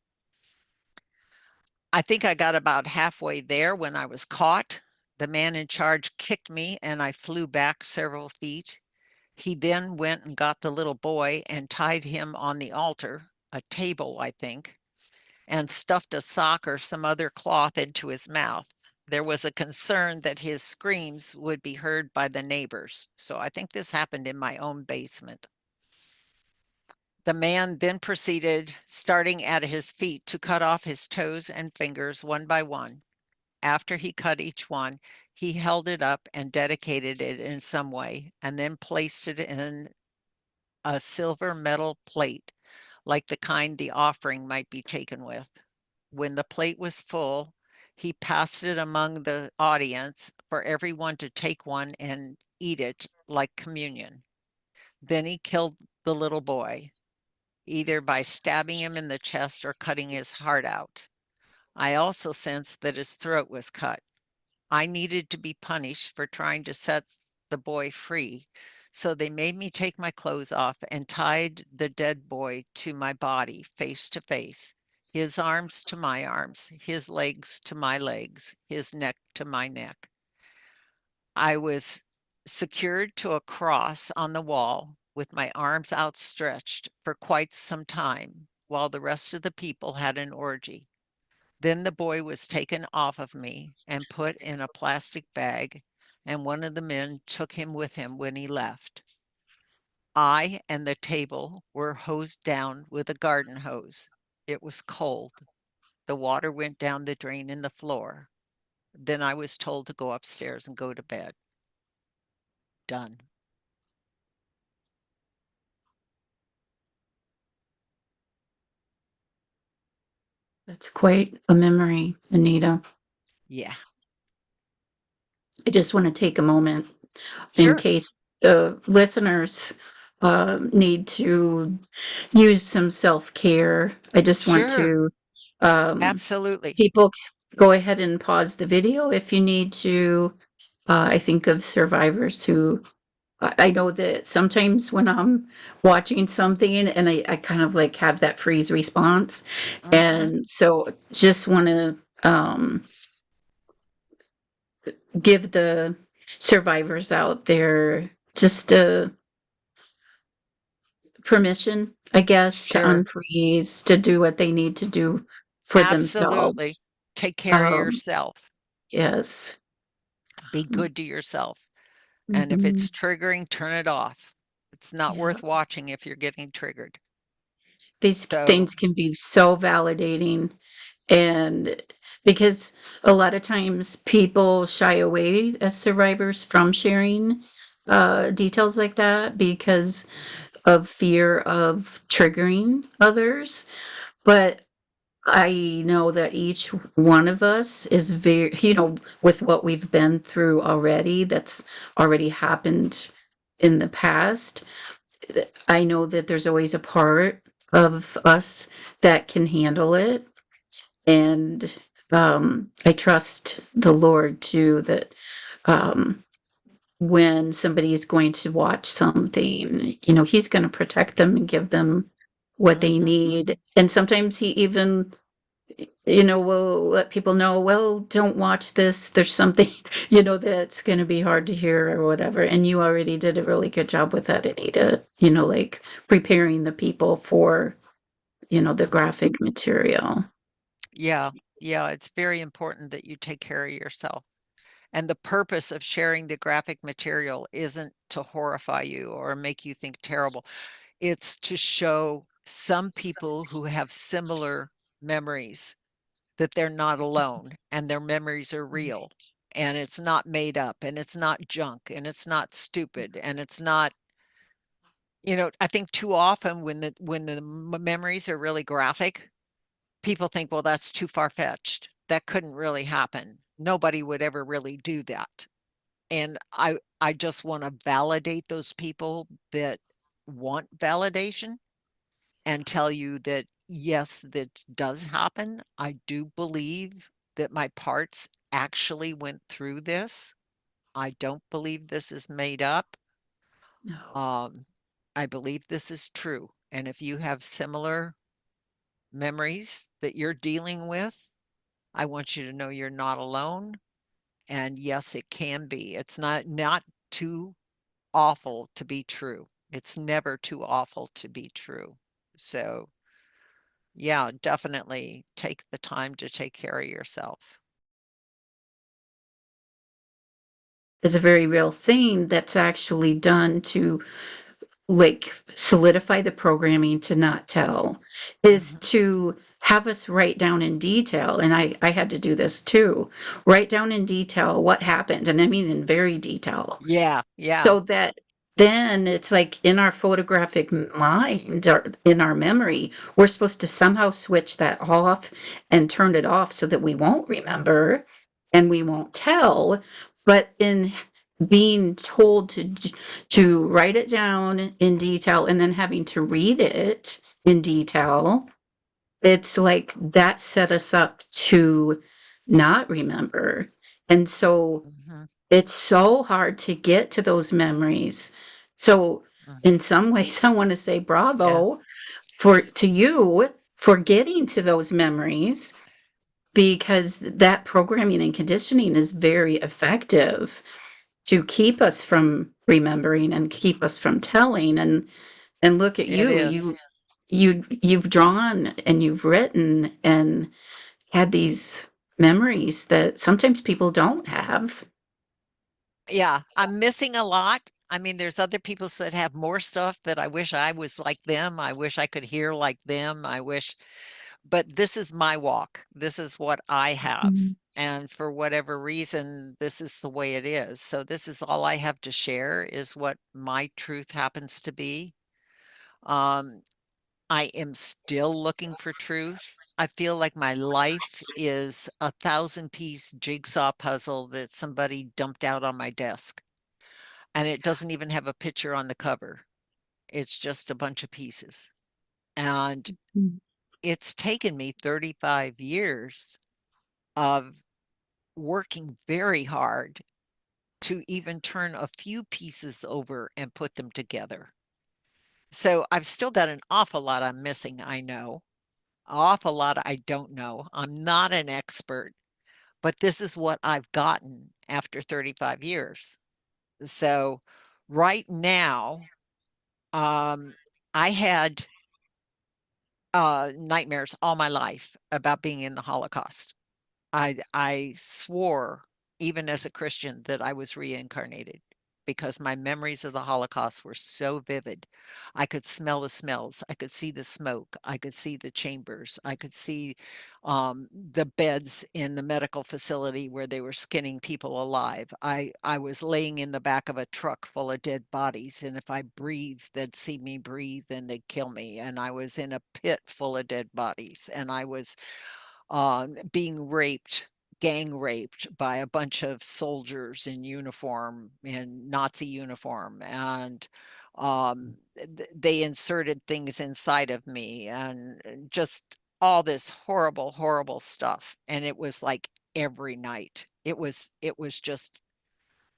I think I got about halfway there when I was caught. The man in charge kicked me and I flew back several feet. He then went and got the little boy and tied him on the altar, a table, I think, and stuffed a sock or some other cloth into his mouth. There was a concern that his screams would be heard by the neighbors. So I think this happened in my own basement. The man then proceeded, starting at his feet, to cut off his toes and fingers one by one. After he cut each one, he held it up and dedicated it in some way, and then placed it in a silver metal plate, like the kind the offering might be taken with. When the plate was full, he passed it among the audience for everyone to take one and eat it like communion. Then he killed the little boy, either by stabbing him in the chest or cutting his heart out. I also sensed that his throat was cut. I needed to be punished for trying to set the boy free. So they made me take my clothes off and tied the dead boy to my body face to face, his arms to my arms, his legs to my legs, his neck to my neck. I was secured to a cross on the wall with my arms outstretched for quite some time while the rest of the people had an orgy. Then the boy was taken off of me and put in a plastic bag, and one of the men took him with him when he left. I and the table were hosed down with a garden hose. It was cold. The water went down the drain in the floor. Then I was told to go upstairs and go to bed. Done. That's quite a memory, Anita. Yeah. I just want to take a moment in Sure. case the listeners need to use some self care. I just want Sure. to um, Absolutely. people go ahead and pause the video if you need to. I think of survivors who I know that sometimes when I'm watching something and I kind of like have that freeze response. Hmm. And so just want to give the survivors out there just a permission, I guess, to Sure. unfreeze, to do what they need to do for Absolutely. themselves. Take care of Um, yourself. yes. Be good to yourself. And if Mhm. it's triggering, turn it off. It's not Yeah. worth watching if you're getting triggered. These So, things can be so validating. And because a lot of times people shy away as survivors from sharing details like that because of fear of triggering others. But I know that each one of us is very, with what we've been through already, that's already happened in the past. I know that there's always a part of us that can handle it. And I trust the Lord too that um, when somebody is going to watch something, He's going to protect them and give them what they mhm. need. And sometimes He even will let people know, well, don't watch this. There's something, that's going to be hard to hear or whatever. And you already did a really good job with that, Anita, like preparing the people for, the graphic material. Yeah, Yeah, it's very important that you take care of yourself. And the purpose of sharing the graphic material isn't to horrify you or make you think terrible. It's to show some people who have similar memories that they're not alone and their memories are real and it's not made up and it's not junk and it's not stupid and it's not, I think too often when the memories are really graphic, people think, well, that's too far-fetched. That couldn't really happen. Nobody would ever really do that. And I just want to validate those people that want validation and tell you that yes, that does happen. I do believe that my parts actually went through this. I don't believe this is made up. No. Um, I believe this is true. And if you have similar memories that you're dealing with, I want you to know you're not alone. And yes, it can be. It's not too awful to be true. It's never too awful to be true. So, yeah, definitely take the time to take care of yourself. Is a very real thing that's actually done to like solidify the programming to not tell is Mhm. to have us write down in detail, and I had to do this too, write down in detail what happened, and I mean in very detail, Yeah, yeah. so that then it's like in our photographic mind or in our memory, we're supposed to somehow switch that off and turn it off so that we won't remember and we won't tell. But in being told to write it down in detail and then having to read it in detail, it's like that set us up to not remember. And so Mhm, it's so hard to get to those memories. So mm, in some ways, I want to say yeah, bravo to you for getting to those memories, because that programming and conditioning is very effective to keep us from remembering and keep us from telling. And look at it you, is. you've drawn and you've written and had these memories that sometimes people don't have. Yeah, I'm missing a lot. I mean, there's other people that have more stuff that I wish I was like them. I wish I could hear like them. But this is my walk. This is what I have. Mhm. And for whatever reason, this is the way it is. So this is all I have to share is what my truth happens to be. Um, I am still looking for truth. I feel like my life is a 1,000-piece jigsaw puzzle that somebody dumped out on my desk, and it doesn't even have a picture on the cover. It's just a bunch of pieces. And Mhm. it's taken me 35 years of working very hard to even turn a few pieces over and put them together. So I've still got an awful lot I'm missing, I know. Awful lot I don't know. I'm not an expert, but this is what I've gotten after 35 years. So right now, um, I had nightmares all my life about being in the Holocaust. I swore, even as a Christian, that I was reincarnated because my memories of the Holocaust were so vivid. I could smell the smells. I could see the smoke. I could see the chambers. I could see the beds in the medical facility where they were skinning people alive. I was laying in the back of a truck full of dead bodies, and if I breathed, they'd see me breathe and they'd kill me. And I was in a pit full of dead bodies, and I was being raped, gang raped by a bunch of soldiers in uniform, in Nazi uniform, and they inserted things inside of me, and just all this horrible, horrible stuff. And it was like every night. It was just,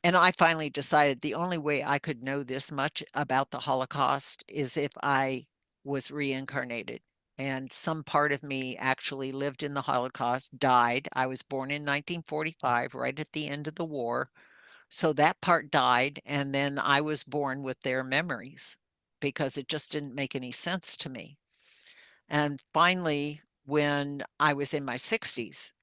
and I finally decided the only way I could know this much about the Holocaust is if I was reincarnated. And some part of me actually lived in the Holocaust, died. I was born in 1945, right at the end of the war. So that part died. And then I was born with their memories because it just didn't make any sense to me. And finally, when I was in my 60s,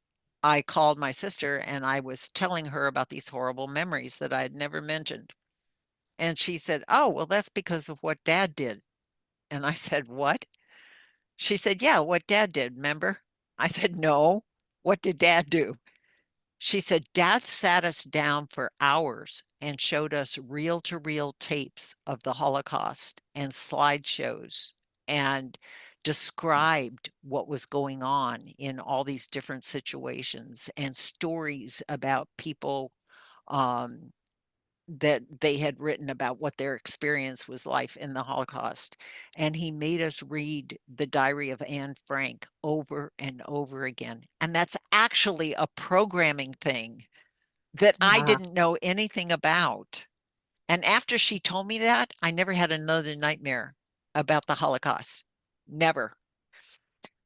I called my sister and I was telling her about these horrible memories that I had never mentioned. And she said, "Oh, well, that's because of what Dad did." And I said, "What?" She said, "Yeah, what Dad did, remember?" I said, "No, what did Dad do?" She said, "Dad sat us down for hours and showed us reel to reel tapes of the Holocaust and slideshows and described what was going on in all these different situations and stories about people um, that they had written about what their experience was like in the Holocaust. And he made us read the Diary of Anne Frank over and over again. And that's actually a programming thing that I Wow. didn't know anything about. And after she told me that, I never had another nightmare about the Holocaust. Never.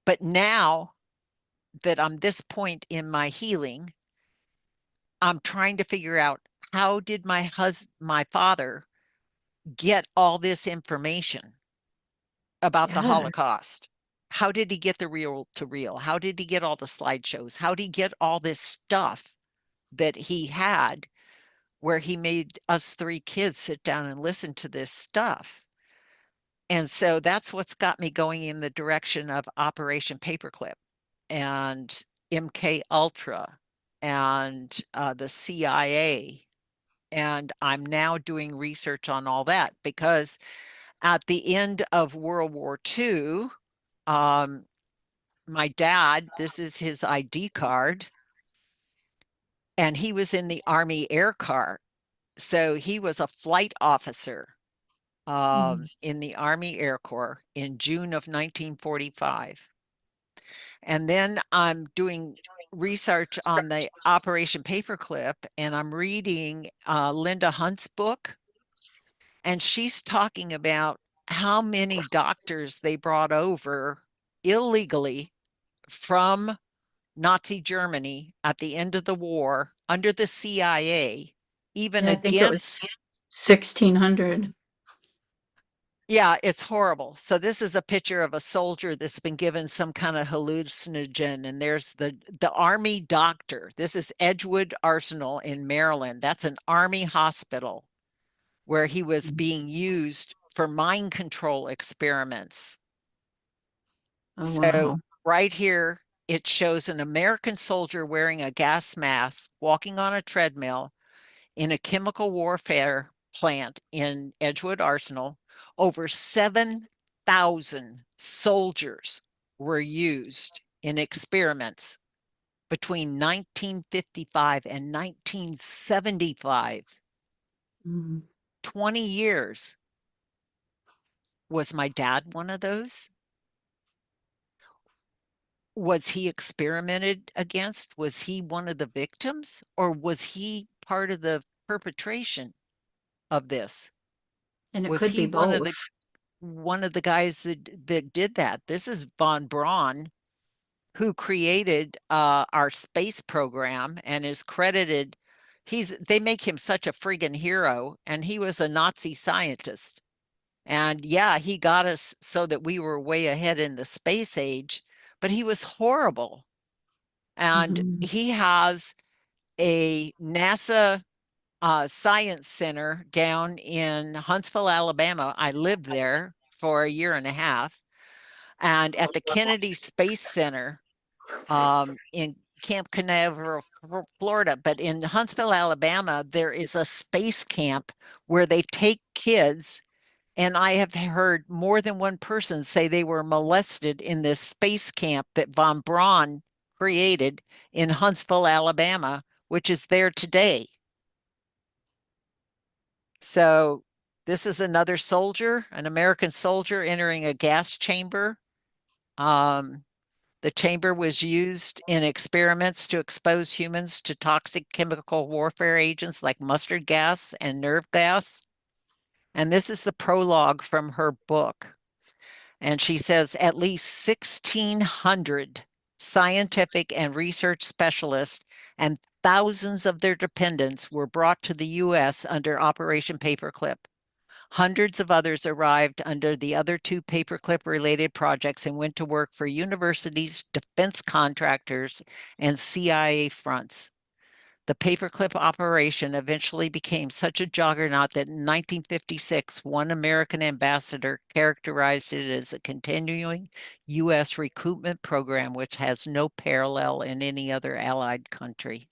But now that I'm this point in my healing, I'm trying to figure out, how did my father get all this information about the Yeah. Holocaust? How did he get the reel to reel? How did he get all the slideshows? How did he get all this stuff that he had, where he made us three kids sit down and listen to this stuff? And so that's what's got me going in the direction of Operation Paperclip and MK Ultra and the CIA. And I'm now doing research on all that because at the end of World War II, um, my dad, this is his ID card, and he was in the Army Air Car. So he was a flight officer Mm. in the Army Air Corps in June of 1945. And then I'm doing research on the Operation Paperclip, and I'm reading Linda Hunt's book, and she's talking about how many doctors they brought over illegally from Nazi Germany at the end of the war under the CIA, even Yeah, I think it was against. 1600. Yeah, it's horrible. So this is a picture of a soldier that's been given some kind of hallucinogen, and there's the army doctor. This is Edgewood Arsenal in Maryland. That's an army hospital where he was Mm. being used for mind control experiments. Oh, So wow. right here, it shows an American soldier wearing a gas mask, walking on a treadmill in a chemical warfare plant in Edgewood Arsenal. Over 7,000 soldiers were used in experiments between 1955 and 1975. Mm. 20 years. Was my dad one of those? Was he experimented against? Was he one of the victims? Or was he part of the perpetration of this? And it Was could he be both. one of the guys that did that? This is von Braun, who created our space program and is credited. They make him such a friggin' hero, and he was a Nazi scientist. And yeah, he got us so that we were way ahead in the space age, but he was horrible. And Mhm. he has a NASA science center down in Huntsville, Alabama. I lived there for a year and a half. And at the Kennedy Space Center in Camp Canaveral, Florida, but in Huntsville, Alabama, there is a space camp where they take kids. And I have heard more than one person say they were molested in this space camp that von Braun created in Huntsville, Alabama, which is there today. So this is another soldier, an American soldier entering a gas chamber. Um, the chamber was used in experiments to expose humans to toxic chemical warfare agents like mustard gas and nerve gas. And this is the prologue from her book. And she says at least 1,600 scientific and research specialists and thousands of their dependents were brought to the U.S. under Operation Paperclip. Hundreds of others arrived under the other two paperclip-related projects and went to work for universities, defense contractors, and CIA fronts. The paperclip operation eventually became such a juggernaut that in 1956, one American ambassador characterized it as a continuing U.S. recruitment program which has no parallel in any other allied country.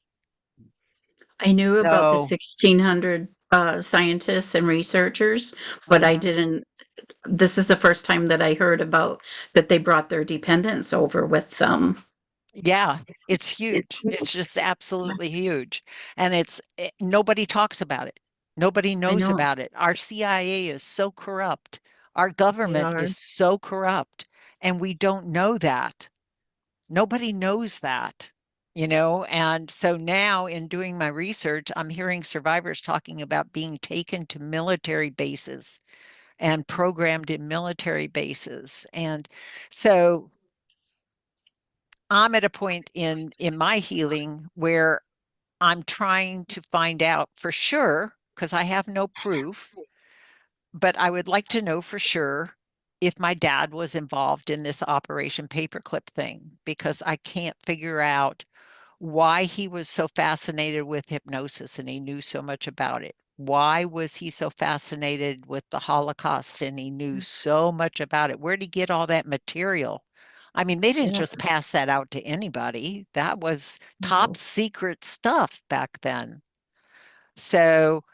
I knew about the So, 1600 scientists and researchers, but I mhm. didn't. This is the first time that I heard about that they brought their dependents over with them. Yeah, it's huge. It's just absolutely huge. And nobody talks about it. Nobody I knows know about it. Our CIA is so corrupt. Our they government are. is so corrupt, and we don't know that. Nobody knows that, And so now in doing my research, I'm hearing survivors talking about being taken to military bases and programmed in military bases. And so I'm at a point in my healing where I'm trying to find out for sure, because I have no proof, but I would like to know for sure if my dad was involved in this Operation Paperclip thing, because I can't figure out why he was so fascinated with hypnosis and he knew so much about it. Why was he so fascinated with the Holocaust and he knew so much about it? Where'd he get all that material? I mean, they didn't Yeah. just pass that out to anybody. That was top No. secret stuff back then. So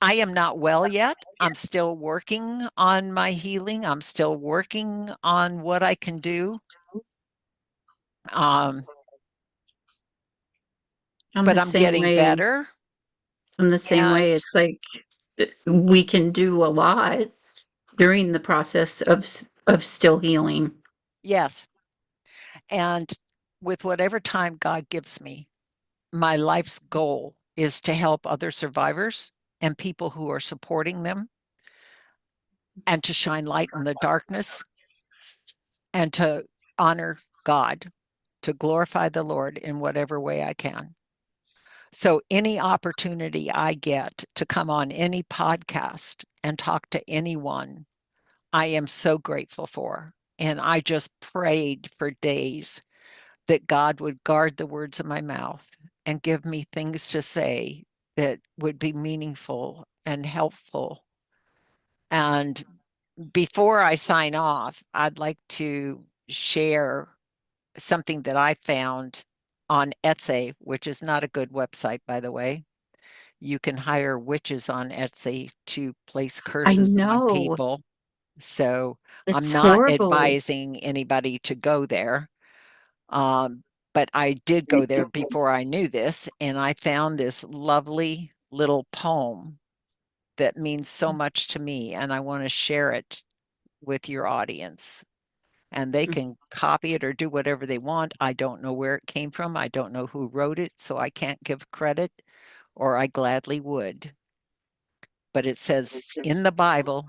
I am not well yet. I'm still working on my healing. I'm still working on what I can do. Um, I'm but the I'm same getting way. better. I'm the same way. And It's like we can do a lot during the process of still healing. yes, and with whatever time God gives me, my life's goal is to help other survivors and people who are supporting them and to shine light in the darkness and to honor God, to glorify the Lord in whatever way I can. So, any opportunity I get to come on any podcast and talk to anyone, I am so grateful for. And I just prayed for days that God would guard the words of my mouth and give me things to say that would be meaningful and helpful. And before I sign off, I'd like to share something that I found on Etsy, which is not a good website, by the way. You can hire witches on Etsy to place I curses on know people. So I'm it's not horrible. advising anybody to go there. Um, but I did go there before I knew this, and I found this lovely little poem that means so much to me, and I want to share it with your audience. And they can copy it or do whatever they want. I don't know where it came from. I don't know who wrote it, so I can't give credit, or I gladly would. But it says in the Bible,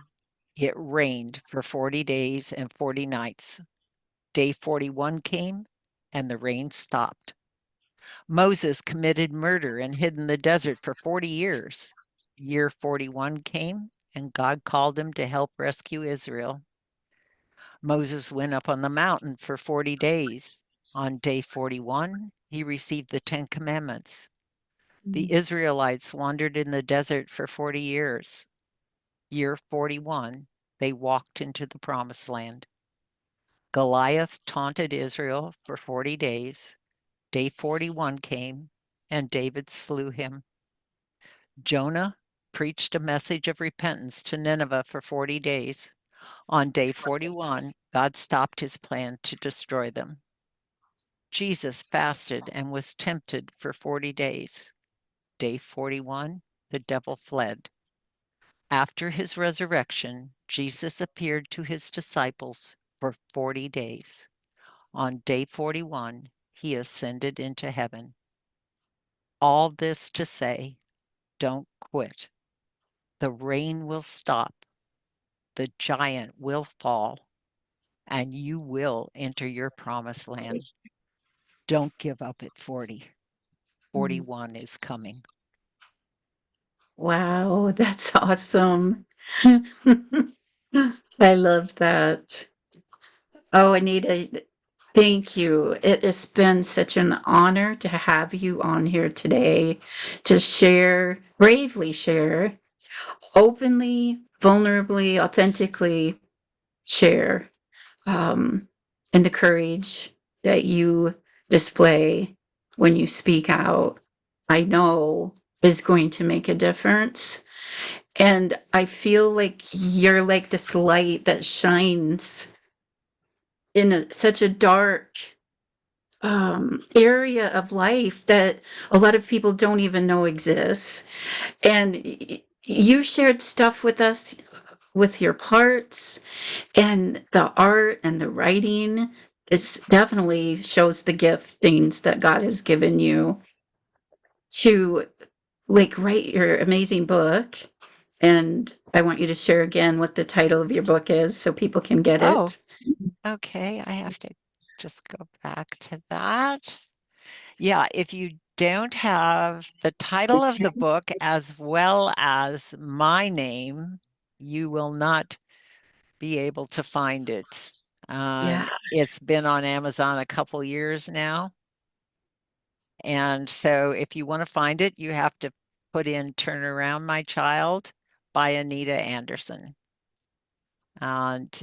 it rained for 40 days and 40 nights. Day 41 came, and the rain stopped. Moses committed murder and hid in the desert for 40 years. Year 41 came, and God called him to help rescue Israel. Moses went up on the mountain for 40 days. On day 41, he received the Ten Commandments. The Israelites wandered in the desert for 40 years. Year 41, they walked into the promised land. Goliath taunted Israel for 40 days. Day 41 came, and David slew him. Jonah preached a message of repentance to Nineveh for 40 days. On day 41, God stopped his plan to destroy them. Jesus fasted and was tempted for 40 days. Day 41, the devil fled. After his resurrection, Jesus appeared to his disciples for 40 days. On day 41, he ascended into heaven. All this to say, don't quit. The rain will stop, the giant will fall, and you will enter your promised land. Don't give up at 40. 41 is coming. Wow, that's awesome. I love that. Oh, Anita, thank you. It has been such an honor to have you on here today to share, bravely share, openly, vulnerably, authentically share, um, and the courage that you display when you speak out, I know is going to make a difference. And I feel like you're like this light that shines in such a dark area of life that a lot of people don't even know exists. And you shared stuff with us with your parts and the art and the writing. It definitely shows the giftings that God has given you to like write your amazing book. And I want you to share again what the title of your book is so people can get Oh, it. okay. I have to just go back to that. Yeah, if you don't have the title of the book as well as my name, you will not be able to find it. Yeah, It's been on Amazon a couple years now. And so if you want to find it, you have to put in Turn Around My Child by Anita Anderson. And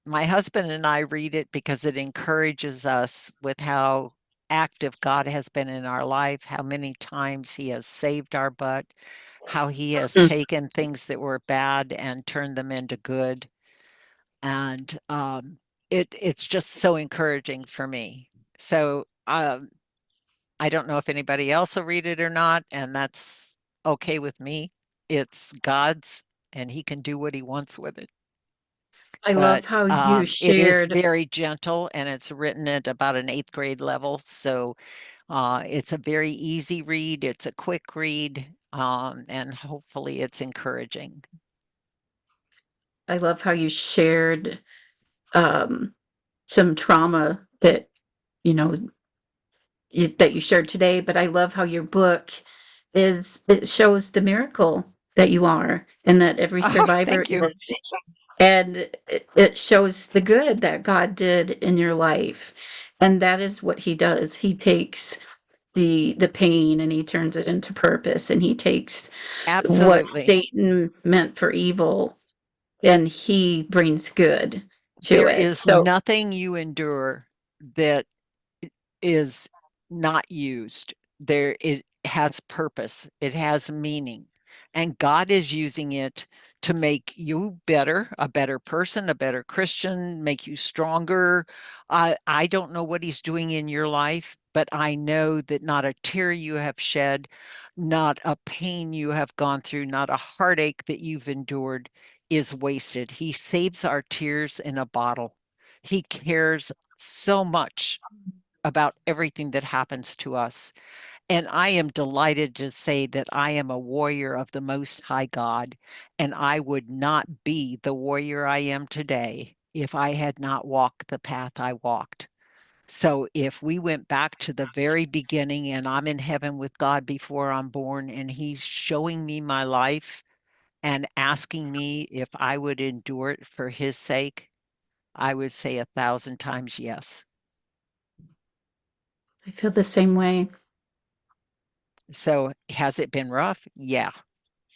my husband and I read it because it encourages us with how active God has been in our life, how many times he has saved our butt, how he has mm, taken things that were bad and turned them into good. And it's just so encouraging for me. So I don't know if anybody else will read it or not, and that's okay with me. It's God's, and he can do what he wants with it. I But love how you it is shared. very gentle and it's written at about an eighth grade level. So it's a very easy read, it's a quick read, and hopefully it's encouraging. I love how you shared um, some trauma that you know that you shared today. But I love how your book is it shows the miracle that you are, and that every Oh, survivor thank you. is, and it shows the good that God did in your life, and that is what He does. He takes the pain and he turns it into purpose, and he takes what Absolutely. Satan meant for evil and he brings good to There it. is So nothing you endure that is not used. There it has purpose, it has meaning, and God is using it to make you better, a better person, a better Christian, make you stronger. I don't know what he's doing in your life, but I know that not a tear you have shed, not a pain you have gone through, not a heartache that you've endured is wasted. He saves our tears in a bottle. He cares so much about everything that happens to us. And I am delighted to say that I am a warrior of the Most High God, and I would not be the warrior I am today if I had not walked the path I walked. So if we went back to the very beginning and I'm in heaven with God before I'm born and he's showing me my life and asking me if I would endure it for his sake, I would say 1,000 times yes. I feel the same way. So has it been rough? Yeah,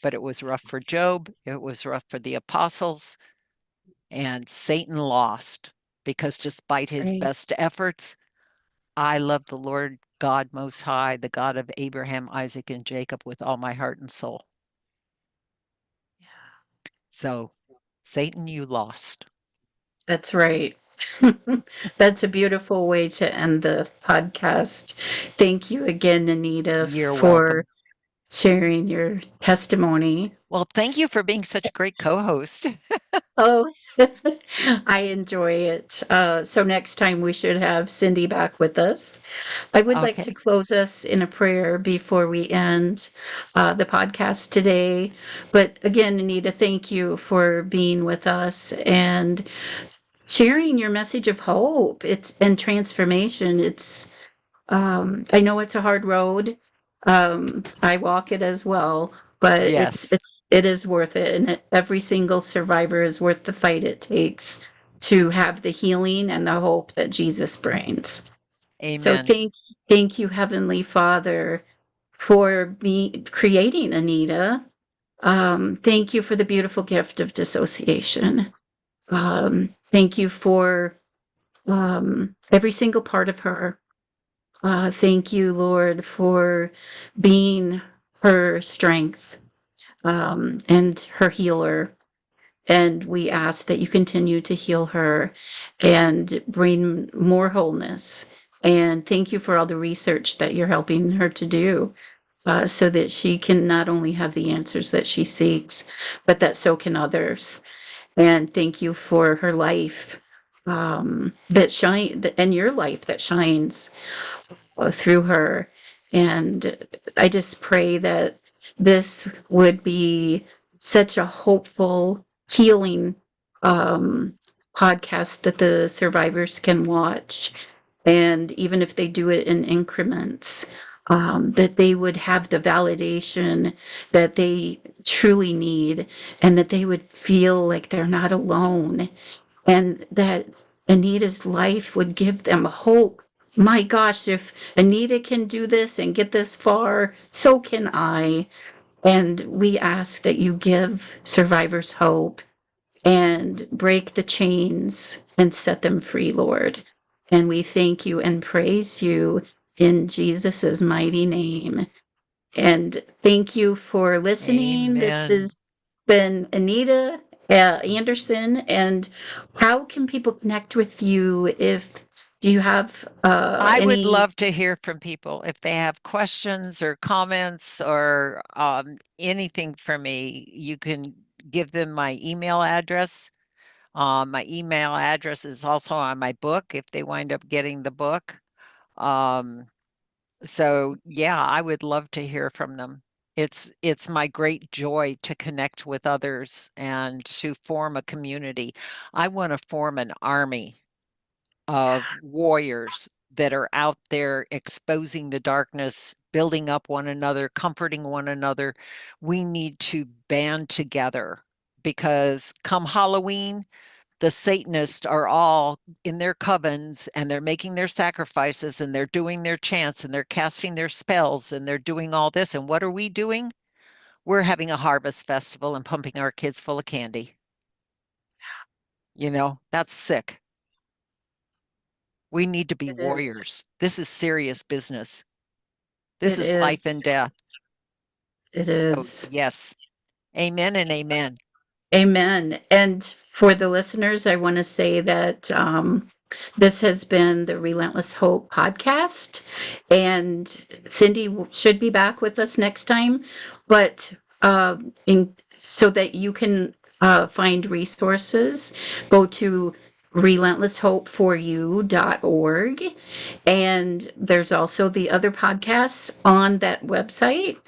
but it was rough for Job. It was rough for the apostles, and Satan lost because despite his Right. best efforts, I love the Lord God Most High, the God of Abraham, Isaac, and Jacob with all my heart and soul. So, Satan, you lost. That's right. That's a beautiful way to end the podcast. Thank you again, Anita, You're for welcome. sharing your testimony. Well, thank you for being such a great co-host. Oh, I enjoy it. So next time we should have Cindy back with us. I would like to Okay. close us in a prayer before we end the podcast today. But again, Anita, thank you for being with us and sharing your message of hope. It's and transformation. It's I know it's a hard road, I walk it as well, but Yes. it is worth it, and every single survivor is worth the fight it takes to have the healing and the hope that Jesus brings. So Amen. thank you, Heavenly Father, for me creating Anita. Thank you for the beautiful gift of dissociation. Thank you for every single part of her. Thank you, Lord, for being her strength and her healer. And we ask that you continue to heal her and bring more wholeness. And thank you for all the research that you're helping her to do so that she can not only have the answers that she seeks, but that so can others. And thank you for her life that shine and your life that shines through her. And I just pray that this would be such a hopeful, healing um, podcast that the survivors can watch. And even if they do it in increments, that they would have the validation that they truly need and that they would feel like they're not alone and that Anita's life would give them hope. My gosh, if Anita can do this and get this far, so can I. And we ask that you give survivors hope and break the chains and set them free, Lord. And we thank you and praise you in Jesus' mighty name. And thank you for listening. This Amen. has been Anita Anderson. And how can people connect with you if do you have I would any? love to hear from people if they have questions or comments or anything for me. You can give them my email address. My email address is also on my book if they wind up getting the book. Um, so yeah, I would love to hear from them. It's my great joy to connect with others and to form a community. I want to form an army of warriors that are out there exposing the darkness, building up one another, comforting one another. We need to band together because come Halloween, the Satanists are all in their covens and they're making their sacrifices and they're doing their chants and they're casting their spells and they're doing all this. And what are we doing? We're having a harvest festival and pumping our kids full of candy. That's sick. We need to be It is. warriors. This is serious business. This It is life and is. death. It Oh, is. yes. Amen and amen. Amen. And for the listeners, I want to say that this has been the Relentless Hope podcast, and Cindy should be back with us next time. But so that you can find resources, go to relentlesshopeforyou.org. And there's also the other podcasts on that website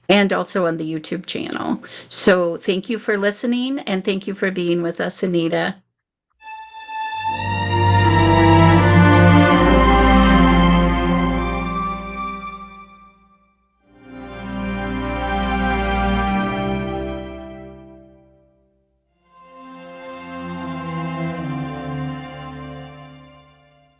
and also on the YouTube channel. So thank you for listening and thank you for being with us, Anita.